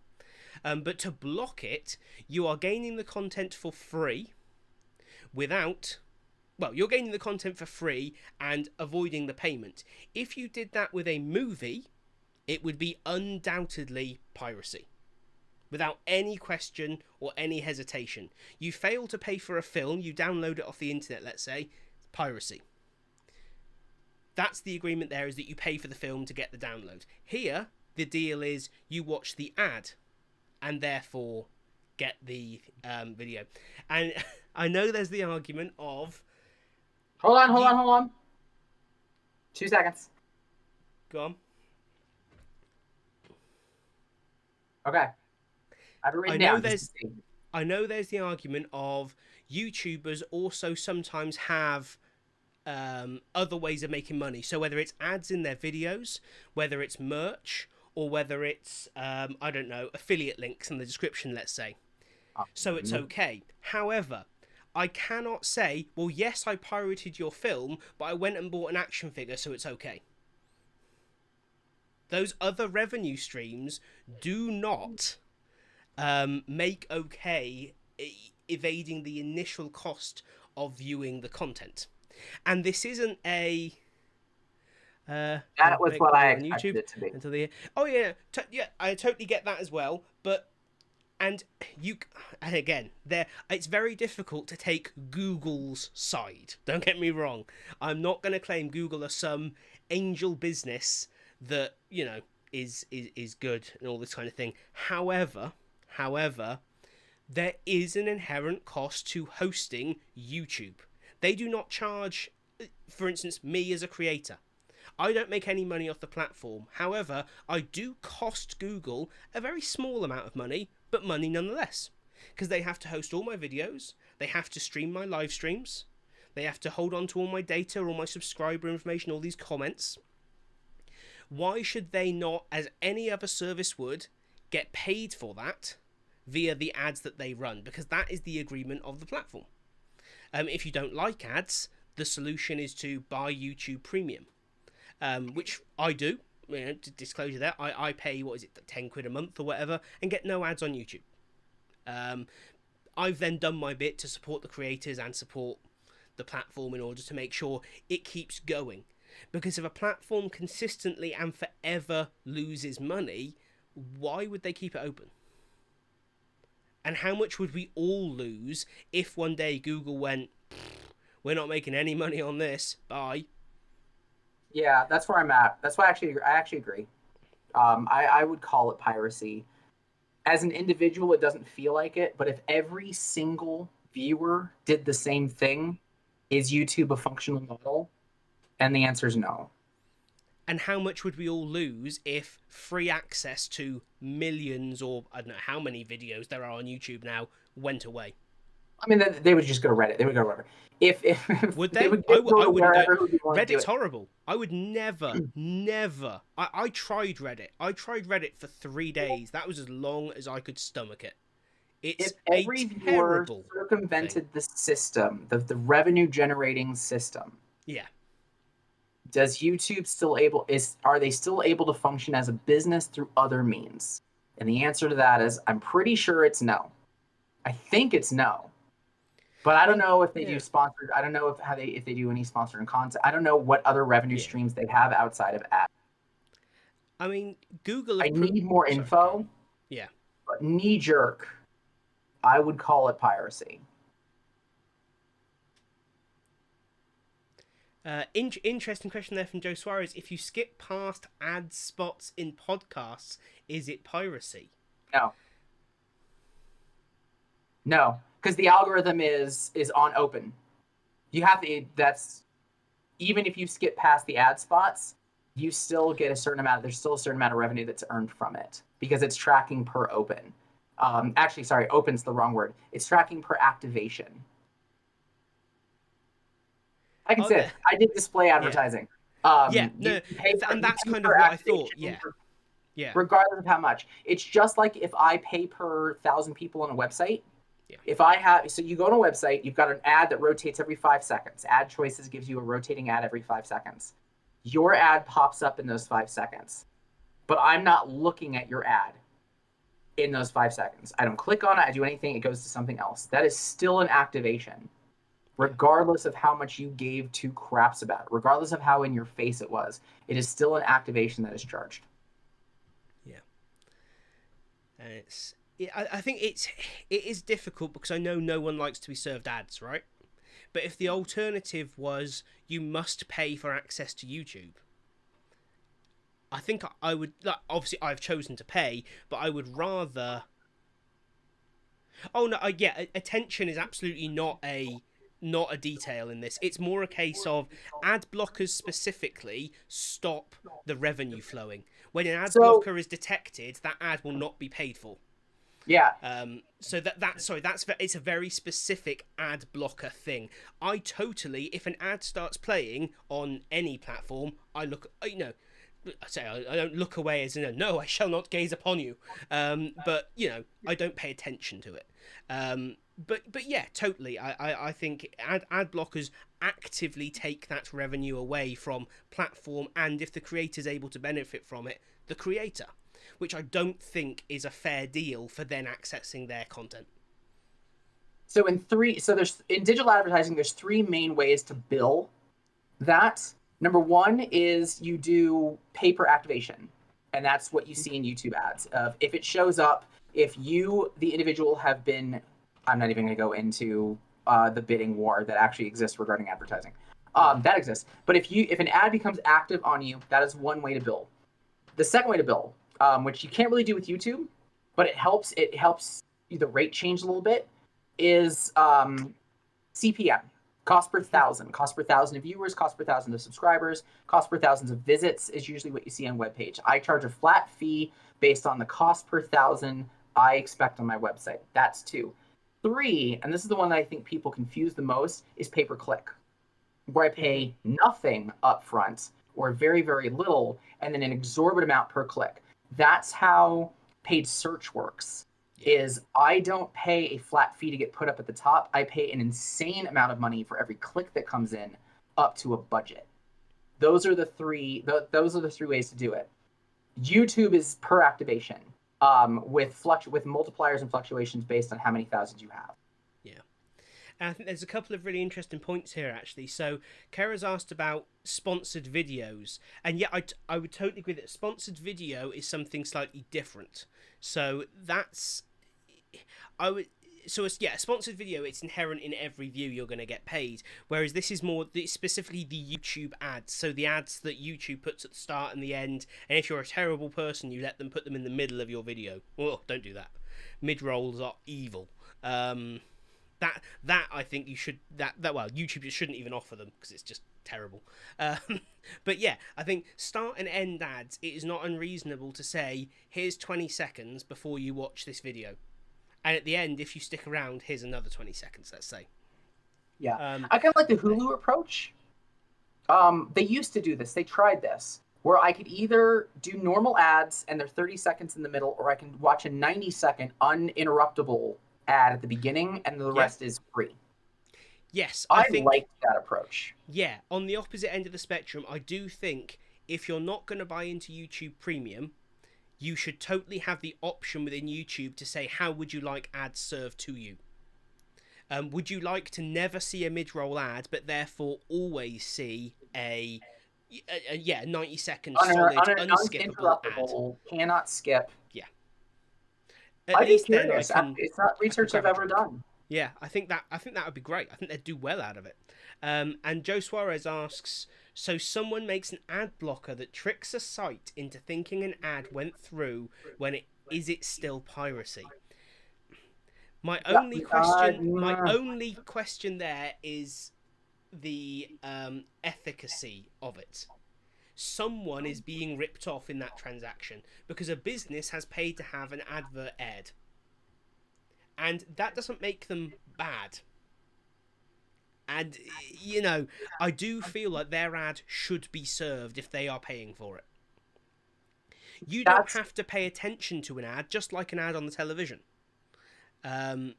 But to block it, you are gaining the content for free without... Well, you're gaining the content for free and avoiding the payment. If you did that with a movie, it would be undoubtedly piracy. Without any question or any hesitation. You fail to pay for a film, you download it off the internet, let's say, piracy. That's the agreement there, is that you pay for the film to get the download. Here, the deal is you watch the ad and therefore get the video. And I know there's the argument of... Hold on. 2 seconds. Go on. Okay. I've written down. I know there's the argument of YouTubers also sometimes have other ways of making money. So whether it's ads in their videos, whether it's merch, or whether it's, I don't know, affiliate links in the description, let's say. So it's okay. However, I cannot say, well, yes, I pirated your film, but I went and bought an action figure, so it's okay. Those other revenue streams do not make okay evading the initial cost of viewing the content. And this isn't a... that was what I expected it to be. Until I totally get that as well, but... And again, it's very difficult to take Google's side. Don't get me wrong. I'm not going to claim Google are some angel business that, is good and all this kind of thing. However, there is an inherent cost to hosting YouTube. They do not charge, for instance, me as a creator. I don't make any money off the platform. However, I do cost Google a very small amount of money, but money nonetheless. Because they have to host all my videos, they have to stream my live streams, they have to hold on to all my data, all my subscriber information, all these comments. Why should they not, as any other service would, get paid for that, via the ads that they run, because that is the agreement of the platform. If you don't like ads, the solution is to buy YouTube Premium, which I do. Disclosure there, I pay, what is it, 10 quid a month or whatever, and get no ads on YouTube. I've then done my bit to support the creators and support the platform in order to make sure it keeps going. Because if a platform consistently and forever loses money, why would they keep it open? And how much would we all lose if one day Google went, we're not making any money on this, bye? Yeah, that's where I'm at. That's why I actually agree. I would call it piracy. As an individual, it doesn't feel like it, but if every single viewer did the same thing, is YouTube a functional model? And the answer is no. And how much would we all lose if free access to millions, or I don't know how many videos there are on YouTube now, went away? I mean, they would just go to Reddit. They would go to wherever. If would they? I wouldn't go. Reddit's horrible. I would never. I tried Reddit. I tried Reddit for 3 days. That was as long as I could stomach it. It's if every viewer circumvented the system, the revenue generating system. Yeah. Does YouTube are they still able to function as a business through other means? And the answer to that is, I'm pretty sure it's no. I think it's no. But I don't know if they do sponsored. I don't know if they do any sponsored content. I don't know what other revenue streams they have outside of ads. I mean, Google. I need more info. Yeah. But knee jerk, I would call it piracy. Interesting question there from Joe Suarez. If you skip past ad spots in podcasts, is it piracy? No, because the algorithm is on open. You have that's even if you skip past the ad spots, you still get a certain amount. There's still a certain amount of revenue that's earned from it because it's tracking per open. Actually, sorry, open's the wrong word. It's tracking per activation. I can say it. I did display advertising. And that's kind of what I thought. Yeah. Regardless of how much. It's just like if I pay per 1,000 people on a website. Yeah. If so you go on a website, you've got an ad that rotates every 5 seconds. Ad Choices gives you a rotating ad every 5 seconds. Your ad pops up in those 5 seconds. But I'm not looking at your ad in those 5 seconds. I don't click on it. I do anything. It goes to something else. That is still an activation. Regardless of how much you gave 2 craps about it, regardless of how in your face it was, it is still an activation that is charged. Yeah. And I think it is difficult because I know no one likes to be served ads, right? But if the alternative was you must pay for access to YouTube, I think I would, obviously I've chosen to pay, but I would rather... Oh, no, attention is absolutely not a detail in this. It's more a case of ad blockers specifically stop the revenue flowing. When an ad blocker is detected, that ad will not be paid for. Yeah. It's a very specific ad blocker thing. If an ad starts playing on any platform, I don't look away as in no, I shall not gaze upon you. But I don't pay attention to it. But yeah, totally. I think ad blockers actively take that revenue away from platform, and if the creator's able to benefit from it, the creator, which I don't think is a fair deal for then accessing their content. So in digital advertising, there's 3 main ways to bill that. Number 1 is you do pay-per activation, and that's what you see in YouTube ads. If it shows up, if you, the individual, have been... I'm not even going to go into the bidding war that actually exists regarding advertising. That exists. But if an ad becomes active on you, that is one way to bill. The second way to bill, which you can't really do with YouTube, but it helps the rate change a little bit, is CPM. Cost per thousand. Cost per thousand of viewers, cost per thousand of subscribers, cost per thousands of visits is usually what you see on webpage. I charge a flat fee based on the cost per thousand I expect on my website. That's 2. 3, and this is the one that I think people confuse the most, is pay-per-click, where I pay nothing up front or very, very little, and then an exorbitant amount per click. That's how paid search works. Yeah. is I don't pay a flat fee to get put up at the top. I pay an insane amount of money for every click that comes in up to a budget. Those are the three ways to do it. YouTube is per activation, with multipliers and fluctuations based on how many thousands you have. Yeah. And I think there's a couple of really interesting points here, actually. So, Kara's asked about sponsored videos. And yeah, I would totally agree that sponsored video is something slightly different. So, that's... I would... So, yeah, a sponsored video, it's inherent in every view you're going to get paid. Whereas this is more specifically the YouTube ads. So, the ads that YouTube puts at the start and the end. And if you're a terrible person, you let them put them in the middle of your video. Oh, don't do that. Mid-rolls are evil. That I think you should well, YouTube just shouldn't even offer them because it's just terrible. But yeah, I think start and end ads, it is not unreasonable to say here's 20 seconds before you watch this video, and at the end, if you stick around, here's another 20 seconds. Let's say. Yeah, I kind of like the Hulu approach. They used to do this. They tried this where I could either do normal ads and they're 30 seconds in the middle, or I can watch a 90-second uninterruptible ad at the beginning and the rest is free. Yes, I like that approach. Yeah, on the opposite end of the spectrum, I do think if you're not going to buy into YouTube Premium, you should totally have the option within YouTube to say, how would you like ads served to you? Would you like to never see a mid-roll ad, but therefore always see a 90-second solid, unskippable ad? Cannot skip. Yeah. I'd be curious. It's not research I've ever done. Yeah, I think that would be great. I think they'd do well out of it. And Joe Suarez asks, so someone makes an ad blocker that tricks a site into thinking an ad went through when is it still piracy? My only question there is the efficacy of it. Someone is being ripped off in that transaction because a business has paid to have an advert aired. And that doesn't make them bad. And, you know, I do feel like their ad should be served if they are paying for it. You don't have to pay attention to an ad, just like an ad on the television. Joey,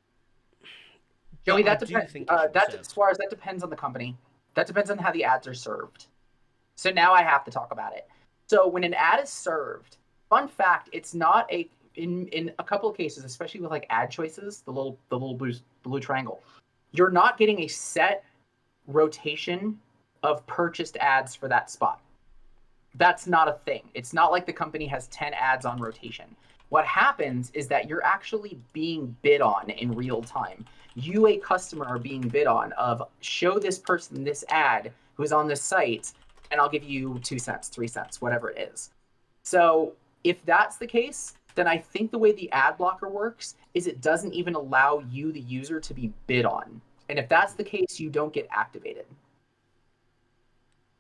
that depends. That depends on the company. That depends on how the ads are served. So now I have to talk about it. So when an ad is served, fun fact, it's not in a couple of cases, especially with like ad choices, the little blue triangle, you're not getting a set rotation of purchased ads for that spot. That's not a thing. It's not like the company has 10 ads on rotation. What happens is that you're actually being bid on in real time. You, a customer, are being bid on of show this person this ad who's on this site, and I'll give you 2 cents, 3 cents, whatever it is. So if that's the case, then I think the way the ad blocker works is it doesn't even allow you, the user, to be bid on. And if that's the case, you don't get activated.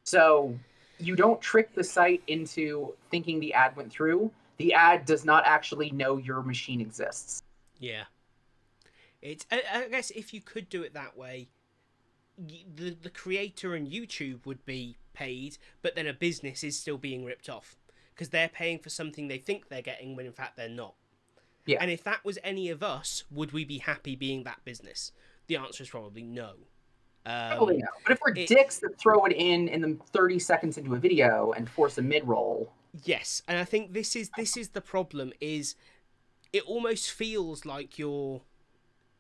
So you don't trick the site into thinking the ad went through. The ad does not actually know your machine exists. Yeah. I guess if you could do it that way, the creator and YouTube would be paid, but then a business is still being ripped off because they're paying for something they think they're getting when in fact they're not. Yeah. And if that was any of us, would we be happy being that business? The answer is probably no. Probably no. But if we're dicks that throw it in the 30 seconds into a video and force a mid-roll. Yes, and I think this is the problem, is it almost feels like you're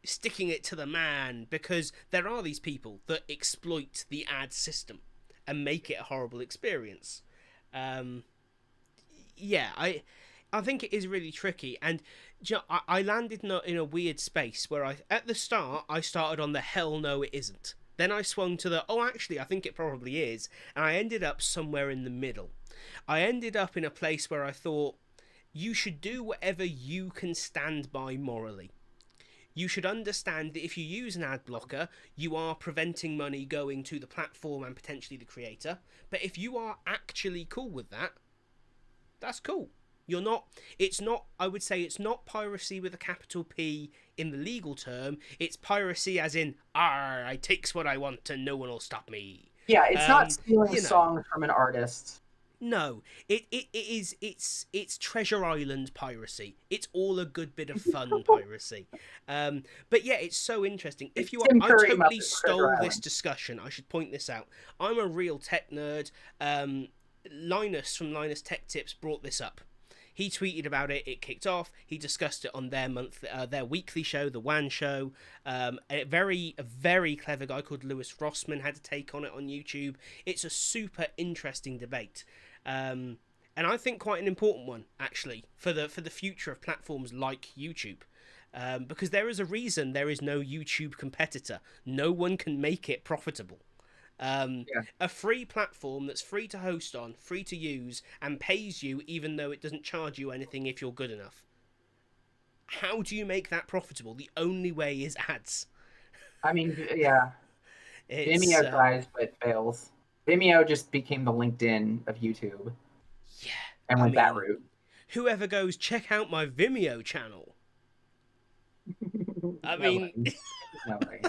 sticking it to the man because there are these people that exploit the ad system and make it a horrible experience. Yeah, I think it is really tricky, and I landed in a weird space where at the start I started on the hell no it isn't. Then I swung to the actually I think it probably is, and I ended up somewhere in the middle. I ended up in a place where I thought you should do whatever you can stand by morally. You should understand that if you use an ad blocker, you are preventing money going to the platform and potentially the creator. But if you are actually cool with that, that's cool. You're not, I would say it's not piracy with a capital P in the legal term. It's piracy as in, I takes what I want and no one will stop me. Yeah, it's not stealing songs from an artist. No, it's Treasure Island piracy. It's all a good bit of fun piracy. But yeah, it's so interesting. It's If you are, Tim I Curry totally Muppets Treasure stole this Island. discussion. I should point this out. I'm a real tech nerd. Linus from Linus Tech Tips brought this up. He tweeted about it. It kicked off. He discussed it on their weekly show, the WAN show. A very clever guy called Lewis Rossman had a take on it on YouTube. It's a super interesting debate, and I think quite an important one actually for the future of platforms like YouTube. Because there is a reason there is no YouTube competitor. No one can make it profitable. Yeah. A free platform that's free to host on, free to use, and pays you even though it doesn't charge you anything if you're good enough. How do you make that profitable? The only way is ads. I mean, yeah, It's Vimeo tries but fails. Vimeo just became the LinkedIn of YouTube yeah. and I went that mean, route. whoever goes check out my Vimeo channel. I mean, No way.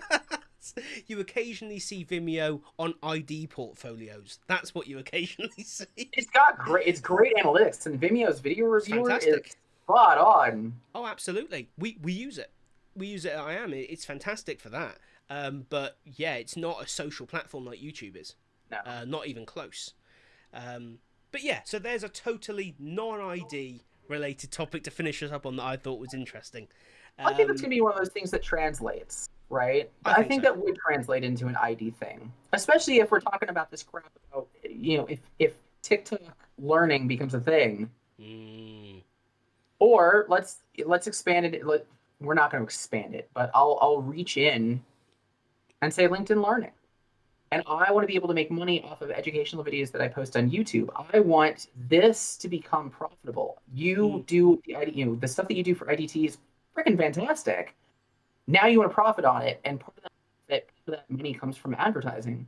you occasionally see Vimeo on ID portfolios. That's what you occasionally see. It's great analytics, and Vimeo's video reviewer is Fantastic. spot on. Oh, absolutely. We use it. We use it at I Am. It's fantastic for that. But yeah, it's not a social platform like YouTube is. No. Not even close. But yeah, so there's a totally non-ID related topic to finish us up on that I thought was interesting. I think it's gonna be one of those things that translates, right? I think so. that would translate into an ID thing, especially if we're talking about this crap about, if TikTok learning becomes a thing, or let's expand it. We're not going to expand it, but I'll reach in and say LinkedIn Learning, and I want to be able to make money off of educational videos that I post on YouTube. I want this to become profitable. You do the stuff that you do for IDT is freaking fantastic. Now you want to profit on it, and part of that money comes from advertising.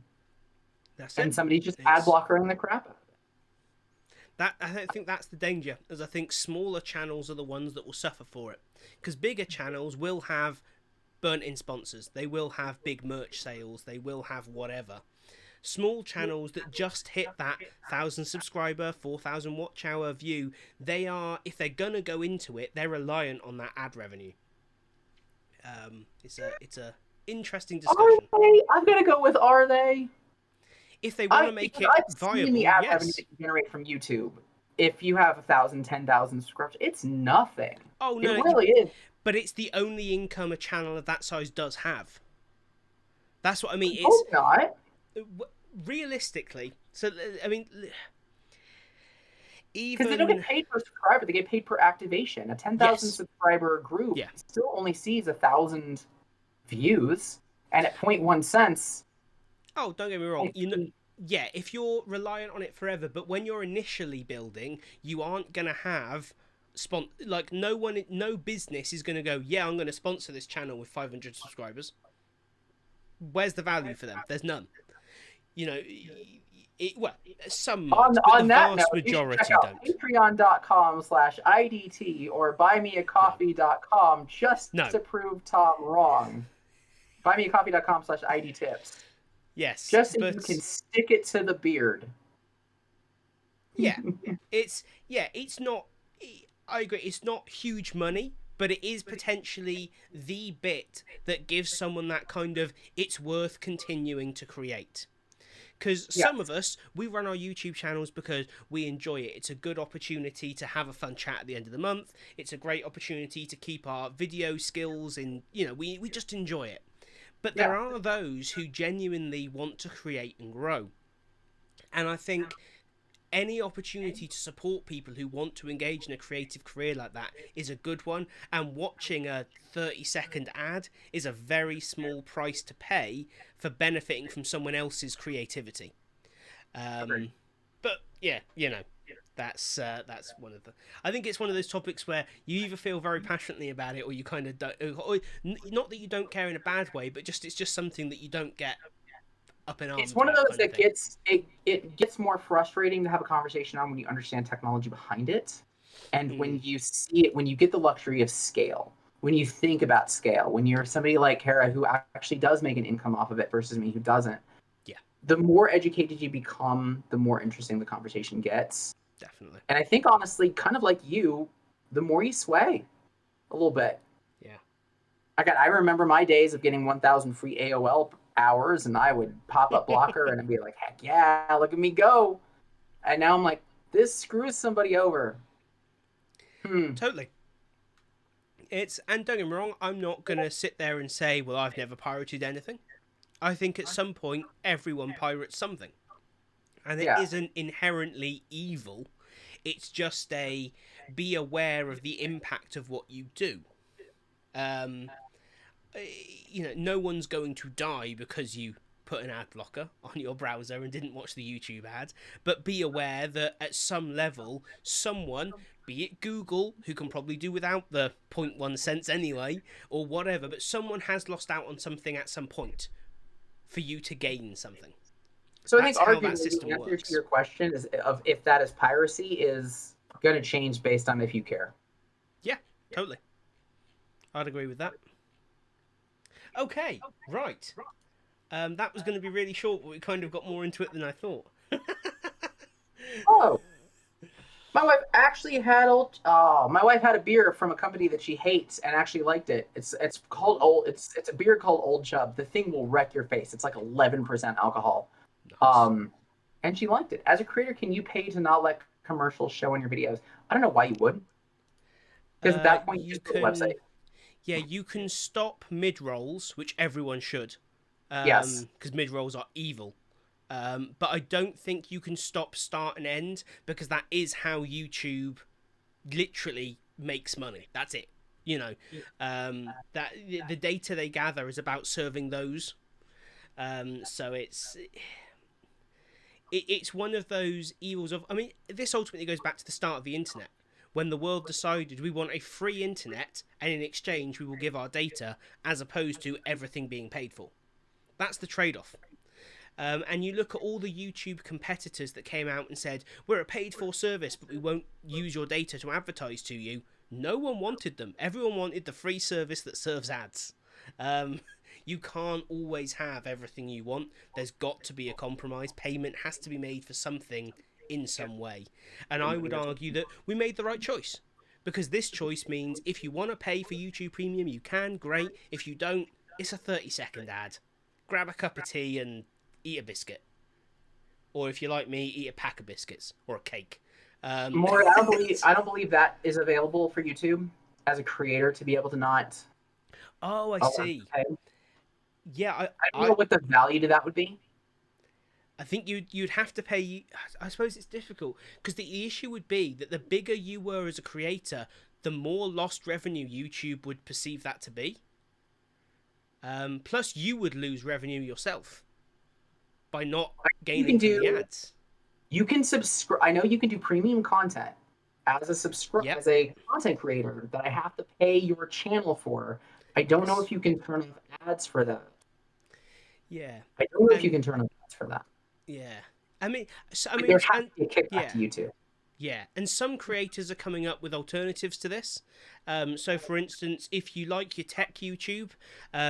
That's and it. Somebody's just ad blockering the crap out of it. I think that's the danger, as I think smaller channels are the ones that will suffer for it, because bigger channels will have burnt-in sponsors, they will have big merch sales, they will have whatever. Small channels that just hit that 1,000 subscriber, 4,000 watch hour view, they are, if they're gonna go into it, they're reliant on that ad revenue. It's a interesting discussion. Are they? I'm gonna go with are they? If they want to make it viable, the ad yes. revenue that you generate from YouTube. If you have 1,000, 10,000 subscribers, it's nothing. Oh no, it really is. But it's the only income a channel of that size does have. That's what I mean. It's not realistically. So I mean, because they don't get paid per subscriber; they get paid per activation. A 10,000 subscriber group still only sees 1,000 views, and at 0.1 cents. Oh, don't get me wrong. Yeah, if you're reliant on it forever, but when you're initially building, you aren't gonna have no business is gonna go, yeah, I'm gonna sponsor this channel with 500 subscribers. Where's the value for them? There's none. Some might, but the vast majority don't. Patreon.com/IDT or buymeacoffee.com just to prove Tom wrong. Buymeacoffee.com/IDTips. Yes. Just so you can stick it to the beard. Yeah. It's not, I agree, it's not huge money, but it is potentially the bit that gives someone that kind of, it's worth continuing to create. Because some of us, we run our YouTube channels because we enjoy it. It's a good opportunity to have a fun chat at the end of the month. It's a great opportunity to keep our video skills in, we just enjoy it. But there are those who genuinely want to create and grow. And I think any opportunity to support people who want to engage in a creative career like that is a good one. And watching a 30-second ad is a very small price to pay for benefiting from someone else's creativity. But yeah, that's one of the. I think it's one of those topics where you either feel very passionately about it, or you kind of don't. Or not that you don't care in a bad way, but it's just something that you don't get up in arms. It's one of those that gets more frustrating to have a conversation on when you understand technology behind it, and when you see it, when you get the luxury of scale, when you think about scale, when you're somebody like Kara who actually does make an income off of it versus me who doesn't. Yeah. the more educated you become, the more interesting the conversation gets. Definitely. And I think honestly, kind of like you, the more you sway a little bit. Yeah. I remember my days of getting 1,000 free AOL hours, and I would pop up Blocker and I'd be like, heck yeah, look at me go. And now I'm like, this screws somebody over. Totally. And don't get me wrong, I'm not gonna sit there and say, well, I've never pirated anything. I think at some point everyone pirates something, and it Yeah. isn't inherently evil. It's just a be aware of the impact of what you do. Um, no one's going to die because you put an ad blocker on your browser and didn't watch the YouTube ad, but be aware that at some level, someone, be it Google, who can probably do without the zero point 0.1 cents anyway, or whatever, but someone has lost out on something at some point for you to gain something. So I That's think how that arguably the system answer to works. your question is of if that is piracy is going to change based on if you care. Yeah, totally. I'd agree with that. Okay, right. That was going to be really short, but we kind of got more into it than I thought. Oh, my wife actually had my wife had a beer from a company that she hates and actually liked it. It's called old. It's a beer called Old Chub. The thing will wreck your face. It's like 11% alcohol. Nice. And she liked it. As a creator, can you pay to not let commercials show in your videos? I don't know why you would, because at that point you You just build a website. can, yeah, you can stop mid rolls, which everyone should, Yes. because mid rolls are evil. But I don't think you can stop start and end because that is how YouTube literally makes money. That's it. That the data they gather is about serving those. So it's one of those evils of. I mean, this ultimately goes back to the start of the internet, when the world decided we want a free internet, and in exchange we will give our data, as opposed to everything being paid for. That's the trade-off. And you look at all the YouTube competitors that came out and said, we're a paid for service, but we won't use your data to advertise to you. No one wanted them. Everyone wanted the free service that serves ads. You can't always have everything you want. There's got to be a compromise. Payment has to be made for something in some way. And I would argue that we made the right choice. Because this choice means if you want to pay for YouTube Premium, you can, great. If you don't, it's a 30-second ad. Grab a cup of tea and eat a biscuit. Or if you're like me, eat a pack of biscuits or a cake. More, I don't believe that is available for YouTube as a creator to be able to not. Oh, I Oh, see. okay. Yeah, I don't know what the value to that would be. I think you'd have to pay. I suppose it's difficult because the issue would be that the bigger you were as a creator, the more lost revenue YouTube would perceive that to be. Plus, you would lose revenue yourself by not You can gaining from the do. ads. You can subscribe. I know you can do premium content Yep. as a content creator that I have to pay your channel for. I don't know Yes. if you can turn off ads for that. Yeah. I don't know if you And can turn off ads for that. yeah. I mean, Like there has and to be a kickback yeah. to YouTube. Yeah, and some creators are coming up with alternatives to this. So, for instance, if you like your tech YouTube,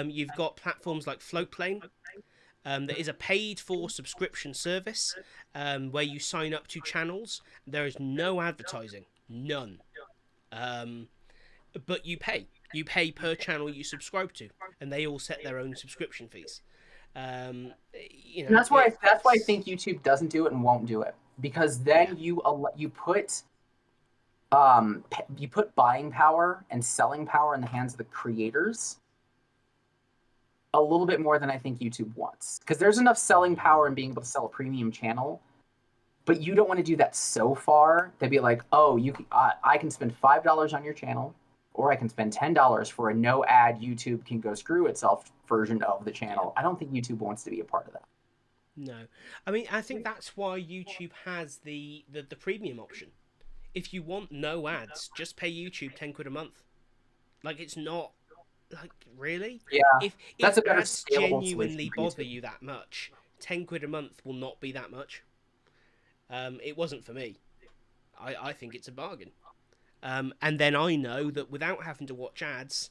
you've got platforms like Floatplane. There is a paid-for subscription service where you sign up to channels. There is no advertising, none. But you pay. You pay per channel you subscribe to, and they all set their own subscription fees. Um, And that's why I it's think YouTube doesn't do it and won't do it, because yeah, then you put buying power and selling power in the hands of the creators a little bit more than I think YouTube wants, because there's enough selling power in being able to sell a premium channel, but you don't want to do that so far to be like, oh, I can spend $5 on your channel, or I can spend $10 for a no ad YouTube can go screw itself version of the yeah. channel. I don't think YouTube wants to be a part of that. No, I mean I think that's why YouTube has the premium option. If you want no ads, just pay YouTube 10 quid a month. Like it's not like really. Yeah, If that's a better ads scalable solution genuinely for bother YouTube. you that much, 10 quid a month will not be that much. It wasn't for me. I think it's a bargain. And then I know that without having to watch ads,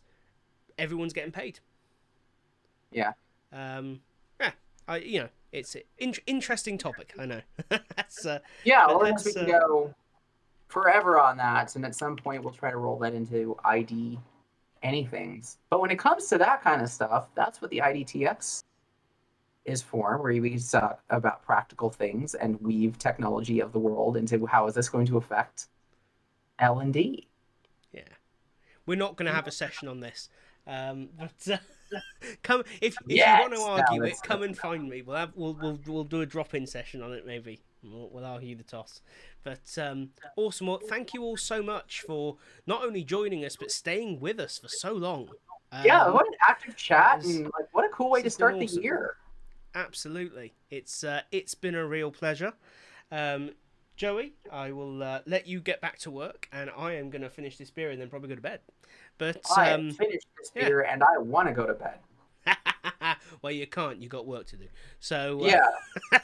everyone's getting paid. Yeah. Yeah, It's an interesting topic, I know. Yeah, but or we can go forever on that, and at some point we'll try to roll that into ID anythings. But when it comes to that kind of stuff, that's what the IDTX is for, where we talk about practical things and weave technology of the world into how is this going to affect L&D. Yeah, we're not going to have a session on this, but come if you want to argue it, come and find me. We'll do a drop-in session on it maybe. We'll argue the toss. But awesome. Well, thank you all so much for not only joining us but staying with us for so long. Yeah, what an active chat, and what a cool way to start the year. Absolutely, it's been a real pleasure. Joey, I will let you get back to work, and I am going to finish this beer and then probably go to bed. But I finished this beer and I want to go to bed. Well, you can't. You got work to do. So yeah,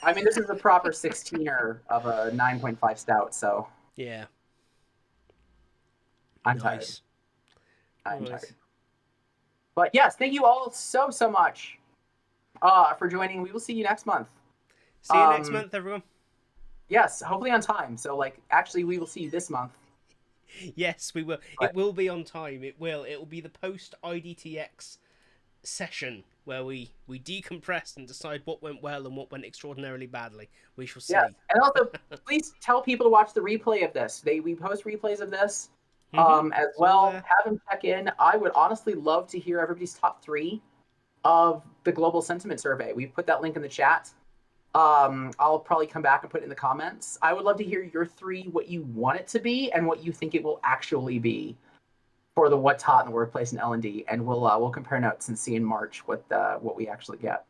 I mean, this is a proper 16er of a 9.5 stout. So yeah, I'm tired. I'm tired. But yes, thank you all so much for joining. We will see you next month. See you next month, everyone. Yes, hopefully on time. So, actually, we will see you this month. Yes, we will. But it will be on time. It will. It will be the post IDTX session where we decompress and decide what went well and what went extraordinarily badly. We shall see. Yes. And also, please tell people to watch the replay of this. We post replays of this as well. Have them check in. I would honestly love to hear everybody's top 3 of the global sentiment survey. We've put that link in the chat. I'll probably come back and put it in the comments. I would love to hear your 3, what you want it to be and what you think it will actually be for the what's hot in the workplace in L&D, and we'll compare notes and see in March what we actually get.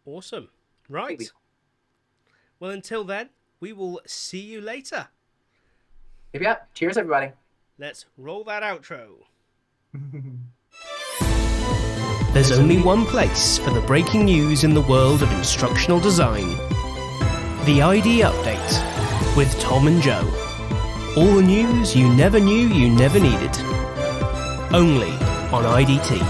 Awesome. Right. Maybe. Well, until then, we will see you later. Yeah. Cheers, everybody. Let's roll that outro. There's only one place for the breaking news in the world of instructional design. The ID Update with Tom and Joe. All the news you never knew you never needed. Only on IDT.